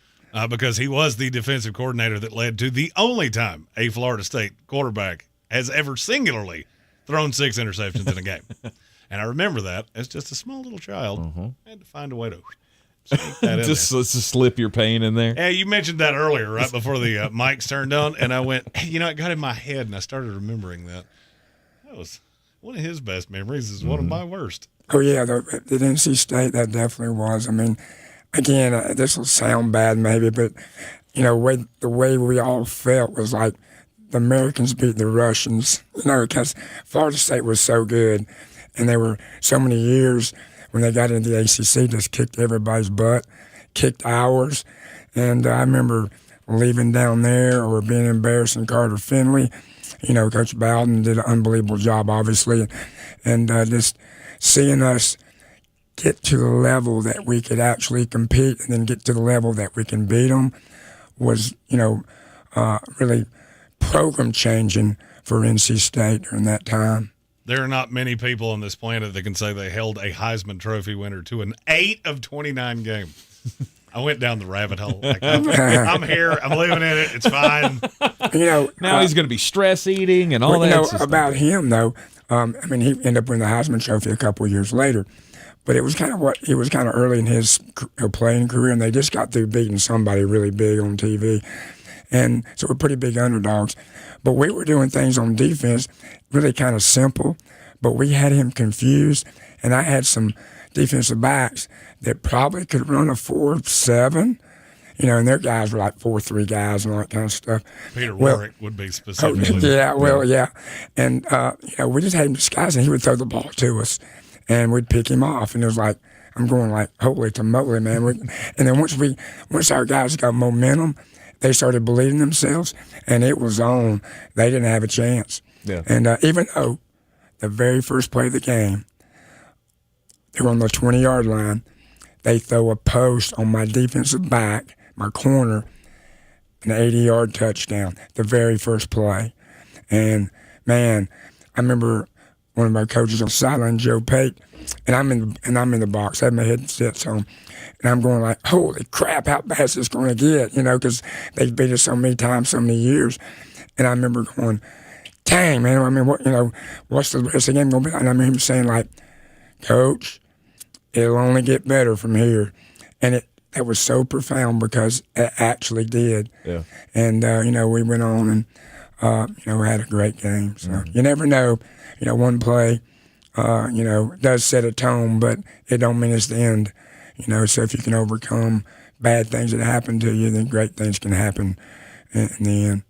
Because he was the defensive coordinator that led to the only time a Florida State quarterback has ever singularly thrown 6 interceptions in a game. And I remember that as just a small little child. I had to find a way to sneak that in just slip your pain in there. Yeah, you mentioned that earlier, right before the mics turned on, and I went, hey, it got in my head, and I started remembering that. That was one of his best memories is one of my worst. Oh, yeah, the NC State, that definitely was. I mean, again, this will sound bad maybe, but, the way we all felt was like the Americans beat the Russians, because Florida State was so good. And there were so many years when they got into the ACC, just kicked everybody's butt, kicked ours. And I remember leaving down there or being embarrassed in Carter Finley. Coach Bowden did an unbelievable job, obviously. And just seeing us get to the level that we could actually compete and then get to the level that we can beat them was, really program changing for NC State during that time. There are not many people on this planet that can say they held a Heisman Trophy winner to an 8 of 29 game. I went down the rabbit hole. I'm here. I'm living in it. It's fine. Now he's going to be stress eating and all that. About him, though, he ended up winning the Heisman Trophy a couple of years later. But it was kind of early in his playing career, and they just got through beating somebody really big on TV. And so we're pretty big underdogs. But we were doing things on defense really kind of simple, but we had him confused, and I had some defensive backs that probably could run a 4.7, and their guys were like 4.3 guys and all that kind of stuff. Peter Warwick would be specifically. Yeah. And, we just had him disguised, and he would throw the ball to us, and we'd pick him off, and it was like, I'm going like, holy tamale, man. And then once our guys got momentum, they started believing themselves, and it was on. They didn't have a chance. Yeah. And even though the very first play of the game, they were on the 20-yard line, they throw a post on my defensive back, my corner, an 80-yard touchdown, the very first play. And, man, I remember one of our coaches on the sideline, Joe Pate, and I'm in the box. I have my headsets on, and I'm going like, holy crap, how bad is this going to get? Because they've beat us so many times, so many years. And I remember going, dang, man, what's the rest of the game going to be? And I remember him saying like, Coach, it'll only get better from here. And that was so profound because it actually did. Yeah. And, we went on and, had a great game. So you never know. One play, does set a tone, but it don't mean it's the end. So if you can overcome bad things that happen to you, then great things can happen in the end.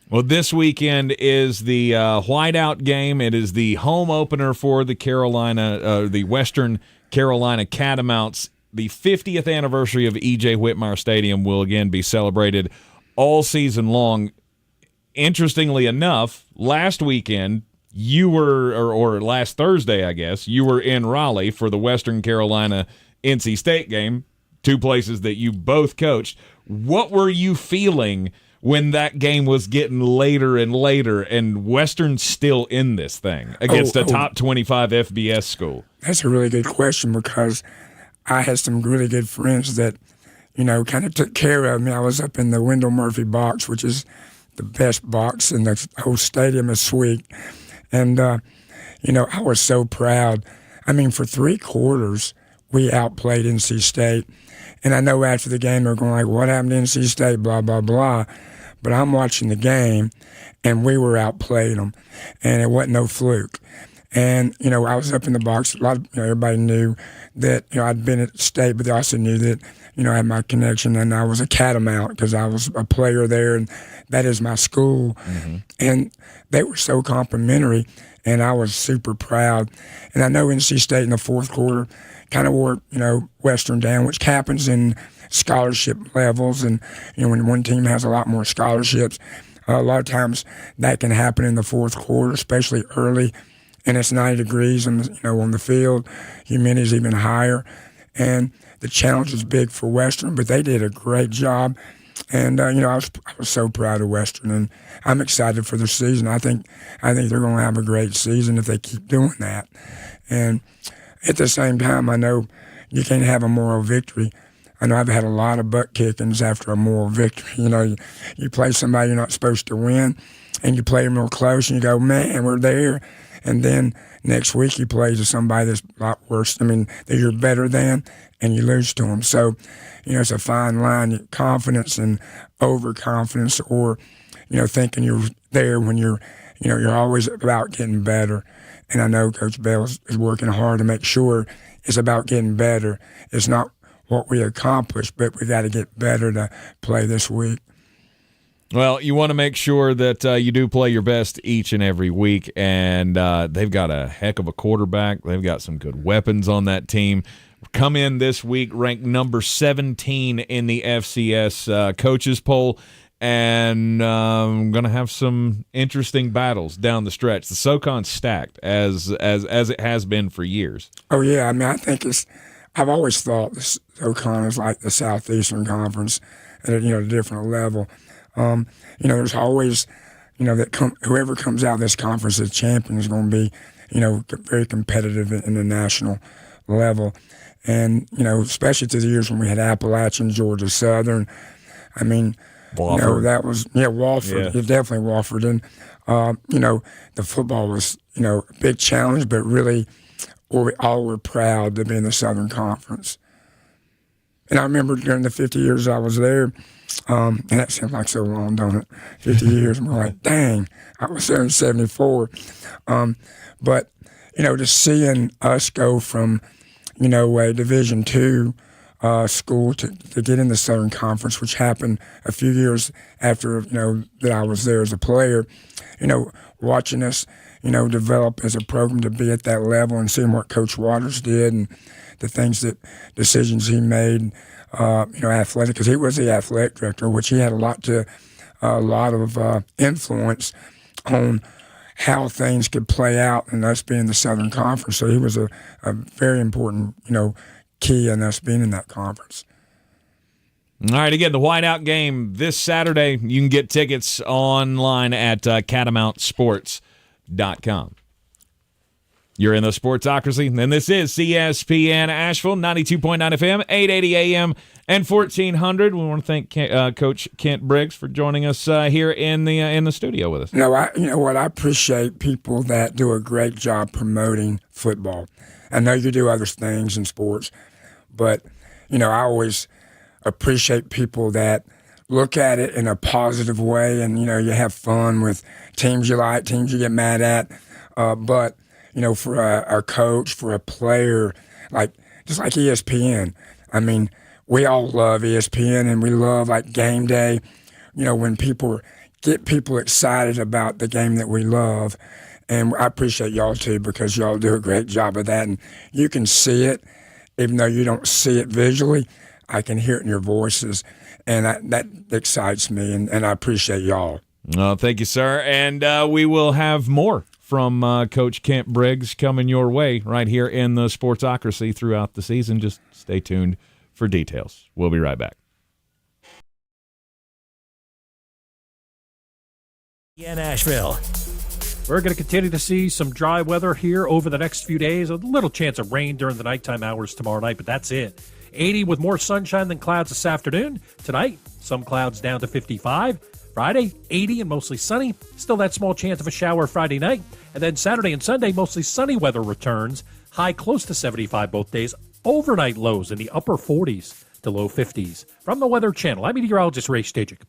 Well, this weekend is the whiteout game. It is the home opener for the Western Carolina Catamounts. The 50th anniversary of E.J. Whitmire Stadium will again be celebrated all season long. Interestingly enough, last weekend you were, or last Thursday, I guess, you were in Raleigh for the Western Carolina NC State game, two places that you both coached. What were you feeling when that game was getting later and later and Western's still in this thing against a top 25 FBS school? That's a really good question because I had some really good friends that, kind of took care of me. I was up in the Wendell Murphy box, which is the best box in the whole stadium is sweet. And, I was so proud. I mean, for 3 quarters, we outplayed NC State. And I know after the game, they're going like, what happened to NC State, blah, blah, blah. But I'm watching the game, and we were outplayed them. And it wasn't no fluke. And, I was up in the box. A lot of, everybody knew that, I'd been at State, but they also knew that, I had my connection, and I was a Catamount because I was a player there, and that is my school. Mm-hmm. And they were so complimentary, and I was super proud. And I know NC State in the fourth quarter kind of wore, Western down, which happens in scholarship levels. And, when one team has a lot more scholarships, a lot of times that can happen in the fourth quarter, especially early. And it's 90 degrees on the field. Humidity's even higher. And the challenge is big for Western, but they did a great job. And, I was so proud of Western, and I'm excited for their season. I think they're going to have a great season if they keep doing that. And at the same time, I know you can't have a moral victory. I know I've had a lot of butt kickings after a moral victory. You play somebody you're not supposed to win, and you play them real close, and you go, man, we're there. And then next week you play to somebody that's a lot worse. I mean, that you're better than, and you lose to them. So, it's a fine line, confidence and overconfidence, or, thinking you're there when you're always about getting better. And I know Coach Bell is working hard to make sure it's about getting better. It's not what we accomplished, but we got to get better to play this week. Well, you want to make sure that you do play your best each and every week, and they've got a heck of a quarterback. They've got some good weapons on that team. Come in this week ranked number 17 in the FCS coaches poll, and I'm going to have some interesting battles down the stretch. The SoCon's stacked as it has been for years. Oh, yeah. I mean, I think I've always thought the SoCon is like the Southeastern Conference at a different level. There's always, whoever comes out of this conference as champion is going to be, very competitive in the national level. And, especially through the years when we had Appalachian, Georgia Southern. I mean, Wofford. That was, Wofford. Yeah. Definitely Wofford. And, the football was, a big challenge, but really we all were proud to be in the Southern Conference. And I remember during the 50 years I was there, and that seems like so long, don't it? 50 years. I'm like, dang, I was there in 74. But, just seeing us go from, a Division II school to get in the Southern Conference, which happened a few years after, that I was there as a player, watching us, develop as a program to be at that level and seeing what Coach Waters did and the decisions he made, athletic, because he was the athletic director, which he had a lot of influence on how things could play out and us being the Southern Conference. So he was a very important, key in us being in that conference. All right, again, the whiteout game this Saturday. You can get tickets online at catamountsports.com. You're in the Sportsocracy, and this is ESPN Asheville, 92.9 FM, 880 AM, and 1400. We want to thank Coach Kent Briggs for joining us here in the studio with us. You know what? I appreciate people that do a great job promoting football. I know you do other things in sports, but, I always appreciate people that look at it in a positive way and, you have fun with teams you like, teams you get mad at. But, for a coach, for a player, just like ESPN, I mean, we all love ESPN and we love, game day, when people get people excited about the game that we love. And I appreciate y'all, too, because y'all do a great job of that. And you can see it, even though you don't see it visually. I can hear it in your voices, and that excites me, and I appreciate y'all. Well, thank you, sir. And we will have more from Coach Kent Briggs coming your way right here in the Sportsocracy throughout the season. Just stay tuned for details. We'll be right back. In Asheville. We're going to continue to see some dry weather here over the next few days. A little chance of rain during the nighttime hours tomorrow night, but that's it. 80 with more sunshine than clouds this afternoon. Tonight, some clouds down to 55. Friday, 80 and mostly sunny. Still that small chance of a shower Friday night. And then Saturday and Sunday, mostly sunny weather returns. High close to 75 both days. Overnight lows in the upper 40s to low 50s. From the Weather Channel, I'm meteorologist Ray Stajic.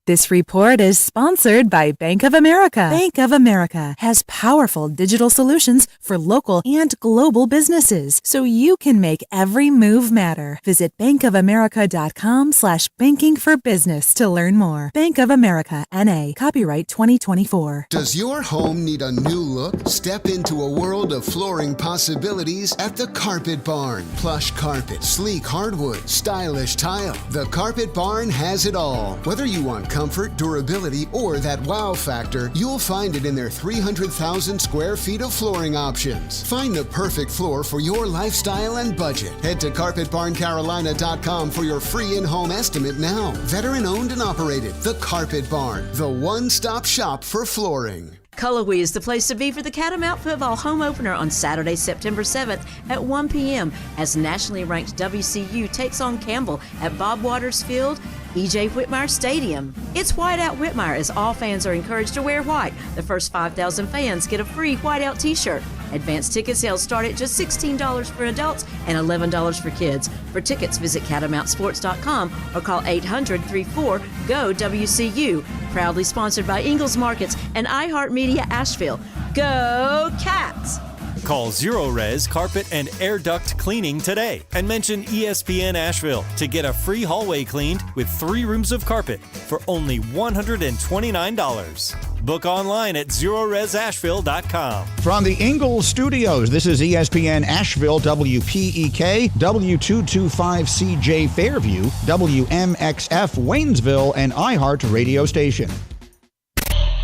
This report is sponsored by Bank of America. Bank of America has powerful digital solutions for local and global businesses, so you can make every move matter. Visit bankofamerica.com/banking for business to learn more. Bank of America, N.A., copyright 2024. Does your home need a new look? Step into a world of flooring possibilities at the Carpet Barn. Plush carpet, sleek hardwood, stylish tile. The Carpet Barn has it all. Whether you want comfort, durability, or that wow factor, you'll find it in their 300,000 square feet of flooring options. Find the perfect floor for your lifestyle and budget. Head to CarpetBarnCarolina.com for your free in-home estimate now. Veteran owned and operated. The Carpet Barn, the one-stop shop for flooring. Cullowhee is the place to be for the Catamount Football home opener on Saturday, September 7th at 1 p.m. as nationally ranked WCU takes on Campbell at Bob Waters Field, E.J. Whitmire Stadium. It's White Out Whitmire as all fans are encouraged to wear white. The first 5,000 fans get a free White Out t-shirt. Advanced ticket sales start at just $16 for adults and $11 for kids. For tickets, visit catamountsports.com or call 800-34-GO-WCU. Proudly sponsored by Ingles Markets and iHeartMedia Asheville. Go Cats! Call Zero Res Carpet and Air Duct Cleaning today and mention ESPN Asheville to get a free hallway cleaned with 3 rooms of carpet for only $129. Book online at ZeroResAsheville.com. From the Ingles Studios, this is ESPN Asheville, WPEK, W225CJ Fairview, WMXF Waynesville, and iHeart radio station.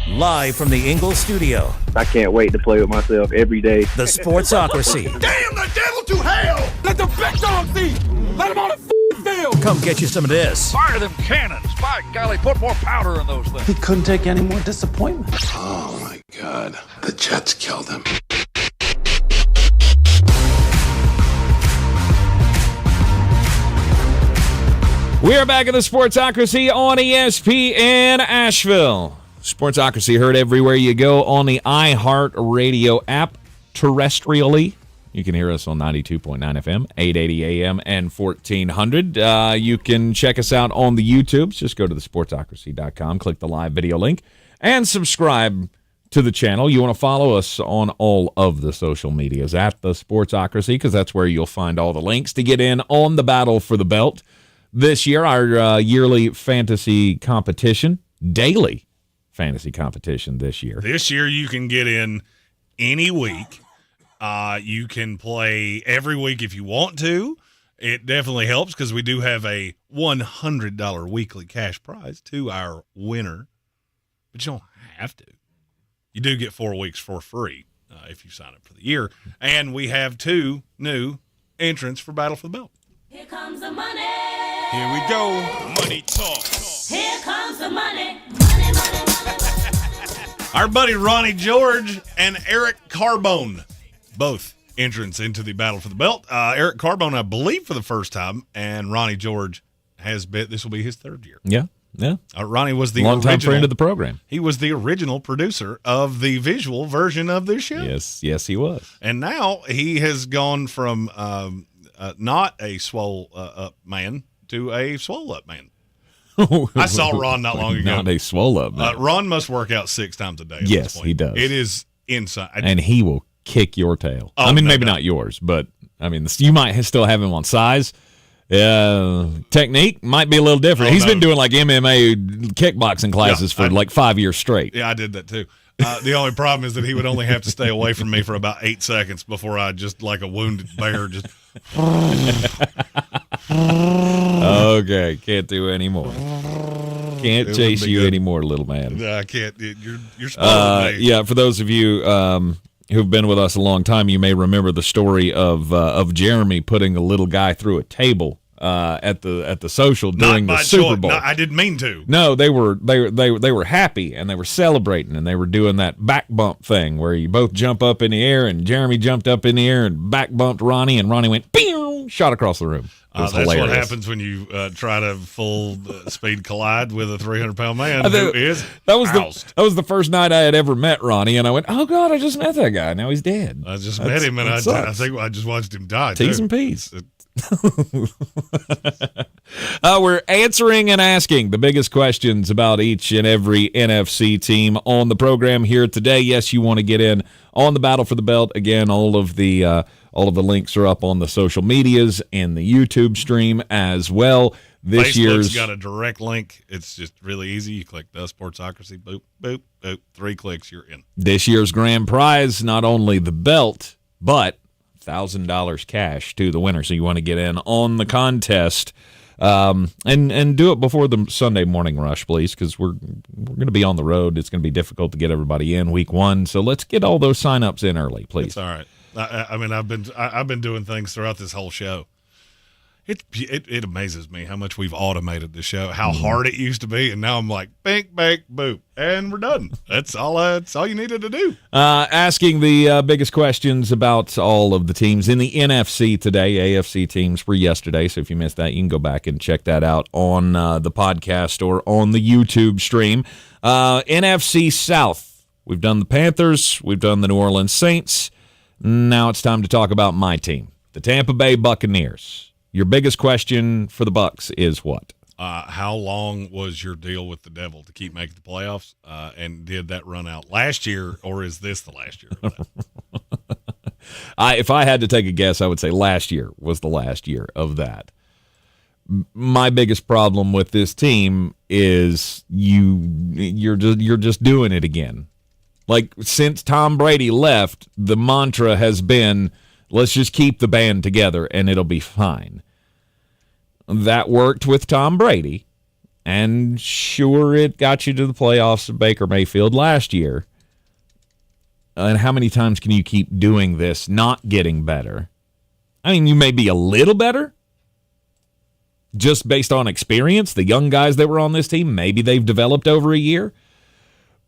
Live from the Ingles studio. I can't wait to play with myself every day. The Sportsocracy. Damn the devil to hell! Let the big dogs eat! Let them on the field! Come get you some of this. Fire them cannons! By golly, put more powder in those things. He couldn't take any more disappointment. Oh my God. The Jets killed him. We are back in the Sportsocracy on ESPN Asheville. Sportsocracy heard everywhere you go on the iHeart Radio app terrestrially. You can hear us on 92.9 FM, 880 AM, and 1400. You can check us out on the YouTubes. Just go to thesportsocracy.com, click the live video link, and subscribe to the channel. You want to follow us on all of the social medias at the Sportsocracy, because that's where you'll find all the links to get in on the battle for the belt. This year, our yearly fantasy competition, daily fantasy competition this year. This year, you can get in any week. You can play every week if you want to. It definitely helps because we do have a $100 weekly cash prize to our winner. But you don't have to. You do get 4 weeks for free if you sign up for the year. And we have 2 new entrants for Battle for the Belt. Here comes the money. Here we go. Money talk. Here comes the money. Our buddy Ronnie George and Eric Carbone both entrants into the battle for the belt. Eric Carbone, I believe, for the first time, and Ronnie George has been. This will be his third year. Yeah. Ronnie was the long-time friend of the program. He was the original producer of the visual version of this show. Yes, he was. And now he has gone from not a swole up man to a swole up man. I saw Ron not long ago. Not a swole up man. Ron must work out 6 times a day. At Yes, this point. he does. It is insane. And he will kick your tail. Oh, I mean, no maybe doubt. not yours, but I mean, you might still have him on size. Technique might be a little different. He's been doing like MMA kickboxing classes for like 5 years straight. Yeah, I did that too. The only problem is that he would only have to stay away from me for about 8 seconds before I just, like a wounded bear, just. Okay, can't do any more. Can't chase you anymore, little man. I can't. You're spoiling me. Yeah, for those of you who've been with us a long time, you may remember the story of Jeremy putting a little guy through a table at the social during the Super Bowl. No, I didn't mean to. No, they were happy and they were celebrating and they were doing that back bump thing where you both jump up in the air, and Jeremy jumped up in the air and back bumped Ronnie, and Ronnie went pew, shot across the room. That's hilarious. what happens when you try to full speed collide with a 300-pound man who is housed. That was the first night I had ever met Ronnie, and I went, "Oh God, I just met that guy. Now he's dead." I just met him, and I think I just watched him die. T's and P's. We're answering and asking the biggest questions about each and every NFC team on the program here today. Yes, you want to get in on the battle for the belt. Again, all of the links are up on the social medias and the YouTube stream as well. This Facebook's got a direct link. It's just really easy. You click the Sportsocracy, boop, boop, boop. 3 clicks, you're in. This year's grand prize, not only the belt, but $1,000 cash to the winner. So you want to get in on the contest and do it before the Sunday morning rush, please, because we're going to be on the road. It's going to be difficult to get everybody in week 1. So let's get all those sign-ups in early, please. It's all right. I mean, I've been doing things throughout this whole show. It amazes me how much we've automated the show, how hard it used to be, and now I'm like, bink, bank, boop, and we're done. That's all you needed to do. Asking the biggest questions about all of the teams in the NFC today. AFC teams were yesterday, so if you missed that, you can go back and check that out on the podcast or on the YouTube stream. NFC South, we've done the Panthers, we've done the New Orleans Saints. Now it's time to talk about my team, the Tampa Bay Buccaneers. Your biggest question for the Bucs is what? How long was your deal with the devil to keep making the playoffs? And did that run out last year, or is this the last year of that? If I had to take a guess, I would say last year was the last year of that. My biggest problem with this team is you're just doing it again. Like, since Tom Brady left, the mantra has been, let's just keep the band together and it'll be fine. That worked with Tom Brady, and sure, it got you to the playoffs of Baker Mayfield last year. And how many times can you keep doing this, not getting better? I mean, you may be a little better, just based on experience. The young guys that were on this team, maybe they've developed over a year.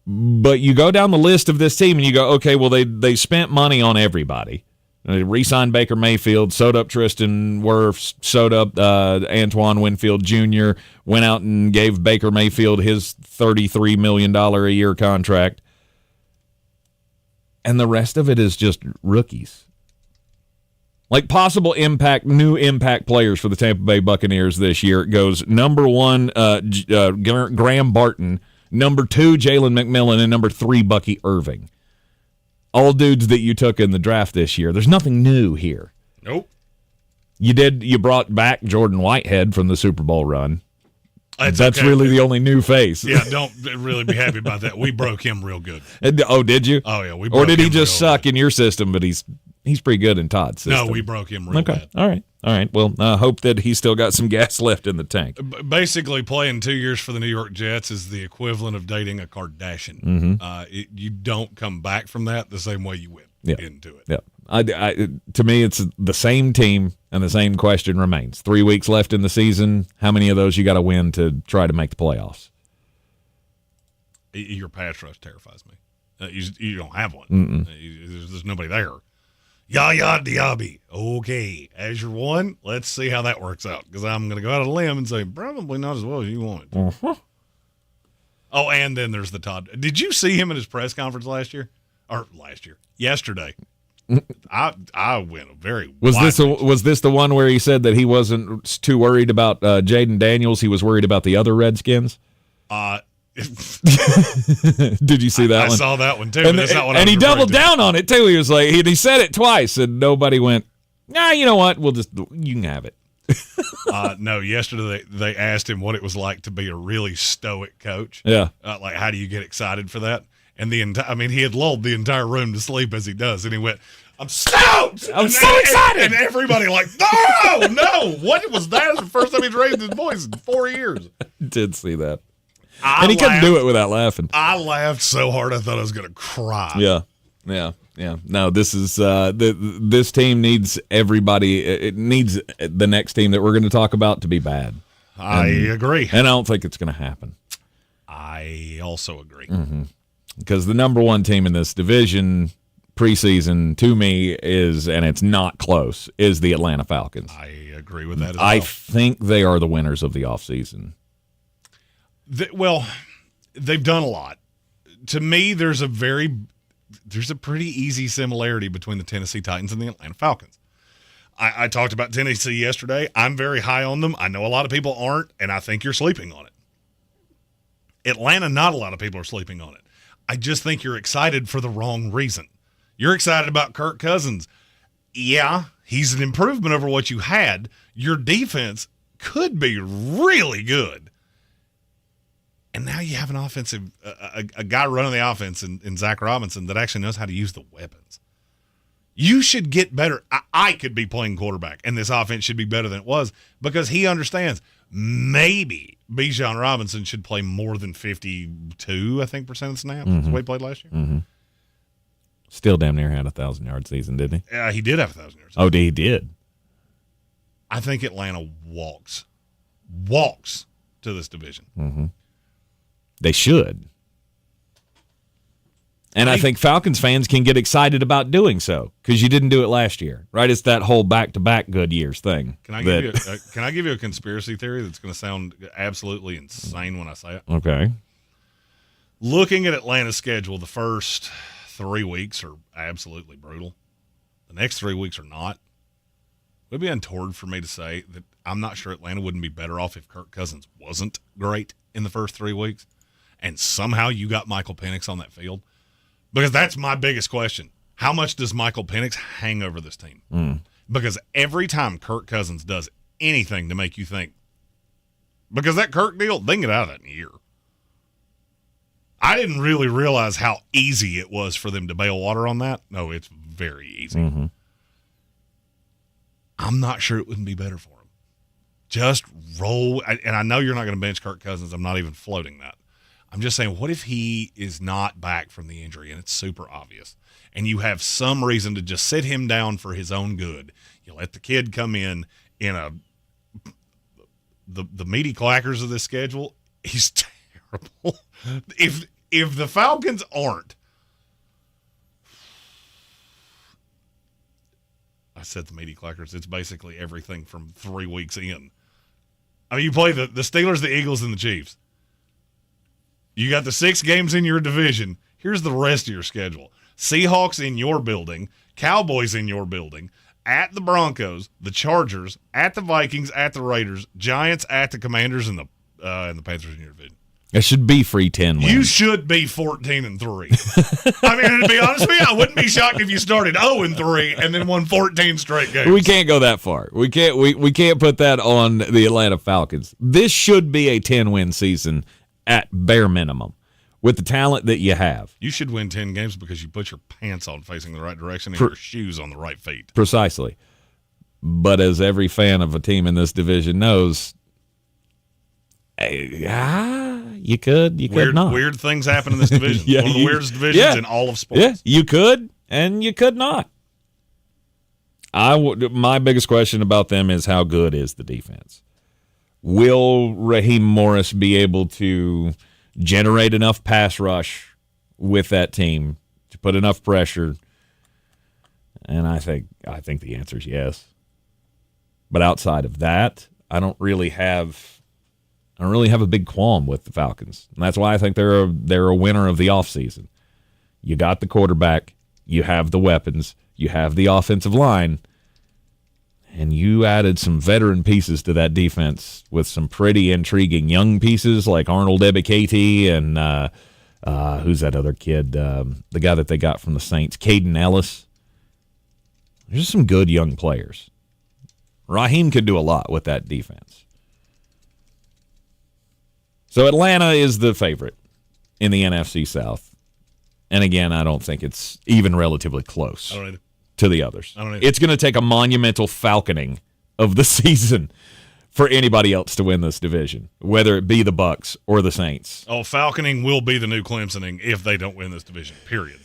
But you go down the list of this team and you go, okay, well, they spent money on everybody. They re-signed Baker Mayfield, sewed up Tristan Wirfs, sewed up Antoine Winfield Jr., went out and gave Baker Mayfield his $33 million a year contract. And the rest of it is just rookies. Like possible new impact players for the Tampa Bay Buccaneers this year goes number 1, Graham Barton, number 2, Jalen McMillan, and number 3, Bucky Irving. All dudes that you took in the draft this year. There's nothing new here. Nope. You brought back Jordan Whitehead from the Super Bowl run. That's okay. really the only new face. Yeah, don't really be happy about that. We broke him real good. Oh, did you? Oh, yeah. We broke or did he him just real suck in your system, but he's pretty good in Todd's system? No, we broke him real bad. All right. Well, hope that he's still got some gas left in the tank. Basically, playing 2 years for the New York Jets is the equivalent of dating a Kardashian. Mm-hmm. You don't come back from that the same way you went into it. Yeah. To me, it's the same team, and the same question remains. 3 weeks left in the season. How many of those you got to win to try to make the playoffs? Your pass rush terrifies me. You don't have one. Mm-mm. There's nobody there. Yaya Diaby. Okay, as your one, let's see how that works out. Because I'm going to go out on a limb and say probably not as well as you wanted. Uh-huh. Oh, and then there's the Todd. Did you see him at his press conference yesterday? I went very. Was this the one where he said that he wasn't too worried about Jaden Daniels? He was worried about the other Redskins. Did you see that one? I saw that one too. And, that's not what and he doubled to. down on it too. He was like, he said it twice, and nobody went, "Nah, you know what? You can have it." No, yesterday they asked him what it was like to be a really stoic coach. Yeah, like how do you get excited for that? And he had lulled the entire room to sleep as he does, and he went, "I'm stoked! I'm so excited!" And everybody like, no, what was that? It's the first time he's raised his voice in 4 years. Did see that. And he couldn't do it without laughing. I laughed so hard I thought I was going to cry. Yeah. No, this is this team needs everybody. It needs the next team that we're going to talk about to be bad. I agree, and I don't think it's going to happen. I also agree because the number one team in this division preseason to me is, and it's not close, is the Atlanta Falcons. I agree with that as well. I think they are the winners of the offseason. They've done a lot. To me, there's a pretty easy similarity between the Tennessee Titans and the Atlanta Falcons. I talked about Tennessee yesterday. I'm very high on them. I know a lot of people aren't, and I think you're sleeping on it. Atlanta, not a lot of people are sleeping on it. I just think you're excited for the wrong reason. You're excited about Kirk Cousins. Yeah, he's an improvement over what you had. Your defense could be really good. And now you have an offensive, a guy running the offense in Zach Robinson that actually knows how to use the weapons. You should get better. I could be playing quarterback, and this offense should be better than it was because he understands maybe Bijan Robinson should play more than 52%, I think, % of the snaps. That's the way he played last year. Mm-hmm. Still damn near had a 1,000-yard season, didn't he? He did have 1,000 yards. Oh, he did. I think Atlanta walks to this division. Mm-hmm. They should. And I think Falcons fans can get excited about doing so because you didn't do it last year, right? It's that whole back-to-back good years thing. Can I give you a conspiracy theory that's going to sound absolutely insane when I say it? Okay. Looking at Atlanta's schedule, the first 3 weeks are absolutely brutal. The next 3 weeks are not. It would be untoward for me to say that I'm not sure Atlanta wouldn't be better off if Kirk Cousins wasn't great in the first 3 weeks. And somehow you got Michael Penix on that field? Because that's my biggest question. How much does Michael Penix hang over this team? Because every time Kirk Cousins does anything to make you think, because that Kirk deal, they can get out of that in a year. I didn't really realize how easy it was for them to bail water on that. No, it's very easy. Mm-hmm. I'm not sure it wouldn't be better for him. Just roll. And I know you're not going to bench Kirk Cousins. I'm not even floating that. I'm just saying, what if he is not back from the injury and it's super obvious and you have some reason to just sit him down for his own good? You let the kid come in the meaty clackers of this schedule. He's terrible. If the Falcons aren't, I said the meaty clackers, it's basically everything from 3 weeks in. I mean, you play the Steelers, the Eagles, and the Chiefs. You got the 6 games in your division. Here's the rest of your schedule. Seahawks in your building, Cowboys in your building, at the Broncos, the Chargers, at the Vikings, at the Raiders, Giants, at the Commanders, and the Panthers in your division. It should be free 10 wins. You should be 14-3. I mean, to be honest with you, I wouldn't be shocked if you started 0-3 and then won 14 straight games. We can't go that far. We can't put that on the Atlanta Falcons. This should be a 10-win season at bare minimum with the talent that you have. You should win 10 games because you put your pants on facing the right direction and your shoes on the right feet. Precisely. But as every fan of a team in this division knows, you could not. Weird things happen in this division. One of the weirdest divisions in all of sports. Yeah, you could and you could not. My biggest question about them is how good is the defense? Will Raheem Morris be able to generate enough pass rush with that team to put enough pressure? And I think the answer is yes. But outside of that, I don't really have a big qualm with the Falcons. And that's why I think they're a winner of the offseason. You got the quarterback, you have the weapons, you have the offensive line, and you added some veteran pieces to that defense with some pretty intriguing young pieces like Arnold Ebiketie and who's that other kid? The guy that they got from the Saints, Caden Ellis. There's some good young players. Raheem could do a lot with that defense. So Atlanta is the favorite in the NFC South. And again, I don't think it's even relatively close to the others. It's going to take a monumental falconing of the season for anybody else to win this division, whether it be the Bucs or the Saints. Oh, falconing will be the new Clemsoning if they don't win this division, period.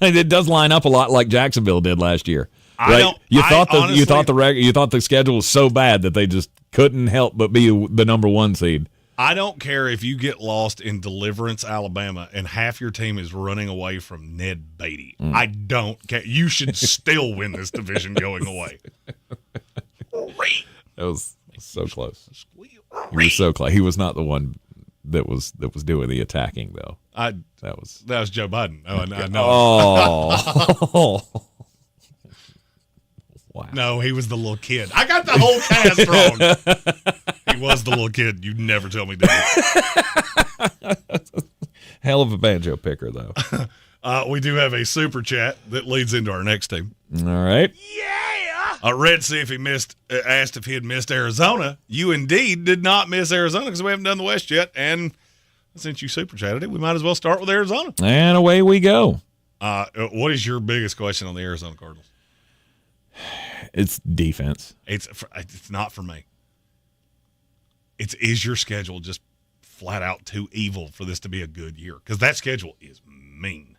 It does line up a lot like Jacksonville did last year. Right? You thought the schedule was so bad that they just couldn't help but be the number one seed. I don't care if you get lost in Deliverance, Alabama, and half your team is running away from Ned Beatty. I don't care. You should still win this division going away. That was so close. He was so close. He was not the one that was doing the attacking, though. That was Joe Biden. Oh, I know. Oh. Wow. No, he was the little kid. I got the whole cast wrong. He was the little kid. You never tell me that. Hell of a banjo picker, though. We do have a super chat that leads into our next team. All right. Yeah. Red, see if he asked if he had missed Arizona. You indeed did not miss Arizona because we haven't done the West yet. And since you super chatted it, we might as well start with Arizona. And away we go. What is your biggest question on the Arizona Cardinals? It's defense. It's not for me. Is your schedule just flat out too evil for this to be a good year? Because that schedule is mean.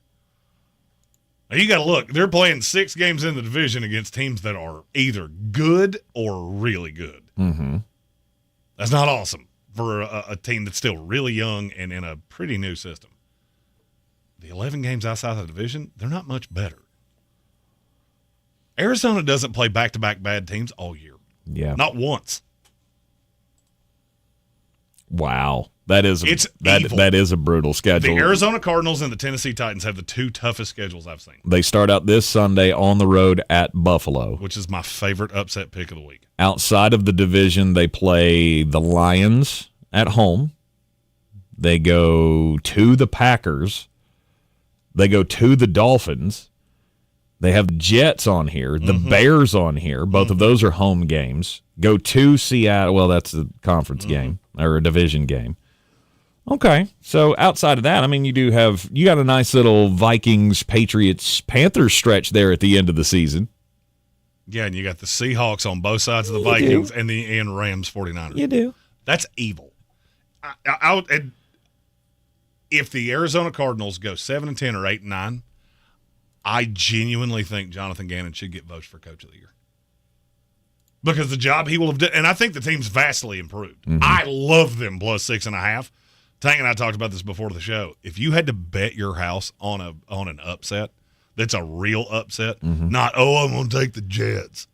Now you got to look. They're playing 6 games in the division against teams that are either good or really good. Mm-hmm. That's not awesome for a team that's still really young and in a pretty new system. The 11 games outside the division, they're not much better. Arizona doesn't play back-to-back bad teams all year. Yeah. Not once. Wow. That is a brutal schedule. The Arizona Cardinals and the Tennessee Titans have the 2 toughest schedules I've seen. They start out this Sunday on the road at Buffalo, which is my favorite upset pick of the week. Outside of the division, they play the Lions at home. They go to the Packers. They go to the Dolphins. They have the Jets on here, the Bears on here. Both of those are home games. Go to Seattle. Well, that's a conference game or a division game. Okay, so outside of that, I mean, you got a nice little Vikings, Patriots, Panthers stretch there at the end of the season. Yeah, and you got the Seahawks on both sides of the Vikings and the Rams 49ers. You do. That's evil. If the Arizona Cardinals go 7-10 or 8-9, I genuinely think Jonathan Gannon should get votes for Coach of the Year. Because the job he will have done, and I think the team's vastly improved. Mm-hmm. I love them plus 6.5. Tank and I talked about this before the show. If you had to bet your house on an upset, that's a real upset, not, I'm going to take the Jets.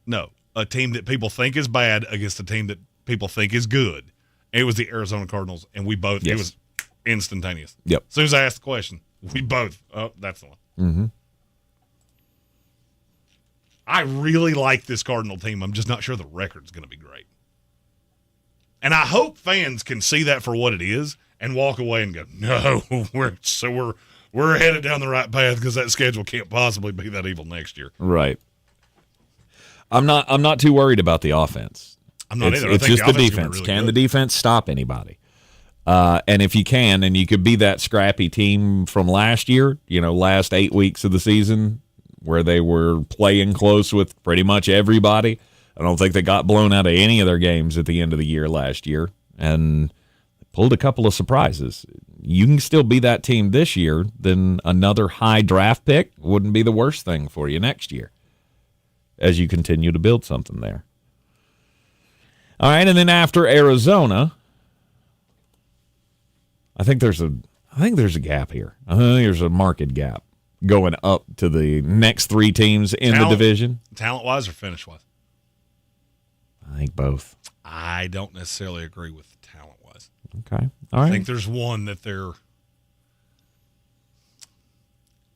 No, a team that people think is bad against a team that people think is good. It was the Arizona Cardinals, and we both, it was instantaneous. Yep. As soon as I asked the question, we both, that's the one. Mm-hmm. I really like this Cardinal team. I'm just not sure the record's going to be great. And I hope fans can see that for what it is and walk away and go, no, we're headed down the right path because that schedule can't possibly be that evil next year. Right. I'm not too worried about the offense. I'm not either. It's just the defense. Really can the defense stop anybody? And if you can, and you could be that scrappy team from last year, last 8 weeks of the season where they were playing close with pretty much everybody. I don't think they got blown out of any of their games at the end of the year last year and pulled a couple of surprises. You can still be that team this year, then another high draft pick wouldn't be the worst thing for you next year as you continue to build something there. All right, and then after Arizona, I think there's a gap here. I think there's a market gap going up to the next three teams in the division? Talent-wise or finish-wise? I think both. I don't necessarily agree with talent-wise. Okay. All right. I think there's one that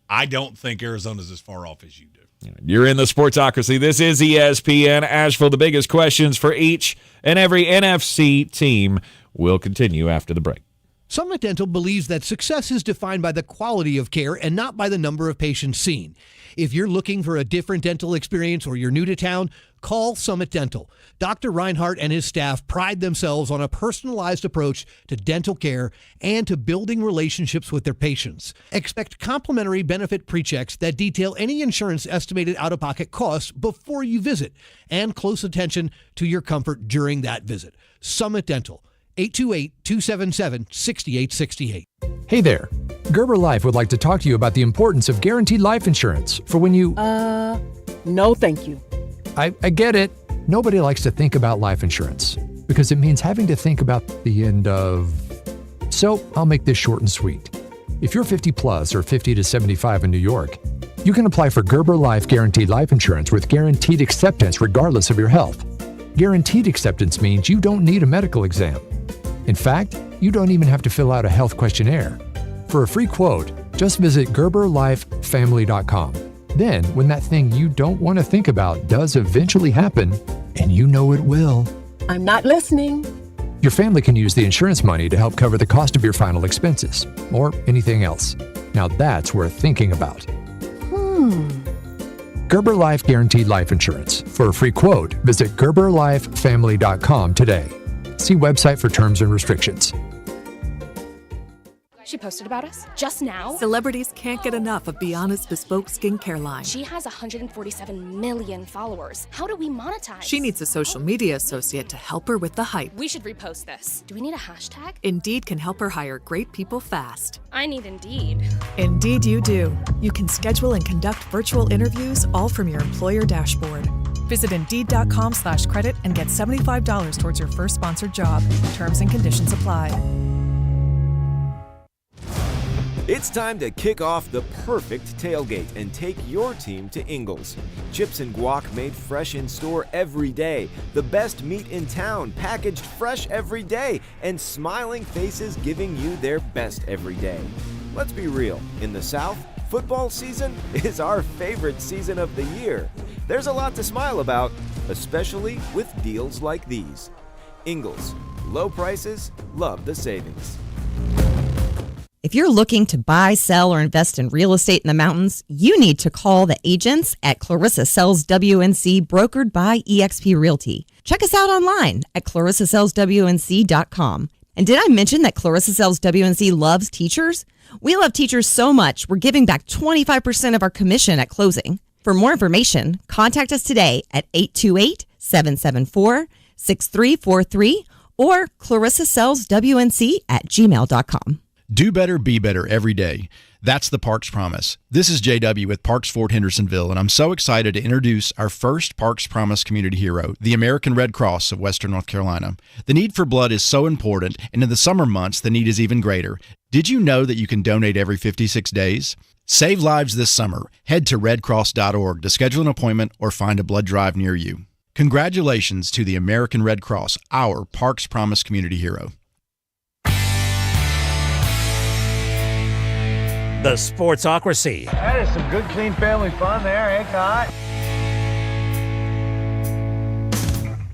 I don't think Arizona's as far off as you do. You're in the Sportsocracy. This is ESPN Asheville. The biggest questions for each and every NFC team will continue after the break. Summit Dental believes that success is defined by the quality of care and not by the number of patients seen. If you're looking for a different dental experience or you're new to town, call Summit Dental. Dr. Reinhardt and his staff pride themselves on a personalized approach to dental care and to building relationships with their patients. Expect complimentary benefit pre-checks that detail any insurance estimated out-of-pocket costs before you visit, and close attention to your comfort during that visit. Summit Dental, 828-277-6868. Hey there. Gerber Life would like to talk to you about the importance of guaranteed life insurance for when you... No, thank you. I get it. Nobody likes to think about life insurance because it means having to think about the end of... So I'll make this short and sweet. If you're 50 plus or 50 to 75 in New York, you can apply for Gerber Life Guaranteed Life Insurance with guaranteed acceptance regardless of your health. Guaranteed acceptance means you don't need a medical exam. In fact, you don't even have to fill out a health questionnaire. For a free quote, just visit GerberLifeFamily.com. Then, when that thing you don't want to think about does eventually happen, and you know it will, I'm not listening. your family can use the insurance money to help cover the cost of your final expenses, or anything else. Now that's worth thinking about. Gerber Life Guaranteed Life Insurance. For a free quote, visit GerberLifeFamily.com today. See website for terms and restrictions. She posted about us just now. Celebrities can't get enough of Biana's bespoke skincare line. She has 147 million followers. How do we monetize? She needs a social media associate to help her with the hype. We should repost this. Do we need a hashtag? Indeed can help her hire great people fast. I need Indeed. Indeed you do. You can schedule and conduct virtual interviews all from your employer dashboard. Visit Indeed.com/credit and get $75 towards your first sponsored job. Terms and conditions apply. It's time to kick off the perfect tailgate and take your team to Ingles. Chips and guac made fresh in store every day. The best meat in town, packaged fresh every day, and smiling faces giving you their best every day. Let's be real, in the South, football season is our favorite season of the year. There's a lot to smile about, especially with deals like these. Ingles, low prices, love the savings. If you're looking to buy, sell, or invest in real estate in the mountains, you need to call the agents at Clarissa Sells WNC, brokered by eXp Realty. Check us out online at ClarissaSellsWNC.com. And did I mention that Clarissa Sells WNC loves teachers? We love teachers so much, we're giving back 25% of our commission at closing. For more information, contact us today at 828-774-6343 or ClarissaSellsWNC@gmail.com. Do better, be better every day. That's the Parks Promise. This is JW with Parks Fort Hendersonville, and I'm so excited to introduce our first Parks Promise community hero, the American Red Cross of Western North Carolina. The need for blood is so important, and in the summer months, the need is even greater. Did you know that you can donate every 56 days? Save lives this summer. Head to redcross.org to schedule an appointment or find a blood drive near you. Congratulations to the American Red Cross, our Parks Promise community hero. The Sportsocracy. That is some good, clean family fun there, eh, Cot?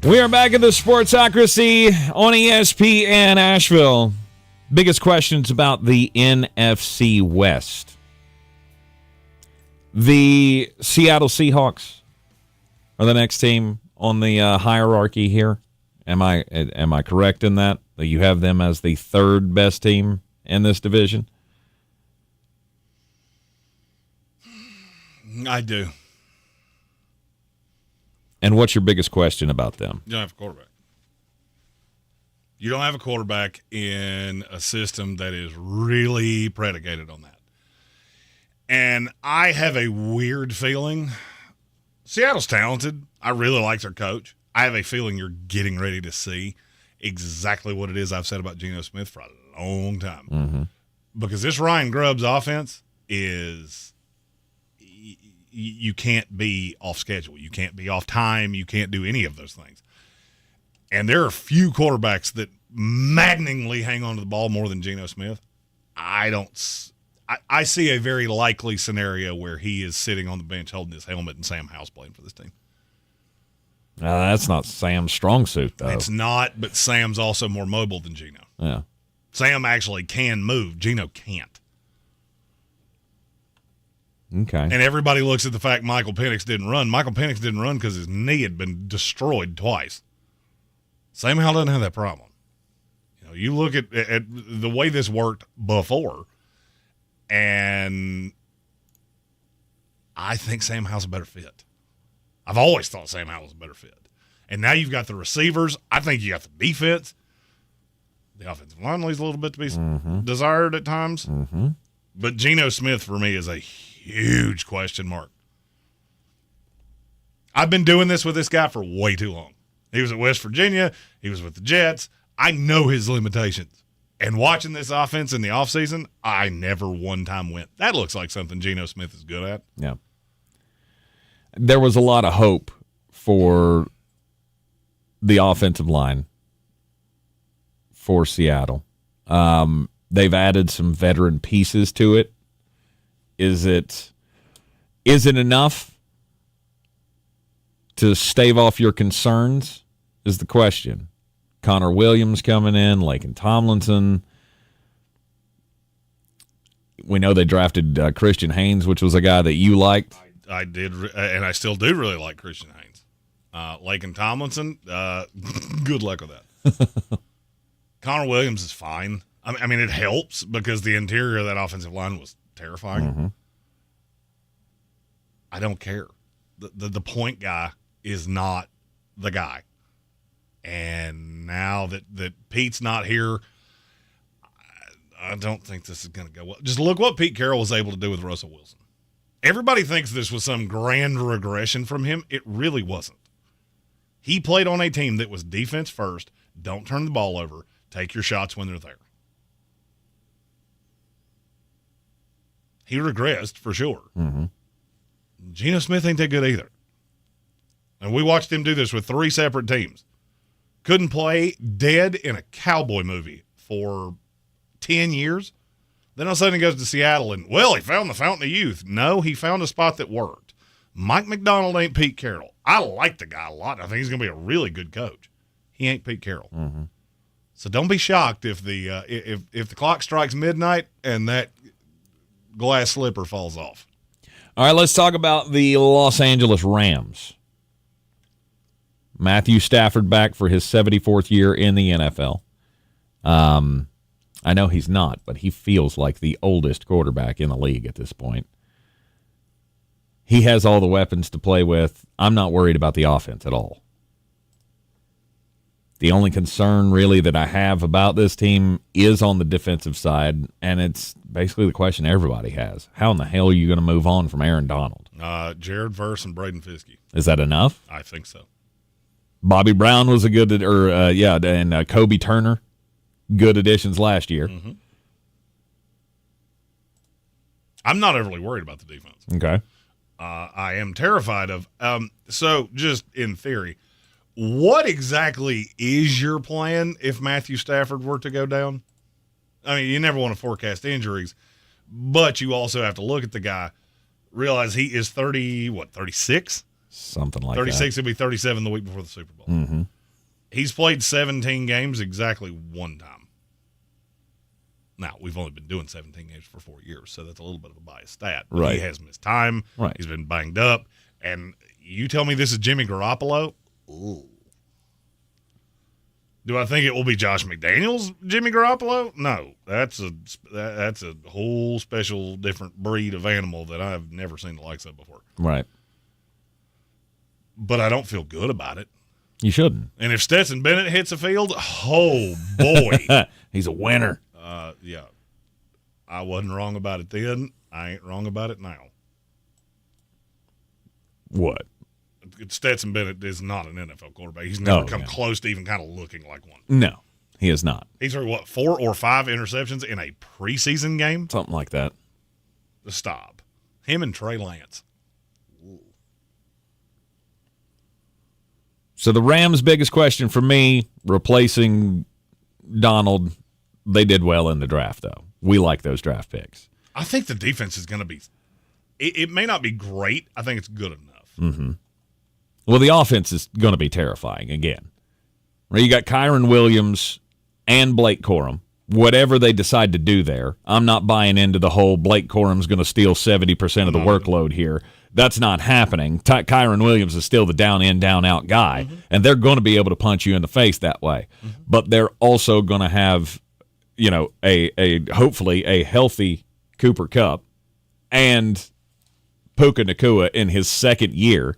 We are back in the Sportsocracy on ESPN Asheville. Biggest questions about the NFC West. The Seattle Seahawks are the next team on the hierarchy here. Am I correct in that? That you have them as the third best team in this division? I do. And what's your biggest question about them? You don't have a quarterback. You don't have a quarterback in a system that is really predicated on that. And I have a weird feeling. Seattle's talented. I really like their coach. I have a feeling you're getting ready to see exactly what it is I've said about Geno Smith for a long time. Mm-hmm. Because this Ryan Grubbs offense is you can't be off schedule. You can't be off time. You can't do any of those things. And there are few quarterbacks that maddeningly hang on to the ball more than Geno Smith. I see a very likely scenario where he is sitting on the bench holding his helmet and Sam Howell's playing for this team. That's not Sam's strong suit, though. It's not, but Sam's also more mobile than Geno. Yeah. Sam actually can move. Geno can't. Okay. And everybody looks at the fact Michael Penix didn't run. Michael Penix didn't run because his knee had been destroyed twice. Sam Howell doesn't have that problem. You look at the way this worked before, and I think Sam Howell's a better fit. I've always thought Sam Howell was a better fit. And now you've got the receivers. I think you got the defense. The offensive line leaves a little bit to be desired at times. Mm-hmm. But Geno Smith, for me, is a huge question mark. I've been doing this with this guy for way too long. He was at West Virginia. He was with the Jets. I know his limitations. And watching this offense in the offseason, I never one time went, that looks like something Geno Smith is good at. Yeah. There was a lot of hope for the offensive line for Seattle. They've added some veteran pieces to it. Is it enough to stave off your concerns is the question. Connor Williams coming in, Laken Tomlinson. We know they drafted Christian Haynes, which was a guy that you liked. I did, and I still do really like Christian Haynes. Laken Tomlinson, good luck with that. Connor Williams is fine. I mean, it helps because the interior of that offensive line was terrifying. Mm-hmm. I don't care. The point guy is not the guy. And now that Pete's not here, I don't think this is going to go well. Just look what Pete Carroll was able to do with Russell Wilson. Everybody thinks this was some grand regression from him. It really wasn't. He played on a team that was defense first, don't turn the ball over, take your shots when they're there. He regressed for sure. Mm-hmm. Geno Smith ain't that good either. And we watched him do this with 3 separate teams. Couldn't play dead in a cowboy movie for 10 years. Then all of a sudden he goes to Seattle and, he found the fountain of youth. No, he found a spot that worked. Mike McDonald ain't Pete Carroll. I like the guy a lot. I think he's going to be a really good coach. He ain't Pete Carroll. Mm-hmm. So don't be shocked if the clock strikes midnight and that glass slipper falls off. All right, let's talk about the Los Angeles Rams. Matthew Stafford back for his 74th year in the NFL. I know he's not, but he feels like the oldest quarterback in the league at this point. He has all the weapons to play with. I'm not worried about the offense at all. The only concern really that I have about this team is on the defensive side, and it's basically the question everybody has. How in the hell are you going to move on from Aaron Donald? Jared Verse and Braden Fiske. Is that enough? I think so. Bobby Brown was a good, and Kobe Turner, good additions last year. Mm-hmm. I'm not overly worried about the defense. Okay. I am terrified of. So just in theory, what exactly is your plan if Matthew Stafford were to go down? I mean, you never want to forecast injuries, but you also have to look at the guy, realize he is 36? Something like 36, that. he'll be 37 the week before the Super Bowl. Mm-hmm. He's played 17 games exactly one time. Now, we've only been doing 17 games for 4 years, so that's a little bit of a biased stat. But right. He has missed time. Right. He's been banged up. And you tell me this is Jimmy Garoppolo? Ooh. Do I think it will be Josh McDaniels, Jimmy Garoppolo? No. That's a whole special different breed of animal that I've never seen the likes of before. Right. But I don't feel good about it. You shouldn't. And if Stetson Bennett hits the field, oh, boy. He's a winner. Yeah. I wasn't wrong about it then. I ain't wrong about it now. What? Stetson Bennett is not an NFL quarterback. He's never come close to even kind of looking like one. No, he is not. He threw, 4 or 5 interceptions in a preseason game? Something like that. Stop. Him and Trey Lance. So the Rams' biggest question for me, replacing Donald, they did well in the draft, though. We like those draft picks. I think the defense is going to be – it may not be great. I think it's good enough. Mm-hmm. Well, the offense is going to be terrifying again. Where you got Kyron Williams and Blake Corum. Whatever they decide to do there, I'm not buying into the whole Blake Corum's going to steal 70% of the workload here. That's not happening. Kyron Williams is still the down-in, down-out guy, and they're going to be able to punch you in the face that way. But they're also going to have, a hopefully a healthy Cooper Kupp and Puka Nacua in his second year,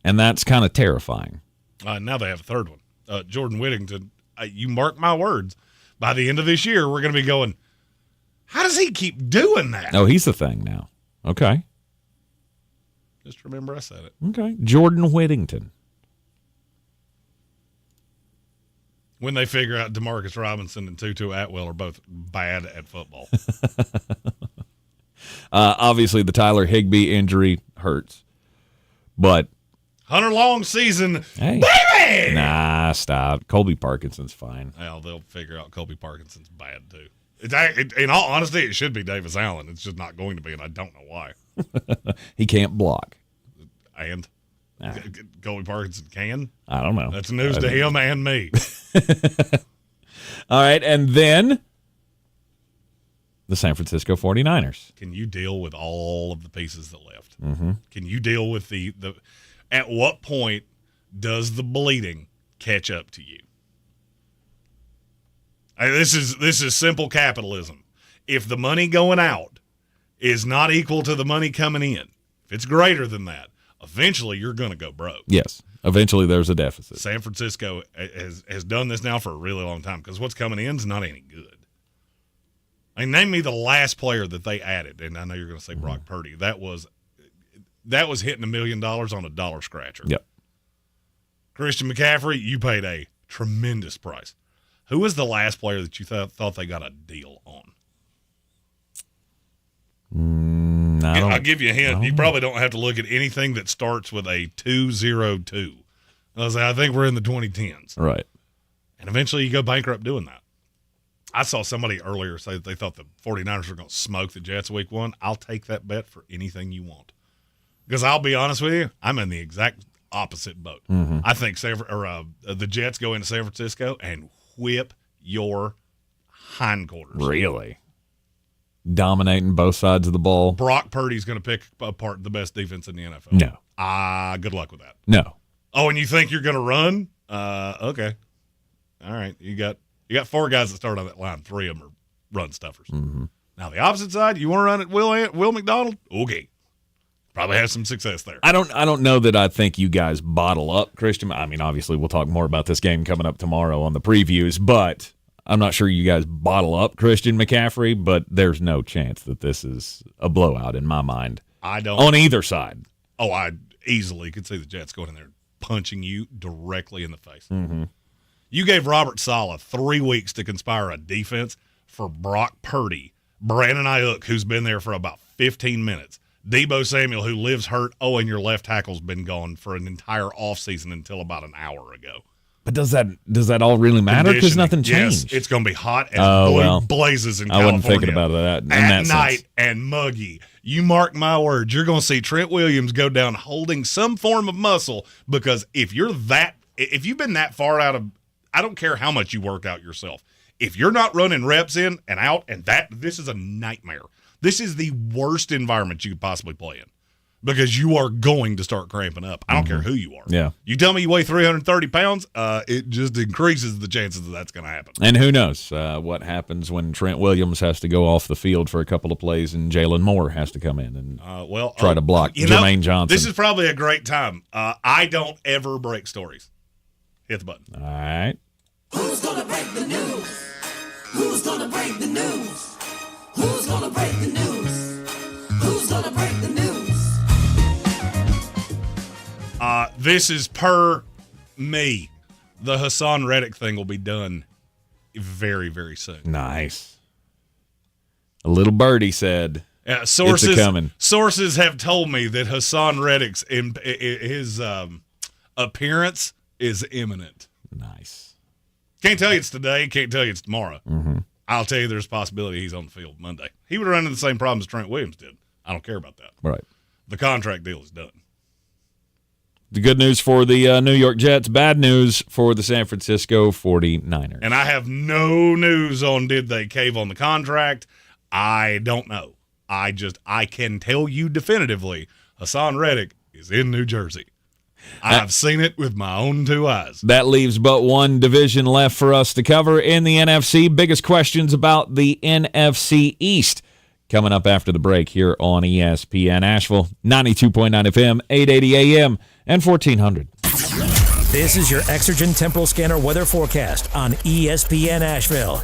and that's kind of terrifying. Now they have a third one. Jordan Whittington, you mark my words, by the end of this year, we're going to be going, how does he keep doing that? Oh, he's the thing now. Okay. Just remember I said it. Okay. Jordan Whittington. When they figure out DeMarcus Robinson and Tutu Atwell are both bad at football. Obviously, the Tyler Higbee injury hurts. But Hunter Long season, hey, baby! Nah, stop. Colby Parkinson's fine. Well, they'll figure out Colby Parkinson's bad, too. In all honesty, it should be Davis Allen. It's just not going to be, and I don't know why. He can't block. And? Colby Parkinson can? I don't know. That's news to him and me. All right, and then the San Francisco 49ers. Can you deal with all of the pieces that left? Mm-hmm. Can you deal with the at what point does the bleeding catch up to you? This is simple capitalism. If the money going out is not equal to the money coming in, if it's greater than that, eventually you're going to go broke. Yes. Eventually there's a deficit. San Francisco has done this now for a really long time because what's coming in is not any good. I mean, name me the last player that they added, and I know you're going to say Brock Purdy. That was hitting $1 million on a dollar scratcher. Yep. Christian McCaffrey, you paid a tremendous price. Who was the last player that you thought they got a deal on? I'll give you a hint. You probably don't have to look at anything that starts with a 202. I think we're in the 2010s. Right. And eventually you go bankrupt doing that. I saw somebody earlier say that they thought the 49ers were going to smoke the Jets week one. I'll take that bet for anything you want. Because I'll be honest with you, I'm in the exact opposite boat. Mm-hmm. I think the Jets go into San Francisco and whip your hindquarters. Really? Dominating both sides of the ball? Brock Purdy's going to pick apart the best defense in the NFL. No. Good luck with that. No. Oh, and you think you're going to run? Okay. All right. You got 4 guys that start on that line. 3 of them are run stuffers. Mm-hmm. Now, the opposite side, you want to run at Will McDonald? Okay. Probably have some success there. I don't know that I think you guys bottle up, Christian. I mean, obviously, we'll talk more about this game coming up tomorrow on the previews, but I'm not sure you guys bottle up Christian McCaffrey, but there's no chance that this is a blowout in my mind. I don't. On either side. Oh, I easily could see the Jets going in there punching you directly in the face. Mm-hmm. You gave Robert Saleh 3 weeks to conspire a defense for Brock Purdy, Brandon Ayuk, who's been there for about 15 minutes, Deebo Samuel, who lives hurt. Oh, and your left tackle's been gone for an entire offseason until about an hour ago. But does that all really matter? Because nothing changed. Yes, it's going to be hot as blazes in California. I wasn't thinking about that at night and muggy. You mark my words, you're going to see Trent Williams go down holding some form of muscle because if you've been that far out of, I don't care how much you work out yourself. If you're not running reps in and out, and this is a nightmare. This is the worst environment you could possibly play in because you are going to start cramping up. I don't care who you are. Yeah. You tell me you weigh 330 pounds, it just increases the chances that that's going to happen. And who knows what happens when Trent Williams has to go off the field for a couple of plays and Jalen Moore has to come in and try to block Jermaine Johnson. This is probably a great time. I don't ever break stories. Hit the button. All right. Who's going to break the news? Who's going to break the news? Who's gonna break the news? Who's gonna break the news? This is per me. The Hassan Reddick thing will be done very, very soon. Nice. A little birdie said, sources it's a coming. Sources have told me that Hassan Reddick's his appearance is imminent. Nice. Can't tell you it's today. Can't tell you it's tomorrow. Mm-hmm. I'll tell you there's a possibility he's on the field Monday. He would run into the same problems Trent Williams did. I don't care about that. Right. The contract deal is done. The good news for the New York Jets, bad news for the San Francisco 49ers. And I have no news on did they cave on the contract. I don't know. I can tell you definitively Hassan Reddick is in New Jersey. I've seen it with my own two eyes. That leaves but one division left for us to cover in the NFC. Biggest questions about the NFC East coming up after the break here on ESPN Asheville, 92.9 FM, 880 AM, and 1400. This is your Exergen Temporal Scanner weather forecast on ESPN Asheville.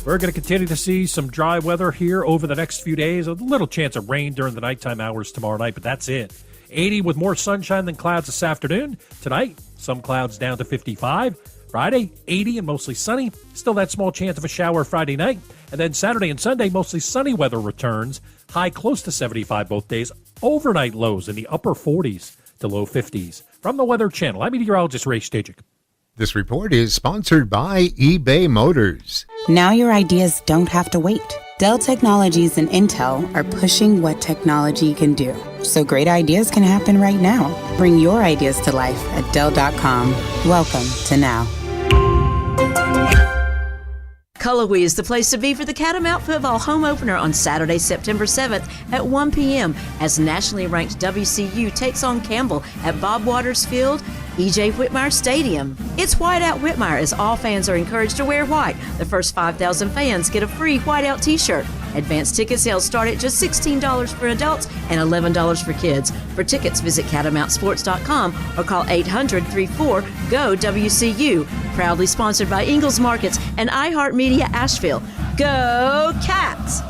We're going to continue to see some dry weather here over the next few days. A little chance of rain during the nighttime hours tomorrow night, but that's it. 80 with more sunshine than clouds this afternoon. Tonight, some clouds down to 55. Friday, 80 and mostly sunny. Still that small chance of a shower Friday night. And then Saturday and Sunday, mostly sunny weather returns. High close to 75 both days. Overnight lows in the upper 40s to low 50s. From the Weather Channel, I'm meteorologist Ray Stajic. This report is sponsored by eBay Motors. Now your ideas don't have to wait. Dell Technologies and Intel are pushing what technology can do. So great ideas can happen right now. Bring your ideas to life at Dell.com. Welcome to now. Cullowhee is the place to be for the Catamount Football home opener on Saturday, September 7th at 1 p.m. as nationally ranked WCU takes on Campbell at Bob Waters Field, E.J. Whitmire Stadium. It's Whiteout Whitmire as all fans are encouraged to wear white. The first 5,000 fans get a free Whiteout t-shirt. Advanced ticket sales start at just $16 for adults and $11 for kids. For tickets, visit catamountsports.com or call 800-34-GO-WCU. Proudly sponsored by Ingalls Markets and iHeartMedia Asheville. Go Cats!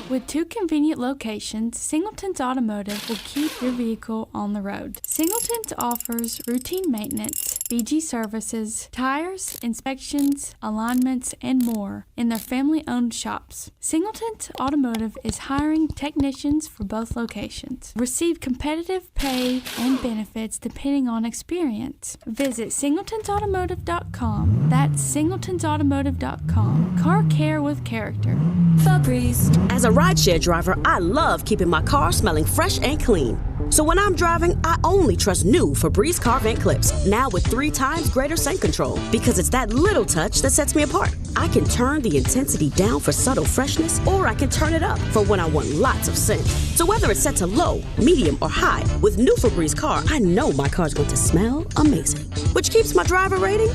With two convenient locations, Singleton's Automotive will keep your vehicle on the road. Singleton's offers routine maintenance, BG services, tires, inspections, alignments, and more in their family-owned shops. Singleton's Automotive is hiring technicians for both locations. Receive competitive pay and benefits depending on experience. Visit singletonsautomotive.com. That's singletonsautomotive.com. Car care with character. Febreze. As a rideshare driver, I love keeping my car smelling fresh and clean. So when I'm driving, I only trust new Febreze car vent clips, now with 3 times greater scent control, because it's that little touch that sets me apart. I can turn the intensity down for subtle freshness, or I can turn it up for when I want lots of scent. So whether it's set to low, medium, or high, with new Febreze car, I know my car's going to smell amazing, which keeps my driver rating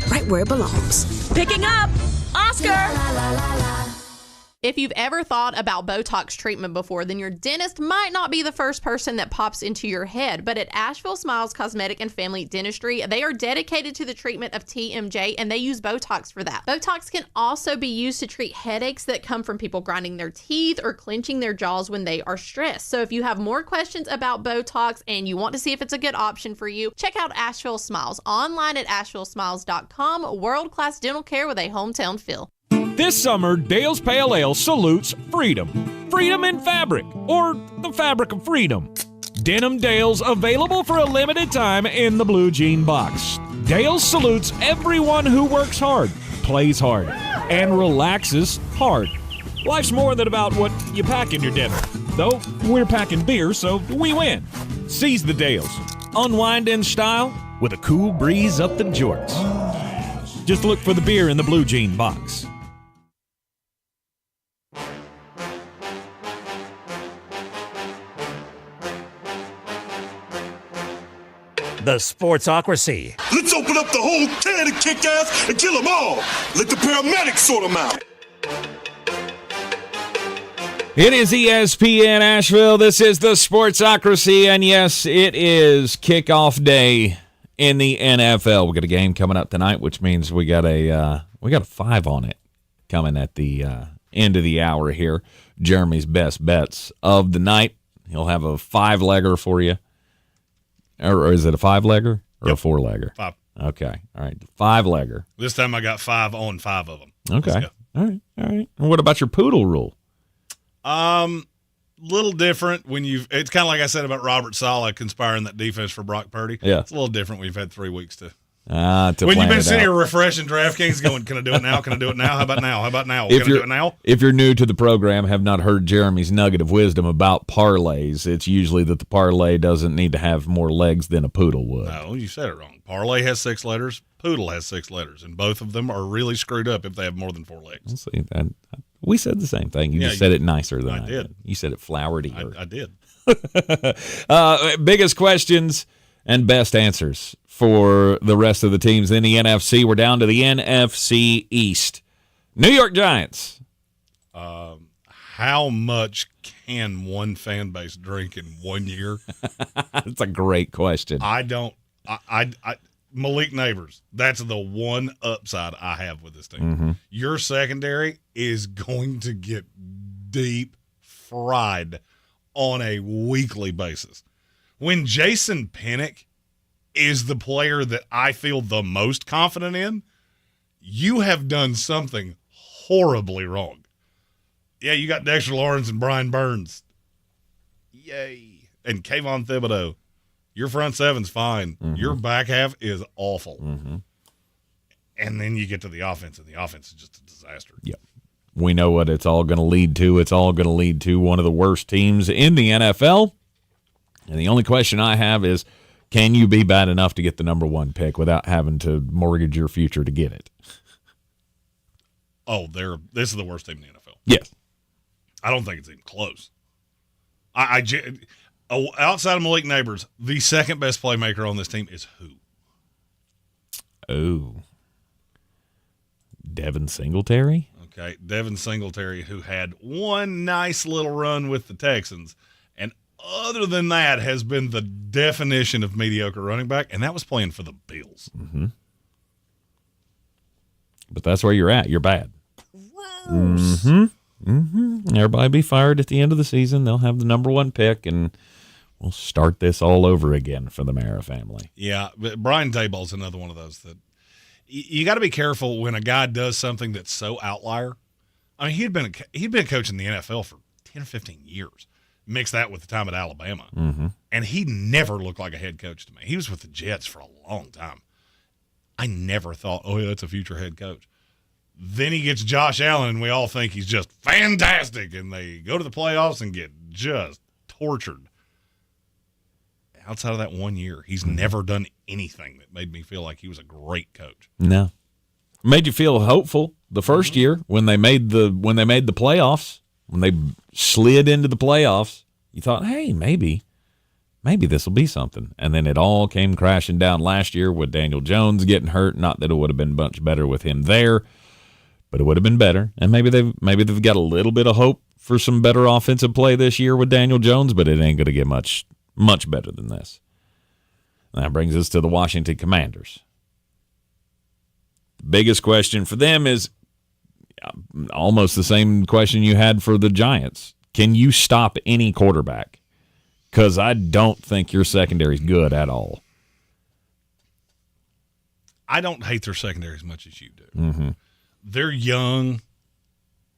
right where it belongs. Picking up, Oscar! If you've ever thought about Botox treatment before, then your dentist might not be the first person that pops into your head. But at Asheville Smiles Cosmetic and Family Dentistry, they are dedicated to the treatment of TMJ, and they use Botox for that. Botox can also be used to treat headaches that come from people grinding their teeth or clenching their jaws when they are stressed. So if you have more questions about Botox and you want to see if it's a good option for you, check out Asheville Smiles online at ashevillesmiles.com. World-class dental care with a hometown feel. This summer, Dale's Pale Ale salutes freedom. Freedom in fabric, or the fabric of freedom. Denim Dale's available for a limited time in the blue jean box. Dale's salutes everyone who works hard, plays hard, and relaxes hard. Life's more than about what you pack in your dinner. Though, we're packing beer, so we win. Seize the Dales. Unwind in style with a cool breeze up the jorts. Just look for the beer in the blue jean box. The Sportsocracy. Let's open up the whole can of kick-ass and kill them all. Let the paramedics sort them out. It is ESPN Asheville. This is the Sportsocracy, and yes, it is kickoff day in the NFL. We got a game coming up tonight, which means we got a 5 on it coming at the end of the hour here. Jeremy's best bets of the night. He'll have a 5-legger for you. Or is it a 5-legger or a 4-legger? 5. Okay. All right. 5-legger. This time I got 5 on 5 of them. Okay. All right. And what about your poodle rule? little different when it's kind of like I said about Robert Saleh conspiring that defense for Brock Purdy. Yeah. It's a little different when you've had 3 weeks to when you've been sitting here refreshing DraftKings going, can I do it now? Can I do it now? How about now? How about now? Can I do it now? If you're new to the program, have not heard Jeremy's nugget of wisdom about parlays, it's usually that the parlay doesn't need to have more legs than a poodle would. No, you said it wrong. Parlay has 6 letters. Poodle has 6 letters, and both of them are really screwed up if they have more than 4 legs. Let's see. We said the same thing. You just said it nicer than I did. You said it flowery. I did. Biggest questions and best answers for the rest of the teams in the NFC. We're down to the NFC East. New York Giants. How much can one fan base drink in 1 year? That's a great question. Malik Neighbors, that's the one upside I have with this team. Mm-hmm. Your secondary is going to get deep fried on a weekly basis. When Jason Pinnock is the player that I feel the most confident in, you have done something horribly wrong. Yeah, you got Dexter Lawrence and Brian Burns. Yay. And Kayvon Thibodeau. Your front seven's fine. Mm-hmm. Your back half is awful. Mm-hmm. And then you get to the offense, and the offense is just a disaster. Yep. We know what it's all going to lead to. It's all going to lead to one of the worst teams in the NFL. And the only question I have is, can you be bad enough to get the number 1 pick without having to mortgage your future to get it? Oh, this is the worst team in the NFL. Yes. I don't think it's even close. Outside of Malik Neighbors, the second best playmaker on this team is who? Oh. Devin Singletary? Okay, Devin Singletary, who had one nice little run with the Texans, and other than that has been the definition of mediocre running back, and that was playing for the Bills. Mm-hmm. But that's where you're at. You're bad. Mm-hmm. Mm-hmm. Everybody be fired at the end of the season. They'll have the number 1 pick, and we'll start this all over again for the Mara family. Yeah, but Brian Daboll's another one of those that you got to be careful when a guy does something that's so outlier. I mean, he'd been coaching the NFL for 10 or 15 years. Mix that with the time at Alabama. Mm-hmm. And he never looked like a head coach to me. He was with the Jets for a long time. I never thought, oh, yeah, that's a future head coach. Then he gets Josh Allen, and we all think he's just fantastic, and they go to the playoffs and get just tortured. Outside of that 1 year, he's never done anything that made me feel like he was a great coach. No. Made you feel hopeful the first year when they made the playoffs, when they slid into the playoffs. You thought, hey, maybe this will be something. And then it all came crashing down last year with Daniel Jones getting hurt. Not that it would have been much better with him there, but it would have been better. And maybe they've got a little bit of hope for some better offensive play this year with Daniel Jones, but it ain't going to get much better than this. That brings us to the Washington Commanders. The biggest question for them is almost the same question you had for the Giants. Can you stop any quarterback? Because I don't think your secondary is good at all. I don't hate their secondary as much as you do. Mm-hmm. They're young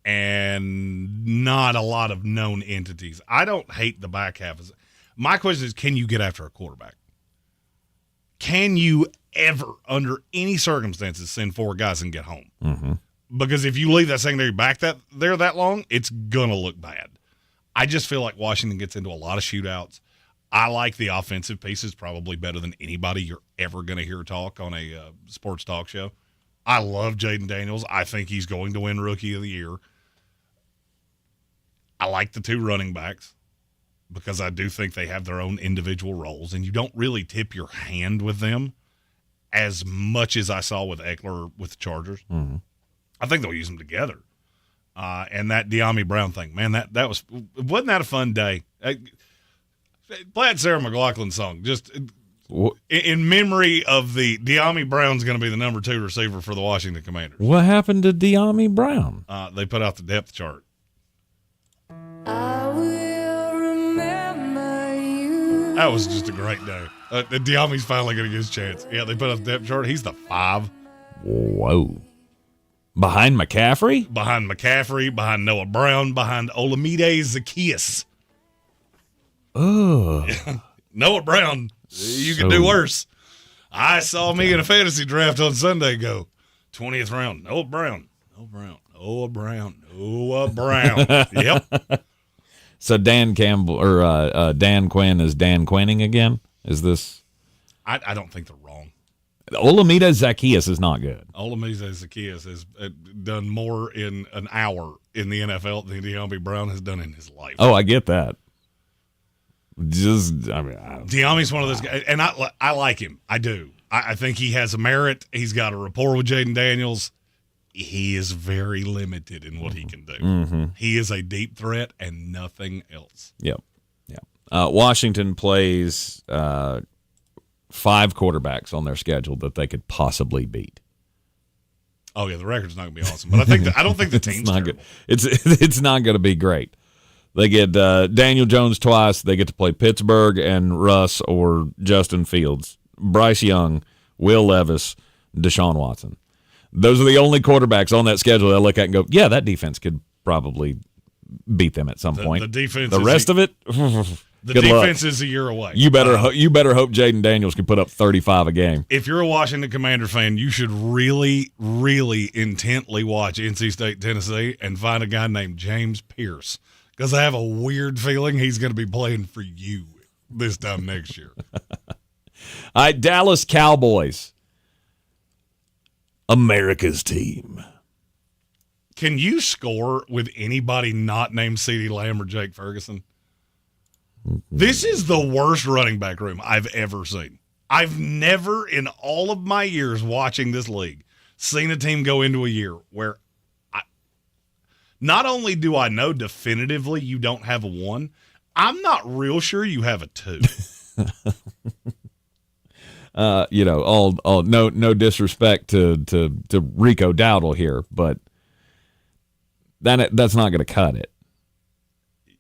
and not a lot of known entities. I don't hate the back half. My question is, can you get after a quarterback? Can you ever, under any circumstances, send 4 guys and get home? Mm-hmm. Because if you leave that secondary back there that long, it's going to look bad. I just feel like Washington gets into a lot of shootouts. I like the offensive pieces probably better than anybody you're ever going to hear talk on a sports talk show. I love Jaden Daniels. I think he's going to win Rookie of the Year. I like the 2 running backs because I do think they have their own individual roles, and you don't really tip your hand with them as much as I saw with Eckler with the Chargers. Mm-hmm. I think they'll use them together. And that De'Ami Brown thing, man, wasn't that a fun day? Play that Sarah McLachlan song, just in memory of the De'Ami Brown's going to be the number 2 receiver for the Washington Commanders. What happened to De'Ami Brown? They put out the depth chart. I will remember you. That was just a great day. De'Ami's finally going to get his chance. Yeah, they put out the depth chart. He's the 5. Whoa. Behind McCaffrey? Behind McCaffrey, behind Noah Brown, behind Olamide Zaccheaus. Oh. Noah Brown, you could do worse. I saw me in a fantasy draft on Sunday go, 20th round, Noah Brown. Yep. So Dan Campbell or Dan Quinn is Dan Quinning again? Is this? I don't think they're wrong. Olamide Zacchaeus is not good. Olamide Zacchaeus has done more in an hour in the NFL than De'Ami Brown has done in his life. Oh, I get that. De'Ami's one of those guys, and I like him. I do. I think he has a merit. He's got a rapport with Jaden Daniels. He is very limited in what he can do. Mm-hmm. He is a deep threat and nothing else. Yep. Washington plays 5 quarterbacks on their schedule that they could possibly beat. Oh yeah, the record's not going to be awesome, but I don't think the team's not terrible. good. It's not going to be great. They get Daniel Jones twice. They get to play Pittsburgh and Russ or Justin Fields, Bryce Young, Will Levis, Deshaun Watson. Those are the only quarterbacks on that schedule that I look at and go, yeah, that defense could probably beat them at some point. The defense. The rest of it, the defense is a year away. You better hope Jaden Daniels can put up 35 a game. If you're a Washington Commander fan, you should really, really intently watch NC State, Tennessee, and find a guy named James Pierce, because I have a weird feeling he's going to be playing for you this time next year. All right, Dallas Cowboys. America's team. Can you score with anybody not named CeeDee Lamb or Jake Ferguson? This is the worst running back room I've ever seen. I've never, in all of my years watching this league, seen a team go into a year where not only do I know definitively you don't have a 1, I'm not real sure you have a 2. No disrespect to Rico Dowdle here, but that's not going to cut it.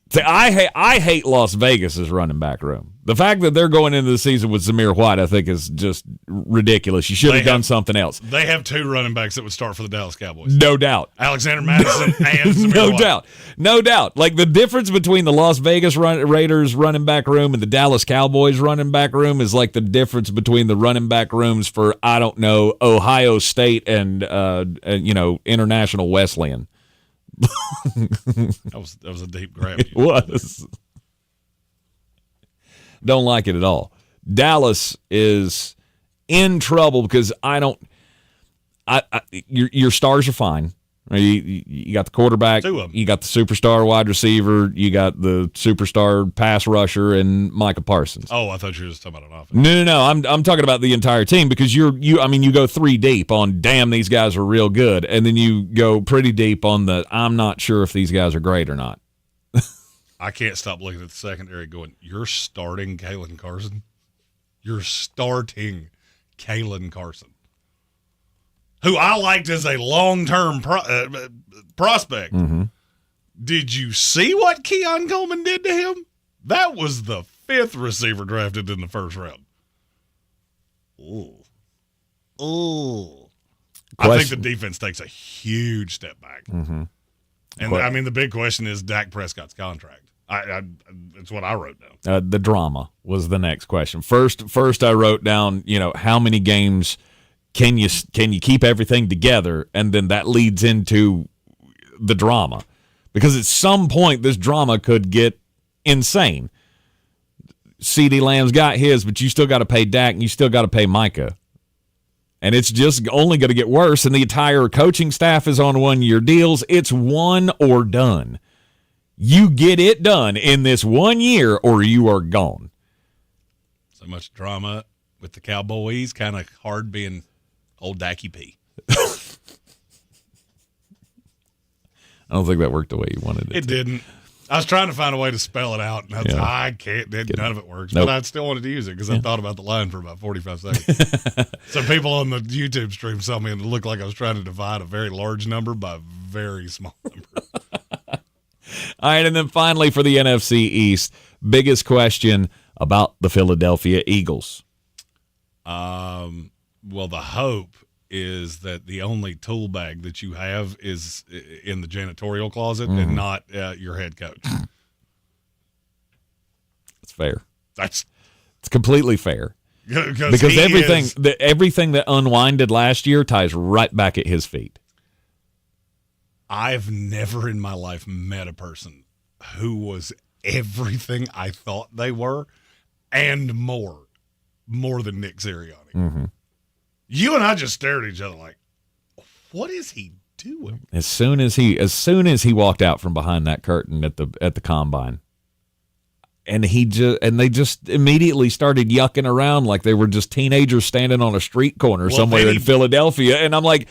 See, I hate Las Vegas's running back room. The fact that they're going into the season with Zamir White, I think, is just ridiculous. You should have done something else. They have 2 running backs that would start for the Dallas Cowboys. No doubt. Alexander Madison and Zamir White. No doubt. Like, the difference between the Las Vegas Raiders running back room and the Dallas Cowboys running back room is like the difference between the running back rooms for, I don't know, Ohio State and International Wesleyan. That was a deep grab. It was. Don't like it at all. Dallas is in trouble because your stars are fine. You got the quarterback, 2 of them. You got the superstar wide receiver, you got the superstar pass rusher, and Micah Parsons. Oh, I thought you were just talking about an offense. No. I'm talking about the entire team, because you go 3 deep on damn, these guys are real good, and then you go pretty deep on the I'm not sure if these guys are great or not. I can't stop looking at the secondary going, you're starting Kalen Carson? You're starting Kalen Carson, who I liked as a long-term prospect. Mm-hmm. Did you see what Keon Coleman did to him? That was the 5th receiver drafted in the first round. Ooh. I think the defense takes a huge step back. Mm-hmm. And, the big question is Dak Prescott's contract. It's what I wrote down. The drama was the next question. First I wrote down, how many games can you keep everything together, and then that leads into the drama, because at some point this drama could get insane. CeeDee Lamb's got his, but you still got to pay Dak and you still got to pay Micah, and it's just only going to get worse. And the entire coaching staff is on 1-year deals. It's one or done. You get it done in this 1 year, or you are gone. So much drama with the Cowboys, kind of hard being old Dacky P. I don't think that worked the way you wanted it. It didn't. I was trying to find a way to spell it out, and I can't. None of it works. Nope. But I still wanted to use it because I thought about the line for about 45 seconds. So people on the YouTube stream saw me, and it looked like I was trying to divide a very large number by a very small number. All right, and then finally for the NFC East, biggest question about the Philadelphia Eagles. Well, the hope is that the only tool bag that you have is in the janitorial closet and not your head coach. fair. It's completely fair. Because everything that unwinded last year ties right back at his feet. I've never in my life met a person who was everything I thought they were and more than Nick Sirianni. Mm-hmm. You and I just stared at each other like, what is he doing? As soon as he walked out from behind that curtain at the combine, and they just immediately started yucking around like they were just teenagers standing on a street corner somewhere in Philadelphia, and I'm like,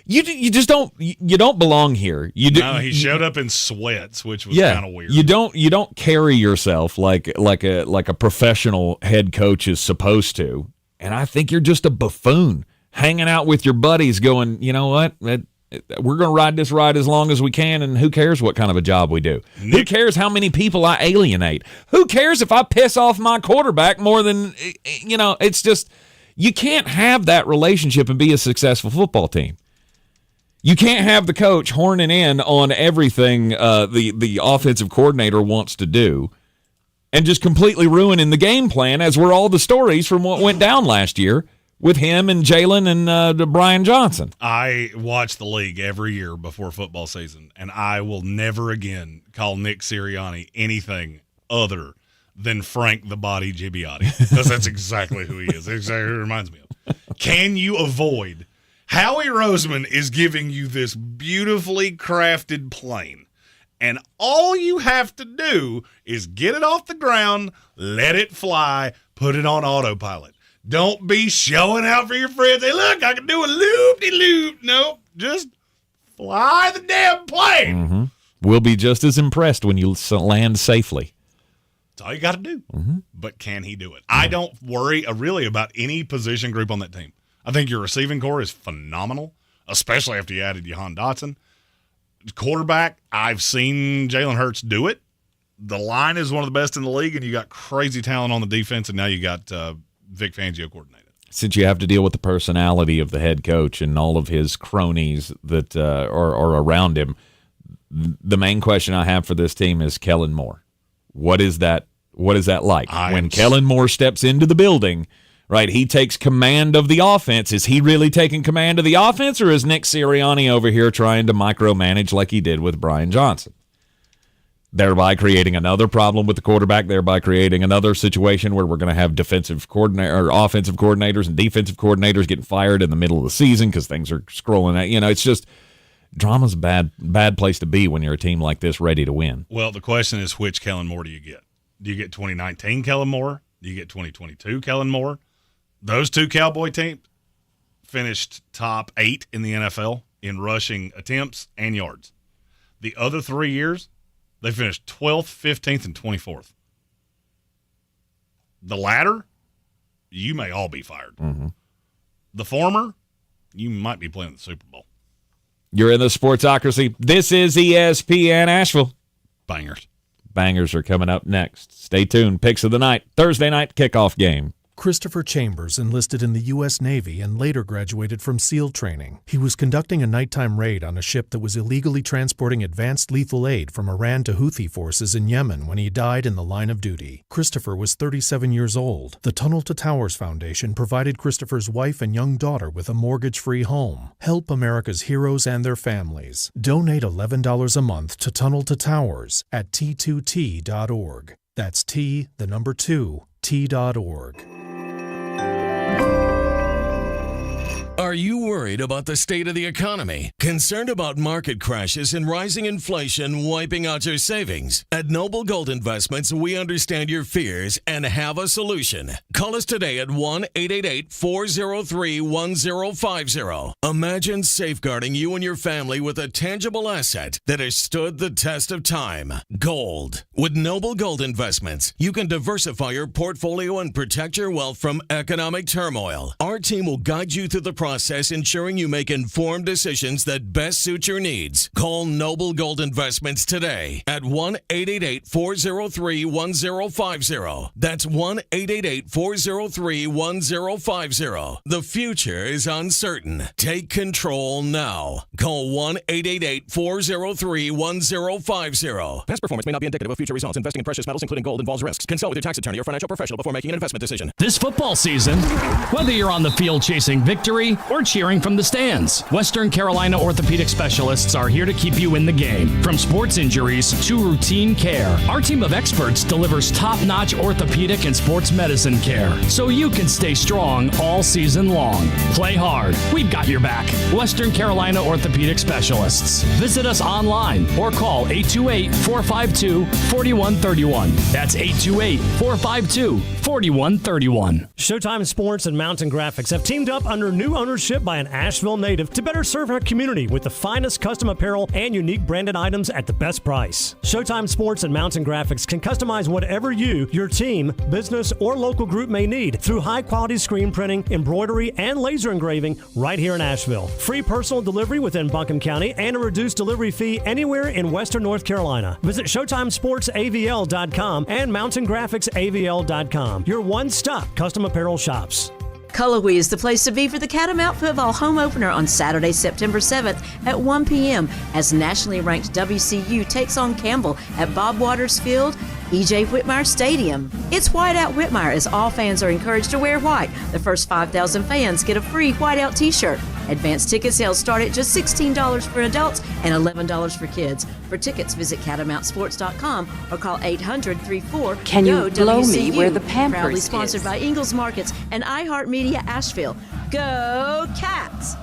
you just don't belong here. He showed up in sweats, which was kind of weird. You don't carry yourself like a professional head coach is supposed to, and I think you're just a buffoon hanging out with your buddies, going, you know what? We're going to ride this ride as long as we can, and who cares what kind of a job we do? Who cares how many people I alienate? Who cares if I piss off my quarterback more than, it's just, you can't have that relationship and be a successful football team. You can't have the coach horning in on everything the offensive coordinator wants to do and just completely ruining the game plan, as were all the stories from what went down last year with him and Jalen and Brian Johnson. I watch the league every year before football season, and I will never again call Nick Sirianni anything other than Frank the Body Gibbiotti, because that's exactly who he is. That's exactly who he reminds me of. Can you avoid Howie Roseman is giving you this beautifully crafted plane, and all you have to do is get it off the ground, let it fly, put it on autopilot. Don't be showing out for your friends. Hey, look, I can do a loop-de-loop. Nope, just fly the damn plane. Mm-hmm. We'll be just as impressed when you land safely. That's all you got to do. Mm-hmm. But can he do it? I don't worry really about any position group on that team. I think your receiving core is phenomenal, especially after you added Jahan Dotson. Quarterback, I've seen Jalen Hurts do it. The line is one of the best in the league, and you got crazy talent on the defense, and now you got Vic Fangio coordinated. Since you have to deal with the personality of the head coach and all of his cronies that are around him, the main question I have for this team is Kellen Moore. What is that like? When Kellen Moore steps into the building, right, he takes command of the offense. Is he really taking command of the offense, or is Nick Sirianni over here trying to micromanage like he did with Brian Johnson? Thereby creating another problem with the quarterback, thereby creating another situation where we're going to have offensive coordinators and defensive coordinators getting fired in the middle of the season because things are scrolling out. It's just drama's a bad place to be when you're a team like this ready to win. Well, the question is, which Kellen Moore do you get? Do you get 2019 Kellen Moore? Do you get 2022 Kellen Moore? Those two Cowboy teams finished top 8 in the NFL in rushing attempts and yards. The other 3 years, they finished 12th, 15th, and 24th. The latter, you may all be fired. Mm-hmm. The former, you might be playing the Super Bowl. You're in the Sportsocracy. This is ESPN Asheville. Bangers are coming up next. Stay tuned. Picks of the night. Thursday night kickoff game. Christopher Chambers enlisted in the U.S. Navy and later graduated from SEAL training. He was conducting a nighttime raid on a ship that was illegally transporting advanced lethal aid from Iran to Houthi forces in Yemen when he died in the line of duty. Christopher was 37 years old. The Tunnel to Towers Foundation provided Christopher's wife and young daughter with a mortgage-free home. Help America's heroes and their families. Donate $11 a month to Tunnel to Towers at T2T.org. That's T2T.org. Are you worried about the state of the economy? Concerned about market crashes and rising inflation wiping out your savings? At Noble Gold Investments, we understand your fears and have a solution. Call us today at 1-888-403-1050. Imagine safeguarding you and your family with a tangible asset that has stood the test of time. Gold. With Noble Gold Investments, you can diversify your portfolio and protect your wealth from economic turmoil. Our team will guide you through the process process ensuring you make informed decisions that best suit your needs. Call Noble Gold Investments today at 1-888-403-1050. That's 1-888-403-1050. The future is uncertain. Take control now. Call 1-888-403-1050. Past performance may not be indicative of future results. Investing in precious metals, including gold, involves risks. Consult with your tax attorney or financial professional before making an investment decision. This football season, whether you're on the field chasing victory or cheering from the stands, Western Carolina orthopedic specialists are here to keep you in the game. From sports injuries to routine care, our team of experts delivers top-notch orthopedic and sports medicine care so you can stay strong all season long. Play hard. We've got your back. Western Carolina orthopedic specialists. Visit us online or call 828-452-4131. That's 828-452-4131. Showtime Sports and Mountain Graphics have teamed up under new ownership by an Asheville native to better serve our community with the finest custom apparel and unique branded items at the best price. Showtime Sports and Mountain Graphics can customize whatever you, your team, business, or local group may need through high-quality screen printing, embroidery, and laser engraving right here in Asheville. Free personal delivery within Buncombe County and a reduced delivery fee anywhere in Western North Carolina. Visit ShowtimeSportsAVL.com and MountainGraphicsAVL.com. Your one-stop custom apparel shops. Cullowhee is the place to be for the Catamount football home opener on Saturday, September 7th at 1 p.m. as nationally ranked WCU takes on Campbell at Bob Waters Field, E.J. Whitmire Stadium. It's White Out Whitmire as all fans are encouraged to wear white. The first 5,000 fans get a free White Out t-shirt. Advanced ticket sales start at just $16 for adults and $11 for kids. For tickets, visit catamounts.sports.com or call 800-34-GO-WCU. Can you blow me where the Pampers Proudly sponsored is? by Ingalls Markets and iHeartMedia Asheville. Go Cats!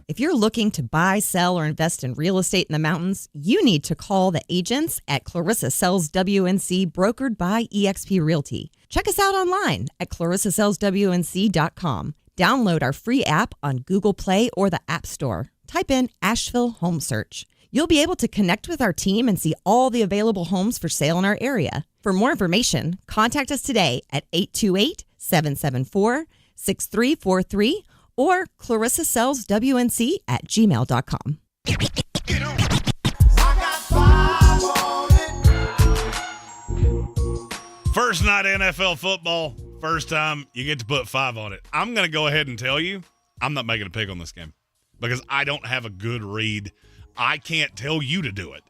If you're looking to buy, sell, or invest in real estate in the mountains, you need to call the agents at Clarissa Sells WNC, brokered by eXp Realty. Check us out online at clarissasellswnc.com. Download our free app on Google Play or the App Store. Type in Asheville Home Search. You'll be able to connect with our team and see all the available homes for sale in our area. For more information, contact us today at 828-774-6343 or clarissasellswnc@gmail.com. First night NFL football, first time you get to put 5 on it. I'm going to go ahead and tell you, I'm not making a pick on this game because I don't have a good read. I can't tell you to do it.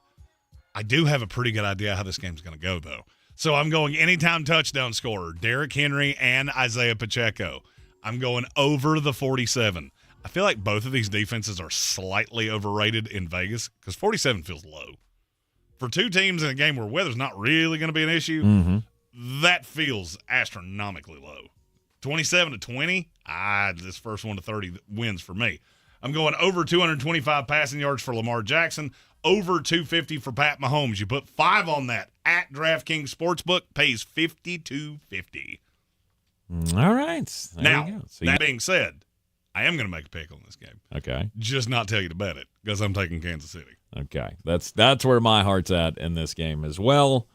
I do have a pretty good idea how this game's going to go, though. So I'm going anytime touchdown scorer, Derrick Henry and Isaiah Pacheco. I'm going over the 47. I feel like both of these defenses are slightly overrated in Vegas because 47 feels low. For two teams in a game where weather's not really going to be an issue, that feels astronomically low. 27-20, this first one to 30 wins for me. I'm going over 225 passing yards for Lamar Jackson, over 250 for Pat Mahomes. You put 5 on that at DraftKings Sportsbook, pays $52.50. All right. There now, you go. So that being said, I am going to make a pick on this game. Okay. Just not tell you to bet it because I'm taking Kansas City. Okay. That's where my heart's at in this game as well.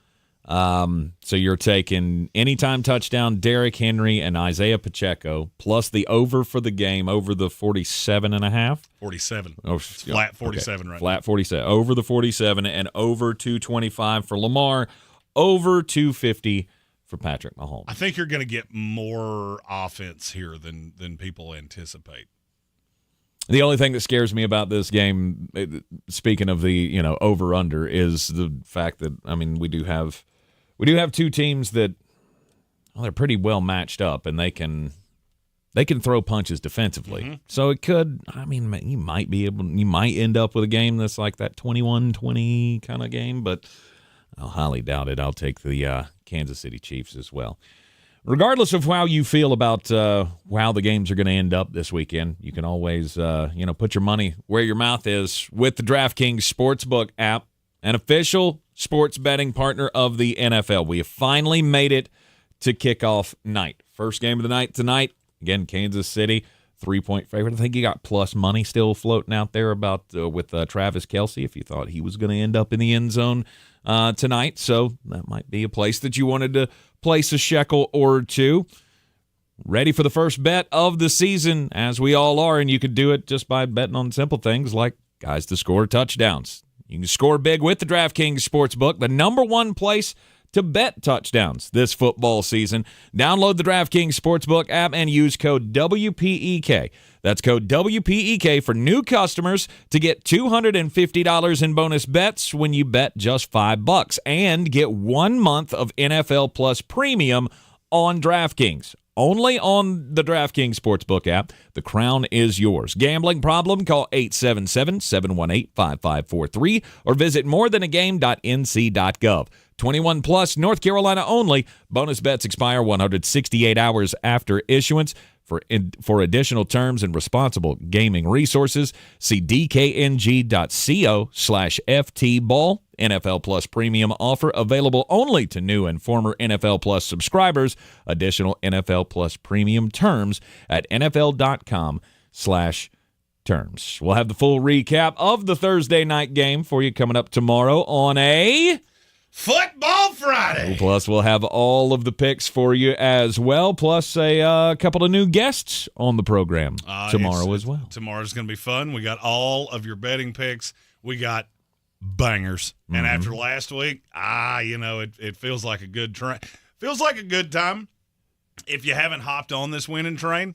So you're taking anytime touchdown, Derrick Henry and Isaiah Pacheco, plus the over for the game, over the 47.5. 47. Oh, it's flat 47 right flat now. 47. Over the 47 and over 225 for Lamar, over 250 for Patrick Mahomes. I think you're going to get more offense here than people anticipate. The only thing that scares me about this game, speaking of the over/under, is the fact that we do have two teams that they're pretty well matched up, and they can throw punches defensively. Mm-hmm. So it could. You might end up with a game that's like that 21-20 kind of game, but I'll highly doubt it. I'll take the Kansas City Chiefs as well. Regardless of how you feel about how the games are going to end up this weekend, you can always put your money where your mouth is with the DraftKings Sportsbook app, an official sports betting partner of the NFL. We have finally made it to kickoff night. First game of the night tonight. Again, Kansas City, 3-point favorite. I think you got plus money still floating out there about with Travis Kelce if you thought he was going to end up in the end zone tonight. So that might be a place that you wanted to place a shekel or two. ready for the first bet of the season, as we all are, and you could do it just by betting on simple things like guys to score touchdowns. You can score big with the DraftKings Sportsbook, the number one place to bet touchdowns this football season. Download the DraftKings Sportsbook app and use code WPEK. That's code WPEK for new customers to get $250 in bonus bets when you bet just $5 and get 1 month of NFL Plus Premium on DraftKings. Only on the DraftKings Sportsbook app. The crown is yours. Gambling problem? Call 877-718-5543 or visit morethanagame.nc.gov. 21 plus, North Carolina only. Bonus bets expire 168 hours after issuance. For additional terms and responsible gaming resources, see dkng.co/ftball. NFL Plus Premium offer available only to new and former NFL Plus subscribers. Additional NFL Plus Premium terms at nfl.com/terms. We'll have the full recap of the Thursday night game for you coming up tomorrow on a Football Friday. Plus, we'll have all of the picks for you as well, plus a couple of new guests on the program tomorrow as well. Tomorrow's going to be fun. We got all of your betting picks. We got bangers. And after last week, it feels like a good train. Feels like a good time. If you haven't hopped on this winning train,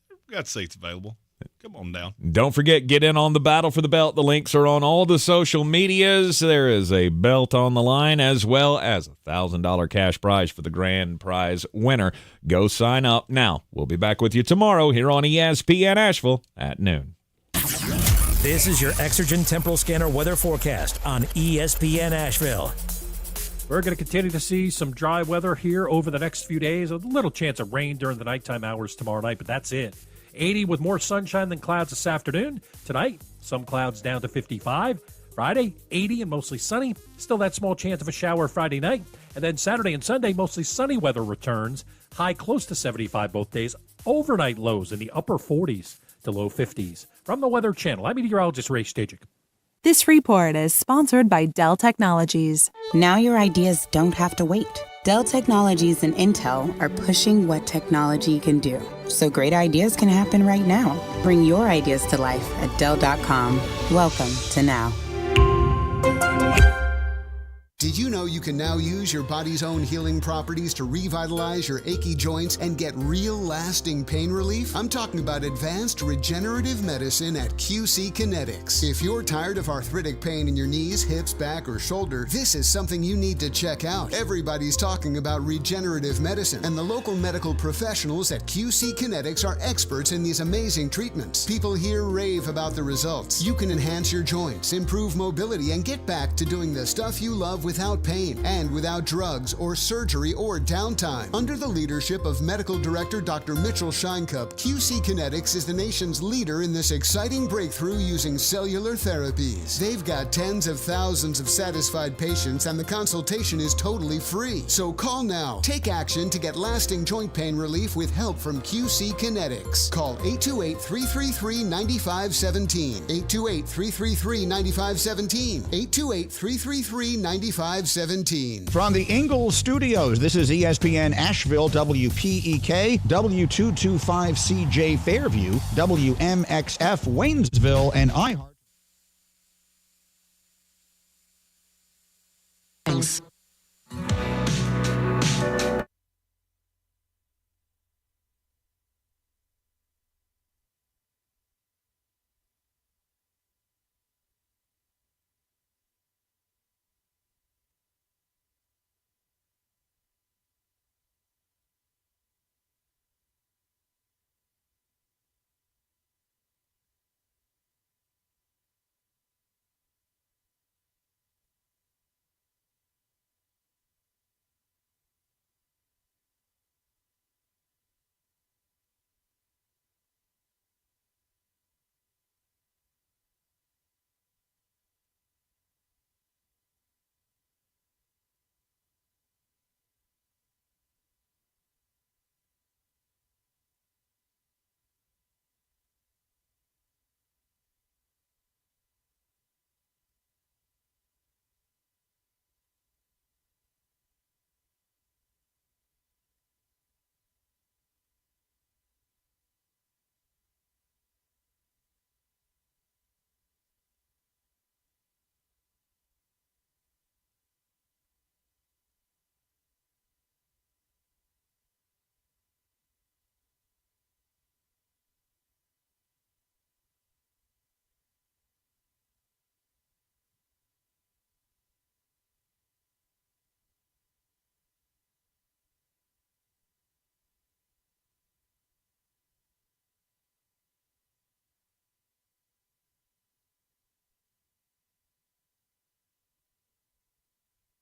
we've got seats available. Come on down. Don't forget, get in on the battle for the belt. The links are on all the social medias. There is a belt on the line as well as a $1,000 cash prize for the grand prize winner. Go sign up now. We'll be back with you tomorrow here on ESPN Asheville at noon. This is your Exergen Temporal Scanner weather forecast on ESPN Asheville. We're going to continue to see some dry weather here over the next few days. A little chance of rain during the nighttime hours tomorrow night, but that's it. 80 with more sunshine than clouds this afternoon. Tonight, some clouds down to 55. Friday, 80 and mostly sunny. Still that small chance of a shower Friday night. And then Saturday and Sunday, mostly sunny weather returns. High close to 75 both days. Overnight lows in the upper 40s to low 50s. From the Weather Channel, I'm meteorologist Ray Stajic. This report is sponsored by Dell Technologies. Now your ideas don't have to wait. Dell Technologies and Intel are pushing what technology can do, so great ideas can happen right now. Bring your ideas to life at Dell.com. Welcome to now. Did you know you can now use your body's own healing properties to revitalize your achy joints and get real lasting pain relief? I'm talking about advanced regenerative medicine at QC Kinetics. If you're tired of arthritic pain in your knees, hips, back, or shoulder, this is something you need to check out. Everybody's talking about regenerative medicine, and the local medical professionals at QC Kinetics are experts in these amazing treatments. People here rave about the results. You can enhance your joints, improve mobility, and get back to doing the stuff you love without pain and without drugs or surgery or downtime. Under the leadership of Medical Director Dr. Mitchell Scheinkup, QC Kinetics is the nation's leader in this exciting breakthrough using cellular therapies. They've got tens of thousands of satisfied patients and the consultation is totally free. So call now. Take action to get lasting joint pain relief with help from QC Kinetics. Call 828-333-9517. 828-333-9517. 828-333-9517. From the Ingalls Studios, this is ESPN Asheville, WPEK, W225CJ Fairview, WMXF Waynesville, and iHeart.